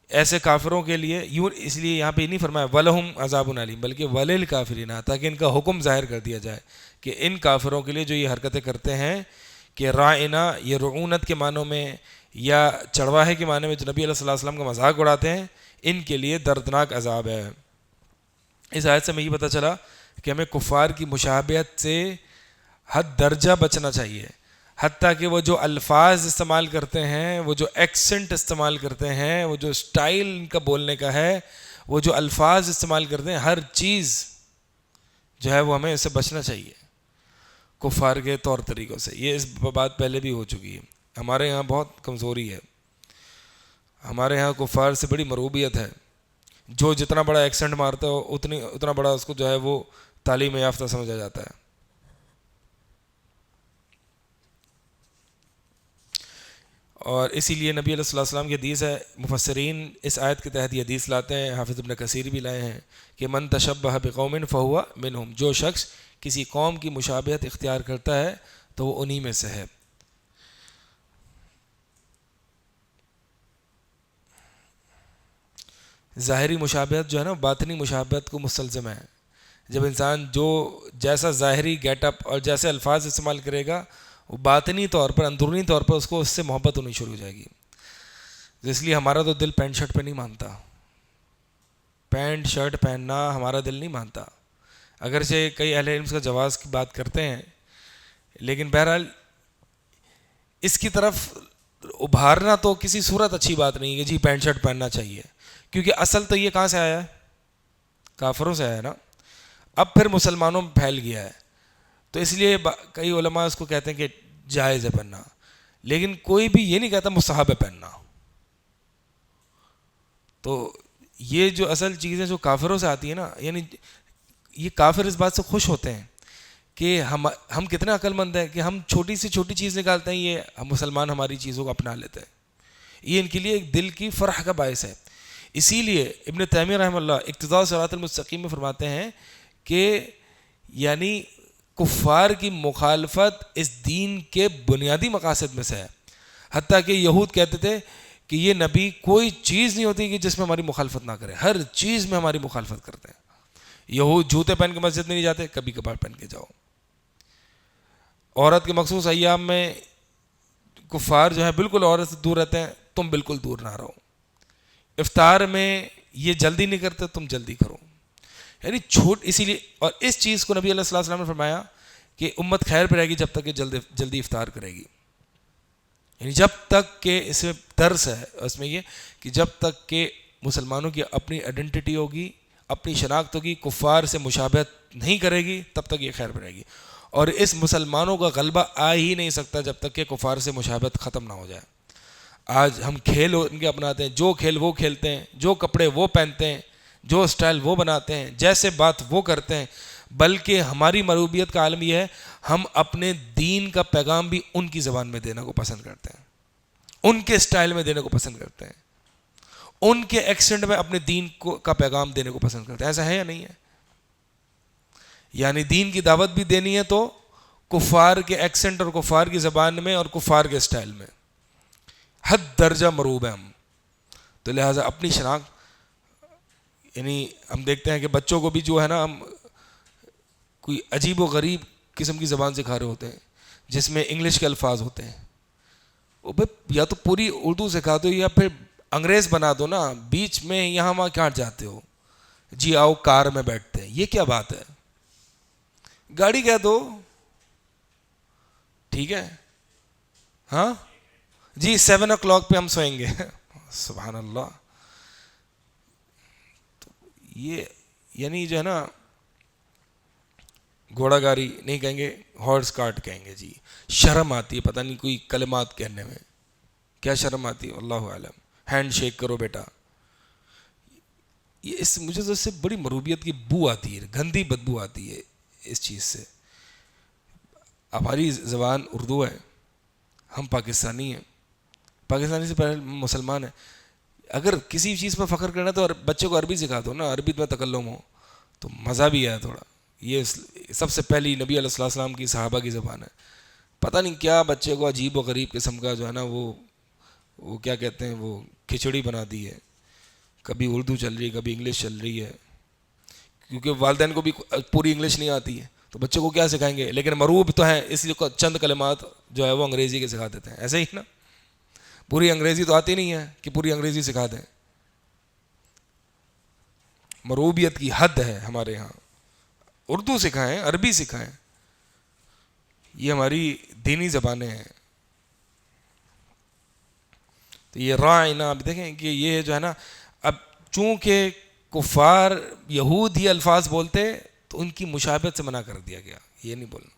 ایسے کافروں کے لیے یوں، اس لیے یہاں پہ نہیں فرمایا ولہم عذاب علیم، بلکہ وللکافرین، تاکہ ان کا حکم ظاہر کر دیا جائے کہ ان کافروں کے لیے جو یہ حرکتیں کرتے ہیں کہ راعنا، یہ رعونت کے معنوں میں یا چڑواہے کے معنی میں جو نبی علیہ الصلوۃ والسلام کا مذاق اڑاتے ہیں، ان کے لیے دردناک عذاب ہے۔ اس آیت سے ہمیں یہ پتہ چلا کہ ہمیں کفار کی مشابہت سے حد درجہ بچنا چاہیے، حتیٰ کہ وہ جو الفاظ استعمال کرتے ہیں، وہ جو ایکسنٹ استعمال کرتے ہیں، وہ جو اسٹائل ان کا بولنے کا ہے، وہ جو الفاظ استعمال کرتے ہیں، ہر چیز جو ہے وہ ہمیں اس سے بچنا چاہیے کفار کے طور طریقوں سے۔ یہ اس بات پہلے بھی ہو چکی ہے، ہمارے یہاں بہت کمزوری ہے، ہمارے یہاں کفار سے بڑی مروبیت ہے، جو جتنا بڑا ایکسنٹ مارتا ہو اتنا بڑا اس کو جو ہے وہ تعلیم یافتہ سمجھا جاتا ہے۔ اور اسی لیے نبی علیہ الصلوۃ والسلام کی حدیث ہے، مفسرین اس آیت کے تحت یہ حدیث لاتے ہیں، حافظ ابن کثیر بھی لائے ہیں کہ من تشبہ بقوم فہو منہم، جو شخص کسی قوم کی مشابہت اختیار کرتا ہے تو وہ انہی میں سے ہے۔ ظاہری مشابہت جو ہے نا باطنی مشابہت کو مستلزم ہے۔ جب انسان جو جیسا ظاہری گیٹ اپ اور جیسے الفاظ استعمال کرے گا، وہ باطنی طور پر، اندرونی طور پر اس کو اس سے محبت ہونی شروع ہو جائے گی۔ اس لیے ہمارا تو دل پینٹ شرٹ پہ نہیں مانتا، پینٹ شرٹ پہننا ہمارا دل نہیں مانتا، اگرچہ کئی اہل علم کا جواز کی بات کرتے ہیں، لیکن بہرحال اس کی طرف ابھارنا تو کسی صورت اچھی بات نہیں ہے کہ جی پینٹ شرٹ پہننا چاہیے، کیونکہ اصل تو یہ کہاں سے آیا ہے؟ کافروں سے آیا ہے نا، اب پھر مسلمانوں میں پھیل گیا ہے، تو اس لیے کئی علماء اس کو کہتے ہیں کہ جائز ہے پہننا، لیکن کوئی بھی یہ نہیں کہتا مستحب ہے پہننا۔ تو یہ جو اصل چیزیں جو کافروں سے آتی ہیں نا، یعنی یہ کافر اس بات سے خوش ہوتے ہیں کہ ہم کتنے عقل مند ہیں کہ ہم چھوٹی سے چھوٹی چیز نکالتے ہیں، یہ مسلمان ہماری چیزوں کو اپنا لیتے ہیں، یہ ان کے لیے ایک دل کی فرح کا باعث ہے۔ اسی لیے ابن تیمیہ رحمہ اللہ اقتضاء صراط المستقیم میں فرماتے ہیں کہ یعنی کفار کی مخالفت اس دین کے بنیادی مقاصد میں سے ہے، حتیٰ کہ یہود کہتے تھے کہ یہ نبی کوئی چیز نہیں ہوتی کہ جس میں ہماری مخالفت نہ کرے، ہر چیز میں ہماری مخالفت کرتے ہیں۔ یہود جوتے پہن کے مسجد میں نہیں جاتے، کبھی کبھار پہن کے جاؤ۔ عورت کے مخصوص ایام میں کفار جو ہے بالکل عورت سے دور رہتے ہیں، تم بالکل دور نہ رہو۔ افطار میں یہ جلدی نہیں کرتے، تم جلدی کرو، یعنی اسی لیے، اور اس چیز کو نبی علیہ الصلوۃ والسلام نے فرمایا کہ امت خیر پہ رہے گی جب تک کہ جلدی افطار کرے گی، یعنی جب تک کہ اس میں درس ہے، اس میں یہ کہ جب تک کہ مسلمانوں کی اپنی آئیڈینٹی ہوگی، اپنی شناخت ہوگی، کفار سے مشابہت نہیں کرے گی، تب تک یہ خیر پہ رہے گی۔ اور اس مسلمانوں کا غلبہ آ ہی نہیں سکتا جب تک کہ کفار سے مشابہت ختم نہ ہو جائے۔ آج ہم کھیل ان کے اپناتے ہیں، جو کھیل وہ کھیلتے ہیں، جو کپڑے وہ پہنتے ہیں، جو اسٹائل وہ بناتے ہیں، جیسے بات وہ کرتے ہیں، بلکہ ہماری مروبیت کا عالم یہ ہے ہم اپنے دین کا پیغام بھی ان کی زبان میں دینا کو پسند کرتے ہیں، ان کے اسٹائل میں دینے کو پسند کرتے ہیں، ان کے ایکسنٹ میں اپنے دین کا پیغام دینے کو پسند کرتے ہیں۔ ایسا ہے یا نہیں ہے؟ یعنی دین کی دعوت بھی دینی ہے تو کفار کے ایکسنٹ اور کفار کی زبان میں اور کفار کے اسٹائل میں، حد درجہ مروب ہے ہم۔ تو لہٰذا اپنی شناخت، یعنی ہم دیکھتے ہیں کہ بچوں کو بھی جو ہے نا ہم کوئی عجیب و غریب قسم کی زبان سکھا رہے ہوتے ہیں جس میں انگلش کے الفاظ ہوتے ہیں، وہ بھائی یا تو پوری اردو سکھا دو یا پھر انگریز بنا دو نا، بیچ میں یہاں وہاں کہاں جاتے ہو؟ جی آؤ کار میں بیٹھتے ہیں، یہ کیا بات ہے؟ گاڑی کہہ دو، ٹھیک ہے، ہاں جی 7 o'clock پہ ہم سوئیں گے سبحان اللہ. یہ یعنی جو ہے نا گھوڑا گاری نہیں کہیں گے، ہارس کارٹ کہیں گے. جی شرم آتی ہے پتہ نہیں کوئی کلمات کہنے میں، کیا شرم آتی ہے اللہ عالم. ہینڈ شیک کرو بیٹا، یہ اس مجھے تو اس سے بڑی مروبیت کی بو آتی ہے، گندی بدبو آتی ہے اس چیز سے. ہماری زبان اردو ہے، ہم پاکستانی ہیں، پاکستانی سے پہلے مسلمان ہیں. اگر کسی چیز پر فخر کرنا تو بچے کو عربی سکھا دو نا، عربی میں تکلم ہو تو مزہ بھی ہے تھوڑا. یہ سب سے پہلی نبی علیہ السلام کی صحابہ کی زبان ہے. پتہ نہیں کیا بچے کو عجیب و غریب قسم کا جو ہے نا وہ کیا کہتے ہیں، وہ کھچڑی بنا دی ہے. کبھی اردو چل رہی ہے، کبھی انگلش چل رہی ہے، کیونکہ والدین کو بھی پوری انگلش نہیں آتی ہے تو بچوں کو کیا سکھائیں گے. لیکن مروب تو ہیں اس لیے چند کلمات جو ہے وہ انگریزی کے سکھا دیتے ہیں. ایسے ہی نا، پوری انگریزی تو آتی نہیں ہے کہ پوری انگریزی سکھا دیں. مروبیت کی حد ہے ہمارے یہاں. اردو سکھائیں، عربی سکھائیں، یہ ہماری دینی زبانیں ہیں. تو یہ رائنا آپ دیکھیں کہ یہ جو ہے نا، اب چونکہ کفار یہود ہی الفاظ بولتے تو ان کی مشابہت سے منع کر دیا گیا، یہ نہیں بولنا.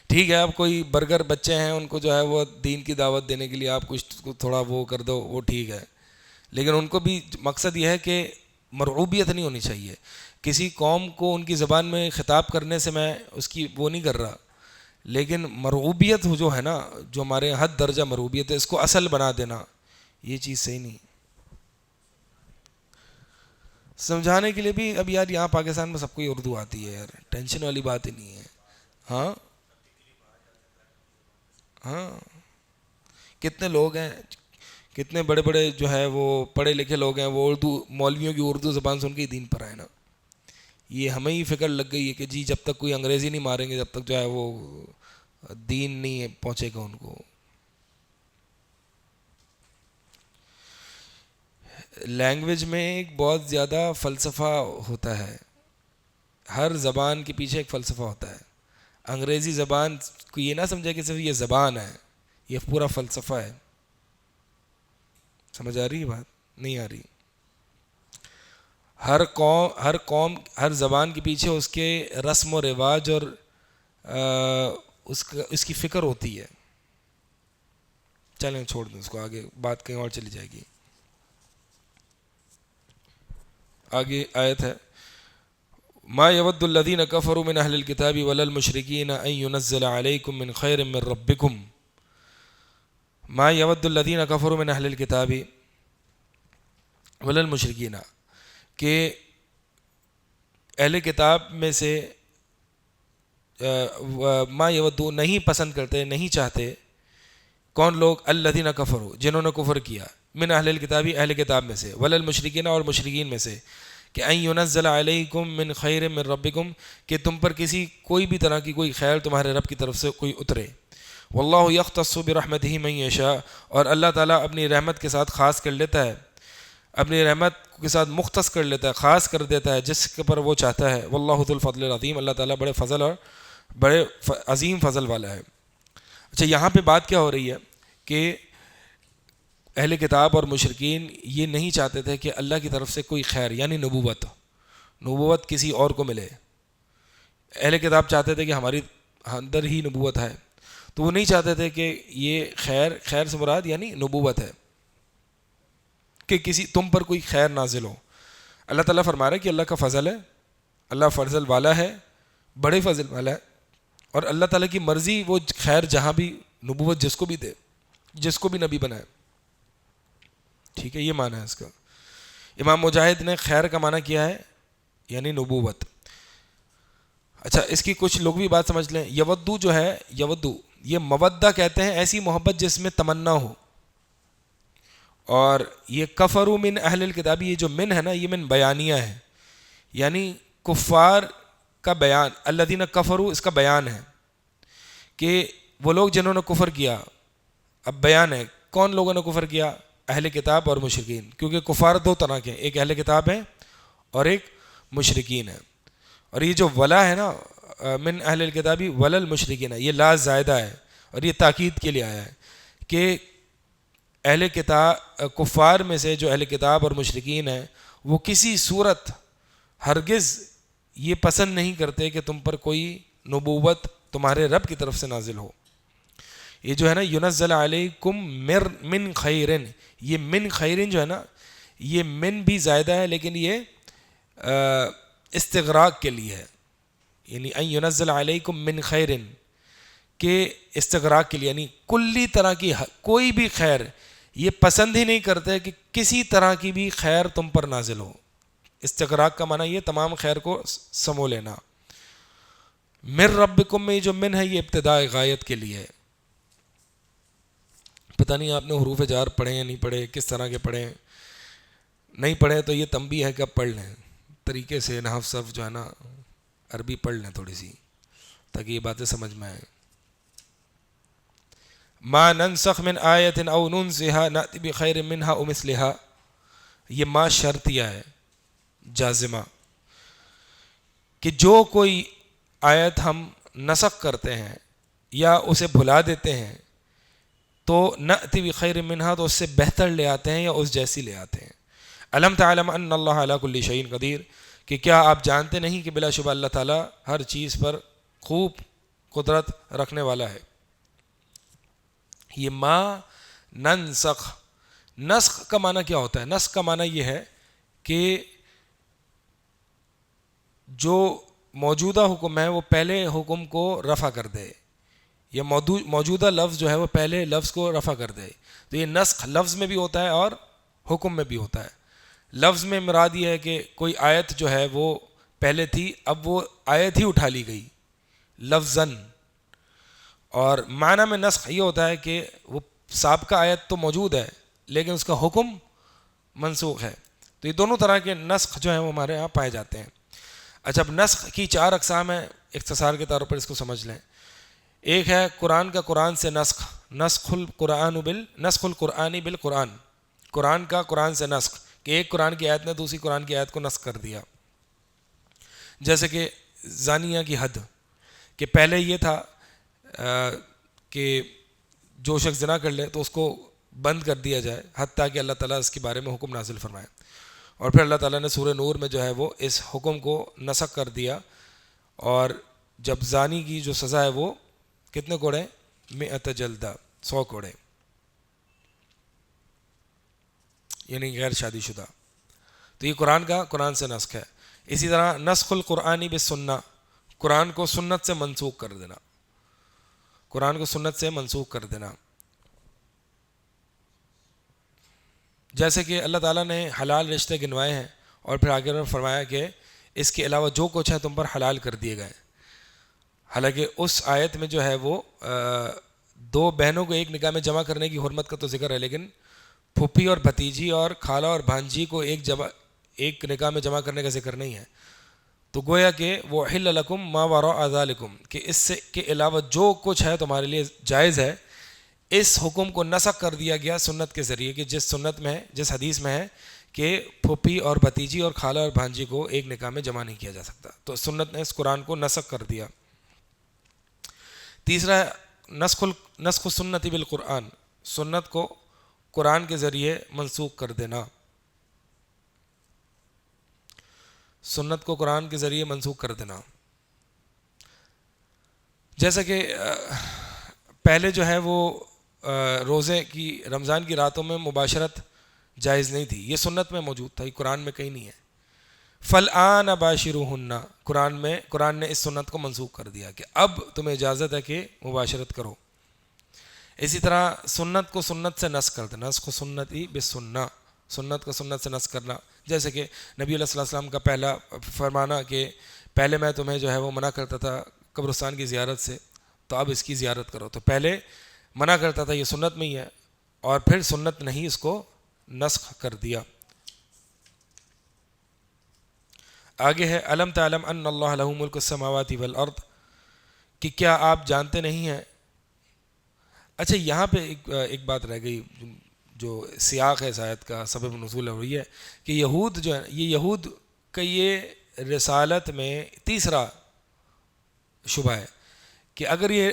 ٹھیک ہے، اب کوئی برگر بچے ہیں ان کو جو ہے وہ دین کی دعوت دینے کے لیے آپ کچھ تھوڑا وہ کر دو، وہ ٹھیک ہے، لیکن ان کو بھی مقصد یہ ہے کہ مرعوبیت نہیں ہونی چاہیے. کسی قوم کو ان کی زبان میں خطاب کرنے سے میں اس کی وہ نہیں کر رہا، لیکن مرعوبیت جو ہے نا، جو ہمارے حد درجہ مرعوبیت ہے، اس کو اصل بنا دینا یہ چیز صحیح نہیں. سمجھانے کے لیے بھی اب یار یہاں پاکستان میں سب کو ہی اردو آتی ہے یار، ٹینشن والی بات ہی نہیں ہے. ہاں ہاں، کتنے لوگ ہیں، کتنے بڑے بڑے جو ہے وہ پڑھے لکھے لوگ ہیں، وہ اردو مولویوں کی اردو زبان سن کے ہی دین پر آئے نا. یہ ہمیں ہی فکر لگ گئی ہے کہ جی جب تک کوئی انگریزی نہیں ماریں گے جب تک جو ہے وہ دین نہیں پہنچے گا ان کو. لینگویج میں ایک بہت زیادہ فلسفہ ہوتا ہے، ہر زبان کے پیچھے ایک فلسفہ ہوتا ہے. انگریزی زبان کو یہ نہ سمجھے کہ صرف یہ زبان ہے، یہ پورا فلسفہ ہے. سمجھ آ رہی ہے بات؟ نہیں آ رہی. ہر قوم ہر زبان کے پیچھے اس کے رسم و رواج اور اس کی فکر ہوتی ہے. چلیں چھوڑ دیں اس کو، آگے بات کہیں اور چلی جائے گی. آگے آیت ہے، ما یود الذین کفروا من اہل الکتاب ولا المشرکین ان ینزل علیکم من خیر من ربکم. ما یود الذین کفروا من اہل الکتاب ولا المشرکین، کہ اہل کتاب میں سے ما یودو نہیں پسند کرتے، نہیں چاہتے. کون لوگ؟ الذین کفروا، جنہوں نے کفر کیا، من اہل الکتاب، اہل کتاب میں سے، ولا المشرکین، اور مشرکین میں سے، کہ ان ینزل علیکم من خیر من ربکم، کہ تم پر کوئی بھی طرح کی کوئی خیر تمہارے رب کی طرف سے کوئی اترے. واللہ یختص برحمتہ من یشاء، اور اللہ تعالیٰ اپنی رحمت کے ساتھ خاص کر لیتا ہے، اپنی رحمت کے ساتھ مختص کر لیتا ہے، خاص کر دیتا ہے جس کے پر وہ چاہتا ہے. واللہ ذو الفضل العظیم، اللہ تعالیٰ بڑے فضل اور بڑے عظیم فضل والا ہے. اچھا، یہاں پہ بات کیا ہو رہی ہے کہ اہل کتاب اور مشرکین یہ نہیں چاہتے تھے کہ اللہ کی طرف سے کوئی خیر یعنی نبوت کسی اور کو ملے. اہل کتاب چاہتے تھے کہ ہماری اندر ہی نبوت ہے، تو وہ نہیں چاہتے تھے کہ یہ خیر سے مراد یعنی نبوت ہے، کہ کسی تم پر کوئی خیر نازل ہو. اللہ تعالیٰ فرما رہا ہے کہ اللہ کا فضل ہے، اللہ فضل والا ہے، بڑے فضل والا ہے، اور اللہ تعالیٰ کی مرضی وہ خیر جہاں بھی نبوت جس کو بھی دے، جس کو بھی نبی بنائے. ٹھیک ہے، یہ معنی ہے اس کا. امام مجاہد نے خیر کا معنی کیا ہے یعنی نبوت. اچھا، اس کی کچھ لوگ بھی بات سمجھ لیں. یودو جو ہے، یودو یہ مودہ کہتے ہیں ایسی محبت جس میں تمنا ہو. اور یہ کفروا من اہل الکتاب، یہ جو من ہے نا، یہ من بیانیہ ہے، یعنی کفار کا بیان. الذین کفروا اس کا بیان ہے کہ وہ لوگ جنہوں نے کفر کیا. اب بیان ہے کون لوگوں نے کفر کیا؟ اہل کتاب اور مشرکین، کیونکہ کفار دو طرح کے ہیں، ایک اہل کتاب ہیں اور ایک مشرکین ہیں. اور یہ جو ولا ہے نا من اہل الکتابی ولا المشرکین، یہ لا زائدہ ہے اور یہ تاکید کے لیے آیا ہے کہ اہل کتاب کفار میں سے جو اہل کتاب اور مشرکین ہیں وہ کسی صورت ہرگز یہ پسند نہیں کرتے کہ تم پر کوئی نبوت تمہارے رب کی طرف سے نازل ہو. یہ جو ہے نا ینزل علیکم من خیرن، یہ من خیرن جو ہے نا یہ من بھی زائدہ ہے لیکن یہ استغراق کے لیے ہے، یعنی ان ینزل علیکم من خیرن کہ استغراق کے لیے، یعنی کلی طرح کی کوئی بھی خیر یہ پسند ہی نہیں کرتے کہ کسی طرح کی بھی خیر تم پر نازل ہو. استغراق کا معنی یہ تمام خیر کو سمو لینا. من ربکم میں جو من ہے یہ ابتداء غایت کے لیے ہے. پتہ نہیں آپ نے حروف جار پڑھے یا نہیں پڑھے، کس طرح کے پڑھے، نہیں پڑھے تو یہ تنبیہ ہے کہ اب پڑھ لیں طریقے سے، نحو صرف جو ہے نا عربی پڑھ لیں تھوڑی سی تاکہ یہ باتیں سمجھ میں آئیں. ما ننسخ من آیت او ننسها نأتی بخیر منها او مثلها، یہ ما شرطیہ ہے جازمہ کہ جو کوئی آیت ہم نسخ کرتے ہیں یا اسے بھلا دیتے ہیں تو نأتی بخیر منها تو اس سے بہتر لے آتے ہیں یا اس جیسی لے آتے ہیں. الم تعلم ان اللہ علی کل شیء قدیر، کہ کیا آپ جانتے نہیں کہ بلا شبہ اللہ تعالیٰ ہر چیز پر خوب قدرت رکھنے والا ہے. یہ ما ننسخ، نسخ کا معنی کیا ہوتا ہے؟ نسخ کا معنی یہ ہے کہ جو موجودہ حکم ہے وہ پہلے حکم کو رفع کر دے، یا موجودہ لفظ جو ہے وہ پہلے لفظ کو رفع کر دے. تو یہ نسخ لفظ میں بھی ہوتا ہے اور حکم میں بھی ہوتا ہے. لفظ میں مراد یہ ہے کہ کوئی آیت جو ہے وہ پہلے تھی، اب وہ آیت ہی اٹھا لی گئی لفظاً. اور معنی میں نسخ یہ ہوتا ہے کہ وہ سابقہ آیت تو موجود ہے لیکن اس کا حکم منسوخ ہے. تو یہ دونوں طرح کے نسخ جو ہیں وہ ہمارے ہاں پائے جاتے ہیں. اچھا، اب نسخ کی 4 اقسام ہیں، اختصار کے طور پر اس کو سمجھ لیں. ایک ہے قرآن کا قرآن سے نسخ، نسخ القرآنی بالقرآن، قرآن کا قرآن سے نسخ، کہ ایک قرآن کی آیت نے دوسری قرآن کی آیت کو نسخ کر دیا. جیسے کہ زانیہ کی حد، کہ پہلے یہ تھا کہ جو شخص زنا کر لے تو اس کو بند کر دیا جائے حتیٰ کہ اللہ تعالیٰ اس کے بارے میں حکم نازل فرمائے. اور پھر اللہ تعالیٰ نے سورہ نور میں جو ہے وہ اس حکم کو نسخ کر دیا، اور جب زانی کی جو سزا ہے وہ کتنے کوڑے؟ 100 جلدہ، 100 کوڑے، یعنی غیر شادی شدہ. تو یہ قرآن کا قرآن سے نسخ ہے. اسی طرح نسخ القرآنی بالسنہ، قرآن کو سنت سے منسوخ کر دینا، قرآن کو سنت سے منسوخ کر دینا. جیسے کہ اللہ تعالیٰ نے حلال رشتے گنوائے ہیں اور پھر آگے فرمایا کہ اس کے علاوہ جو کچھ ہے تم پر حلال کر دیے گئے. حالانکہ اس آیت میں جو ہے وہ 2 بہنوں کو ایک نکاح میں جمع کرنے کی حرمت کا تو ذکر ہے، لیکن پھوپھی اور بھتیجی اور خالہ اور بھانجی کو ایک نکاح میں جمع کرنے کا ذکر نہیں ہے. تو گویا کہ وہ احل لکم ما وراء ذالکم، کہ اس سے کے علاوہ جو کچھ ہے تمہارے لیے جائز ہے. اس حکم کو نسخ کر دیا گیا سنت کے ذریعے، کہ جس سنت میں ہے، جس حدیث میں ہے کہ پھوپھی اور بھتیجی اور خالہ اور بھانجی کو ایک نکاح میں جمع نہیں کیا جا سکتا، تو سنت نے اس قرآن کو نسخ کر دیا. تیسرا نسخ سنت بالقرآن، سنت کو قرآن کے ذریعے منسوخ کر دینا، سنت کو قرآن کے ذریعے منسوخ کر دینا. جیسا کہ پہلے جو ہے وہ روزے کی رمضان کی راتوں میں مباشرت جائز نہیں تھی، یہ سنت میں موجود تھا، یہ قرآن میں کہیں نہیں ہے. فالآن باشروہن، قرآن نے اس سنت کو منسوخ کر دیا کہ اب تمہیں اجازت ہے کہ مباشرت کرو. اسی طرح سنت کو سنت سے نسخ کر دینا، نسخ سنتی بالسنہ، سنت کو سنت سے نسخ کرنا. جیسے کہ نبی علیہ الصلوۃ والسلام کا پہلا فرمانا کہ پہلے میں تمہیں جو ہے وہ منع کرتا تھا قبرستان کی زیارت سے، تو اب اس کی زیارت کرو. تو پہلے منع کرتا تھا، یہ سنت میں ہی ہے، اور پھر سنت نے ہی اس کو نسخ کر دیا. آگے ہے الم تعلم ان اللہ لہ ملک السماوات والارض، کہ کیا آپ جانتے نہیں ہیں. اچھا، یہاں پہ ایک بات رہ گئی جو سیاق ہے اس آیت کا، سبب نزول ہے، وہ یہ ہے کہ یہود جو ہے، یہ یہود کا یہ رسالت میں تیسرا شبہ ہے کہ اگر یہ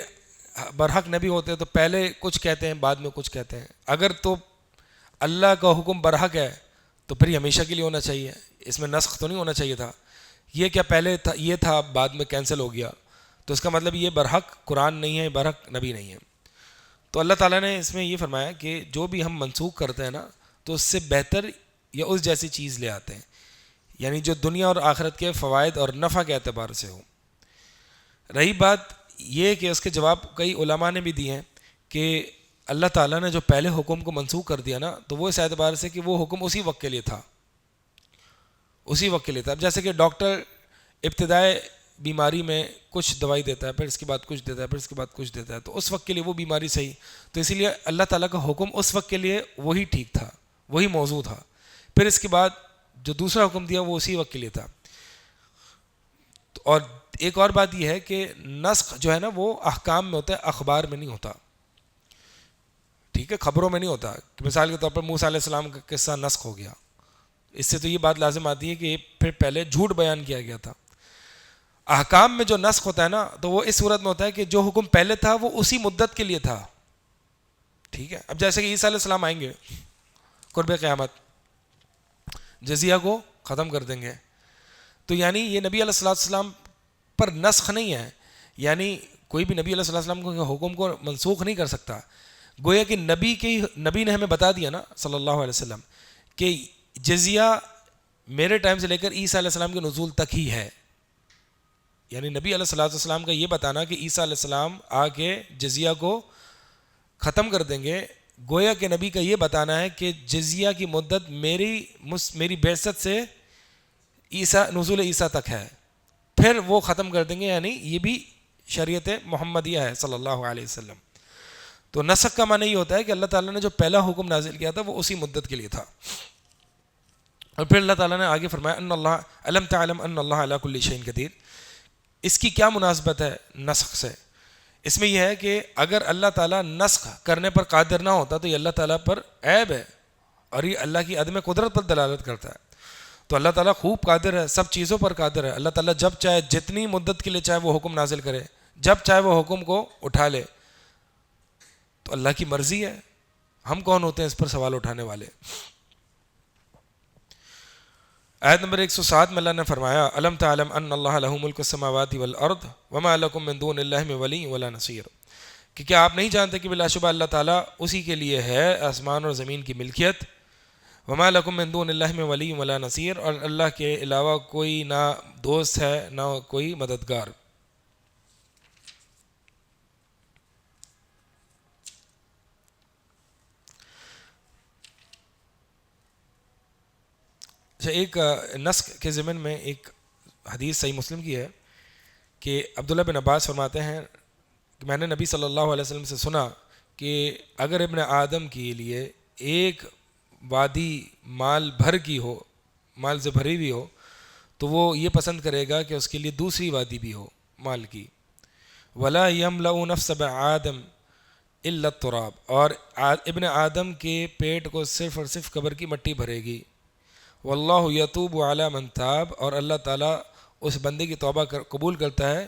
برحق نبی ہوتے تو پہلے کچھ کہتے ہیں بعد میں کچھ کہتے ہیں. اگر تو اللہ کا حکم برحق ہے تو پھر یہ ہمیشہ کے لیے ہونا چاہیے, اس میں نسخ تو نہیں ہونا چاہیے تھا. یہ کیا پہلے تھا, یہ تھا بعد میں کینسل ہو گیا, تو اس کا مطلب یہ برحق قرآن نہیں ہے, برحق نبی نہیں ہے. تو اللہ تعالیٰ نے اس میں یہ فرمایا کہ جو بھی ہم منسوخ کرتے ہیں نا تو اس سے بہتر یا اس جیسی چیز لے آتے ہیں, یعنی جو دنیا اور آخرت کے فوائد اور نفع کے اعتبار سے ہو. رہی بات یہ کہ اس کے جواب کئی علماء نے بھی دیے ہیں کہ اللہ تعالیٰ نے جو پہلے حکم کو منسوخ کر دیا نا تو وہ اس اعتبار سے کہ وہ حکم اسی وقت کے لیے تھا, اسی وقت کے لیے تھا. اب جیسے کہ ڈاکٹر ابتدائی بیماری میں کچھ دوائی دیتا ہے, پھر اس کے بعد کچھ دیتا ہے, پھر اس کے بعد کچھ دیتا ہے, تو اس وقت کے لیے وہ بیماری صحیح, تو اسی لیے اللہ تعالیٰ کا حکم اس وقت کے لیے وہی ٹھیک تھا, وہی موضوع تھا. پھر اس کے بعد جو دوسرا حکم دیا وہ اسی وقت کے لیے تھا. اور ایک اور بات یہ ہے کہ نسخ جو ہے نا وہ احکام میں ہوتا ہے, اخبار میں نہیں ہوتا. ٹھیک ہے, خبروں میں نہیں ہوتا. مثال کے طور پر موسیٰ علیہ السلام کا قصہ نسخ ہو گیا, اس سے تو یہ بات لازم آتی ہے کہ پھر پہلے جھوٹ بیان کیا گیا تھا. احکام میں جو نسخ ہوتا ہے نا تو وہ اس صورت میں ہوتا ہے کہ جو حکم پہلے تھا وہ اسی مدت کے لیے تھا. ٹھیک ہے, اب جیسے کہ عیسیٰ علیہ السلام آئیں گے قرب قیامت, جزیہ کو ختم کر دیں گے, تو یعنی یہ نبی علیہ السلام پر نسخ نہیں ہے, یعنی کوئی بھی نبی علیہ السلام کو حکم کو منسوخ نہیں کر سکتا. گویا کہ نبی نے ہمیں بتا دیا نا صلی اللہ علیہ وسلم کہ جزیہ میرے ٹائم سے لے کر عیسیٰ علیہ السلام کے نزول تک ہی ہے. یعنی نبی علیہ السلام کا یہ بتانا کہ عیسیٰ علیہ السلام آ کے جزیہ کو ختم کر دیں گے, گویا کہ نبی کا یہ بتانا ہے کہ جزیہ کی مدت میری بعثت سے نزول عیسیٰ تک ہے, پھر وہ ختم کر دیں گے. یعنی یہ بھی شریعت محمدیہ ہے صلی اللہ علیہ وسلم. تو نسخ کا معنی یہ ہوتا ہے کہ اللہ تعالیٰ نے جو پہلا حکم نازل کیا تھا وہ اسی مدت کے لیے تھا. اور پھر اللہ تعالیٰ نے آگے فرمایا ان اللہ علم تعلم ان اللہ علی کل شیء قدیر. اس کی کیا مناسبت ہے نسخ سے؟ اس میں یہ ہے کہ اگر اللہ تعالیٰ نسخ کرنے پر قادر نہ ہوتا تو یہ اللہ تعالیٰ پر عیب ہے, اور یہ اللہ کی عدم قدرت پر دلالت کرتا ہے. تو اللہ تعالیٰ خوب قادر ہے, سب چیزوں پر قادر ہے. اللہ تعالیٰ جب چاہے جتنی مدت کے لیے چاہے وہ حکم نازل کرے, جب چاہے وہ حکم کو اٹھا لے, تو اللہ کی مرضی ہے. ہم کون ہوتے ہیں اس پر سوال اٹھانے والے؟ آیت نمبر 107 میں اللہ نے فرمایا الم تعلم ان اللہ لہ ملک السماوات والارض وما لکم من دون اللہ من ولی ولا نصیر, کہ کیا آپ نہیں جانتے کہ بلا شبہ اللہ تعالیٰ اسی کے لیے ہے آسمان اور زمین کی ملکیت, وما لکم من دون اللہ من ولی ولا نصیر, اور اللہ کے علاوہ کوئی نہ دوست ہے نہ کوئی مددگار. ایک نسخ کے ضمن میں ایک حدیث صحیح مسلم کی ہے کہ عبداللہ بن عباس فرماتے ہیں کہ میں نے نبی صلی اللہ علیہ وسلم سے سنا کہ اگر ابن آدم کے لیے ایک وادی مال بھر کی ہو, مال سے بھری ہوئی ہو, تو وہ یہ پسند کرے گا کہ اس کے لیے دوسری وادی بھی ہو مال کی. ولا یملأ نفس آدم الا التراب, اور ابن آدم کے پیٹ کو صرف اور صرف قبر کی مٹی بھرے گی. واللہ یتوب علی من تاب, اور اللہ تعالیٰ اس بندے کی توبہ قبول کرتا ہے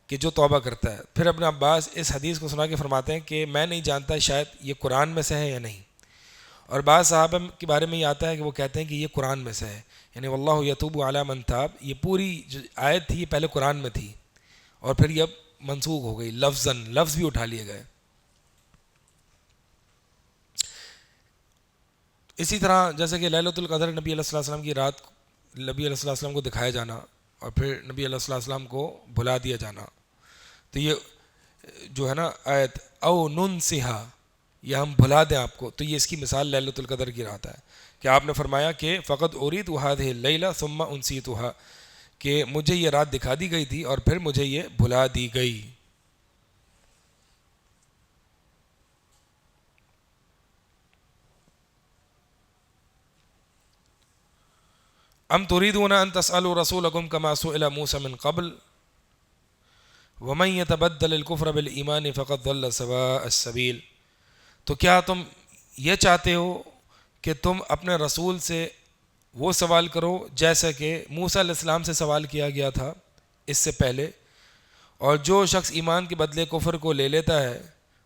کہ جو توبہ کرتا ہے. پھر ابن عباس اس حدیث کو سنا کے فرماتے ہیں کہ میں نہیں جانتا شاید یہ قرآن میں سے ہے یا نہیں, اور بعض صحابہ کے بارے میں یہ آتا ہے کہ وہ کہتے ہیں کہ یہ قرآن میں سے ہے. یعنی واللہ یتوب علی من تاب, یہ پوری جو آیت تھی یہ پہلے قرآن میں تھی اور پھر یہ اب منسوخ ہو گئی, لفظ بھی اٹھا لیے گئے. اسی طرح جیسے کہ لیلۃ القدر نبی علیہ السلام کی رات نبی علیہ السلام کو دکھایا جانا اور پھر نبی علیہ السلام کو بھلا دیا جانا, تو یہ جو ہے نا آیت او ننسہا, یا ہم بھلا دیں آپ کو, تو یہ اس کی مثال لیلۃ القدر کی رات ہے کہ آپ نے فرمایا کہ فقط اریت هذه اللیلہ ثم انسیتها, کہ مجھے یہ رات دکھا دی گئی تھی اور پھر مجھے یہ بھلا دی گئی. ام تريدون ان تسألوا رسولكم كما سئل موسى من قبل ومن يتبدل الكفر بالایمان فقد ضل سواء السبیل, تو کیا تم یہ چاہتے ہو کہ تم اپنے رسول سے وہ سوال کرو جیسا کہ موسیٰ علیہ السلام سے سوال کیا گیا تھا اس سے پہلے، اور جو شخص ایمان کے بدلے کفر کو لے لیتا ہے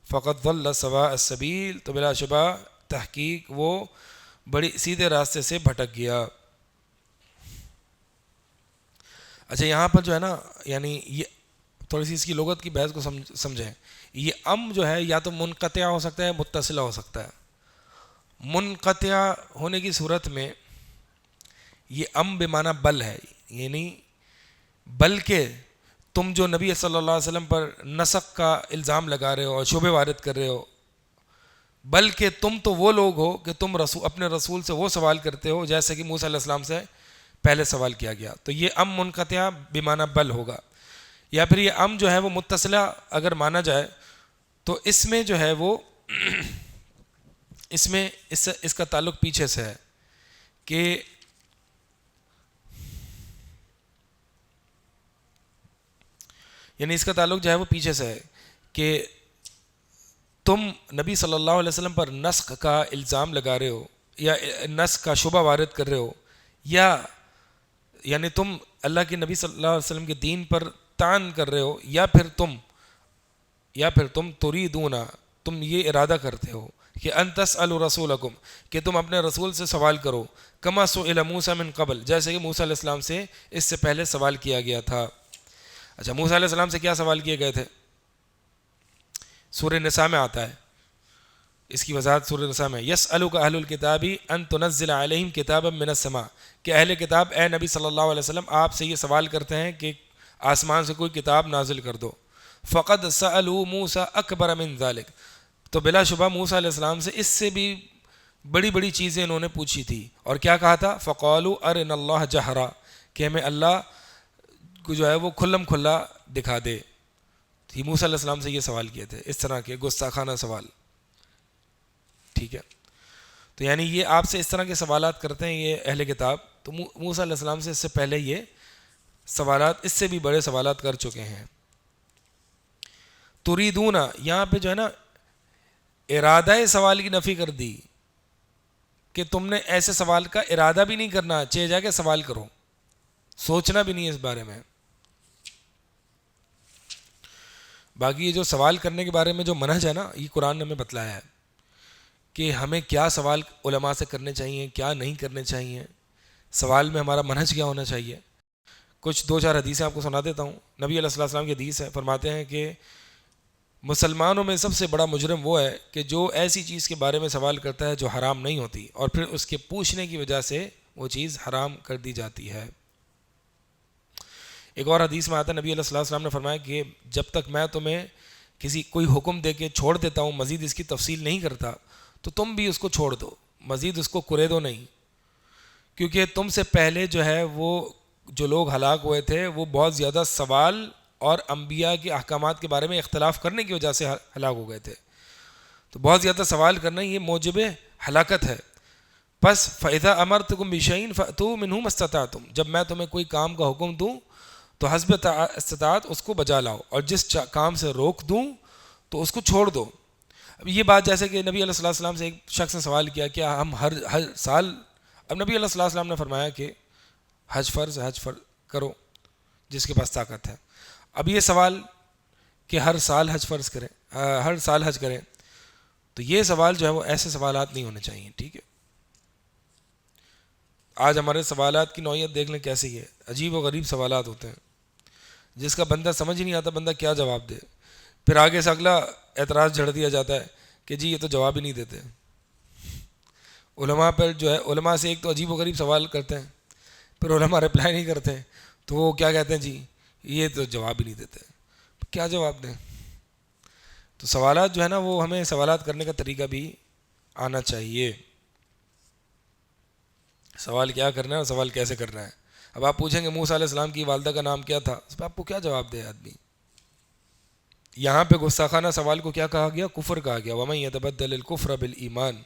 فقط ضل سواء السبیل، تو بلا شبہ تحقیق وہ بڑی سیدھے راستے سے بھٹک گیا۔ اچھا یہاں پر جو ہے نا، یعنی یہ تھوڑی سی اس کی لغت کی بحث کو سمجھیں۔ یہ ام جو ہے یا تو منقطع ہو سکتا ہے، متصلہ ہو سکتا ہے۔ منقطع ہونے کی صورت میں یہ ام بمعنی بل ہے، یعنی بلکہ تم جو نبی صلی اللہ علیہ وسلم پر نسخ کا الزام لگا رہے ہو اور شبہ وارد کر رہے ہو، بلکہ تم تو وہ لوگ ہو کہ تم اپنے رسول سے وہ سوال کرتے ہو جیسے کہ موسیٰ علیہ السلام سے پہلے سوال کیا گیا۔ تو یہ ام منقطع بمعنی بل ہوگا، یا پھر یہ ام جو ہے وہ متصلہ اگر مانا جائے تو اس میں جو ہے وہ اس کا تعلق پیچھے سے ہے کہ یعنی اس کا تعلق جو ہے وہ پیچھے سے ہے کہ تم نبی صلی اللہ علیہ وسلم پر نسخ کا الزام لگا رہے ہو یا نسخ کا شبہ وارد کر رہے ہو، یا یعنی تم اللہ کے نبی صلی اللہ علیہ وسلم کے دین پر طعن کر رہے ہو، یا پھر تم تریدون، تم یہ ارادہ کرتے ہو کہ ان تسألوا رسولکم، کہ تم اپنے رسول سے سوال کرو، کما سئل موسیٰ من قبل، جیسے کہ موسیٰ علیہ السلام سے اس سے پہلے سوال کیا گیا تھا۔ اچھا موسیٰ علیہ السلام سے کیا سوال کیے گئے تھے؟ سورہ نساء میں آتا ہے، اس کی وضاحت سورہ نساء میں، یسألک اہل الکتاب ان تنزل علیہم کتابا من السماء، کہ اہل کتاب اے نبی صلی اللہ علیہ وسلم آپ سے یہ سوال کرتے ہیں کہ آسمان سے کوئی کتاب نازل کر دو۔ فقد سألوا موسیٰ اکبر من ذلک، تو بلا شبہ موسیٰ علیہ السلام سے اس سے بھی بڑی بڑی چیزیں انہوں نے پوچھی تھی، اور کیا کہا تھا؟ فقالوا ارنا اللہ جہرا، کہ ہمیں اللہ کو جو ہے وہ کھلم کھلا دکھا دے۔ یہ موسیٰ علیہ السلام سے یہ سوال کیے تھے، اس طرح کے گستاخانہ سوال، ٹھیک ہے۔ تو یعنی یہ آپ سے اس طرح کے سوالات کرتے ہیں یہ اہل کتاب، تو موسیٰ علیہ السلام سے اس سے پہلے یہ سوالات، اس سے بھی بڑے سوالات کر چکے ہیں۔ تریدون، یہاں پہ جو ہے نا ارادہ سوال کی نفی کر دی کہ تم نے ایسے سوال کا ارادہ بھی نہیں کرنا، چاہے جا کے سوال کرو، سوچنا بھی نہیں ہے اس بارے میں۔ باقی یہ جو سوال کرنے کے بارے میں جو منہج ہے نا، یہ قرآن نے ہمیں بتلایا ہے کہ ہمیں کیا سوال علماء سے کرنے چاہیے، کیا نہیں کرنے چاہیے، سوال میں ہمارا منہج کیا ہونا چاہیے۔ کچھ دو چار حدیثیں آپ کو سنا دیتا ہوں۔ نبی علیہ الصلوۃ والسلام کی حدیث ہے، فرماتے ہیں کہ مسلمانوں میں سب سے بڑا مجرم وہ ہے کہ جو ایسی چیز کے بارے میں سوال کرتا ہے جو حرام نہیں ہوتی، اور پھر اس کے پوچھنے کی وجہ سے وہ چیز حرام کر دی جاتی ہے۔ ایک اور حدیث میں آتا ہے، نبی علیہ الصلوۃ والسلام نے فرمایا کہ جب تک میں تمہیں کوئی حکم دے کے چھوڑ دیتا ہوں، مزید اس کی تفصیل نہیں کرتا، تو تم بھی اس کو چھوڑ دو، مزید اس کو کرے دو نہیں، کیونکہ تم سے پہلے جو ہے وہ جو لوگ ہلاک ہوئے تھے وہ بہت زیادہ سوال اور انبیاء کے احکامات کے بارے میں اختلاف کرنے کی وجہ سے ہلاک ہو گئے تھے۔ تو بہت زیادہ سوال کرنا یہ موجب ہلاکت ہے۔ پس فَإِذَا أَمَرْتُكُم بِشَيْءٍ فَأْتُوا مِنْهُ مَا اسْتَطَعْتُمْ، جب میں تمہیں کوئی کام کا حکم دوں تو حسب استطاعت اس کو بجا لاؤ، اور جس کام سے روک دوں تو اس کو چھوڑ دو۔ اب یہ بات جیسے کہ نبی علیہ الصلوۃ والسلام سے ایک شخص نے سوال کیا کہ ہم ہر سال، اب نبی علیہ الصلوۃ والسلام نے فرمایا کہ حج فرض کرو جس کے پاس طاقت ہے۔ اب یہ سوال کہ ہر سال حج فرض کریں، ہر سال حج کریں، تو یہ سوال جو ہے وہ ایسے سوالات نہیں ہونے چاہیے، ٹھیک ہے۔ آج ہمارے سوالات کی نوعیت دیکھ لیں کیسی ہے، عجیب و غریب سوالات ہوتے ہیں جس کا بندہ سمجھ ہی نہیں آتا بندہ کیا جواب دے، پھر آگے سے اگلا اعتراض جھڑ دیا جاتا ہے کہ جی یہ تو جواب ہی نہیں دیتے۔ علماء پر جو ہے، علماء سے ایک تو عجیب و غریب سوال کرتے ہیں، پھر علماء رپلائی نہیں کرتے ہیں، تو وہ کیا کہتے ہیں، جی یہ تو جواب ہی نہیں دیتے، کیا جواب دیں؟ تو سوالات جو ہے نا وہ ہمیں سوالات کرنے کا طریقہ بھی آنا چاہیے، سوال کیا کرنا ہے اور سوال کیسے کرنا ہے۔ اب آپ پوچھیں گے موسیٰ علیہ السلام کی والدہ کا نام کیا تھا، اس پہ آپ کو کیا جواب دے آدمی؟ یہاں پہ گستاخانہ سوال کو کیا کہا گیا؟ کفر کہا گیا۔ وَمَن يَتَبَدَّلِ الْكُفْرَ بِالْإِيمَانِ،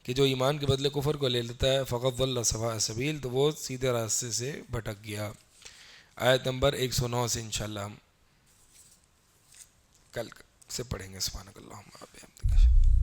کہ جو ایمان کے بدلے کفر کو لے لیتا ہے، فَقَدْ ضَلَّ سَوَاءَ السَّبِيلِ، تو وہ سیدھے راستے سے بھٹک گیا۔ آیت نمبر 109 سے انشاءاللہ ہم کل سے پڑھیں گے۔ سبحانک اللہم و بحمدک۔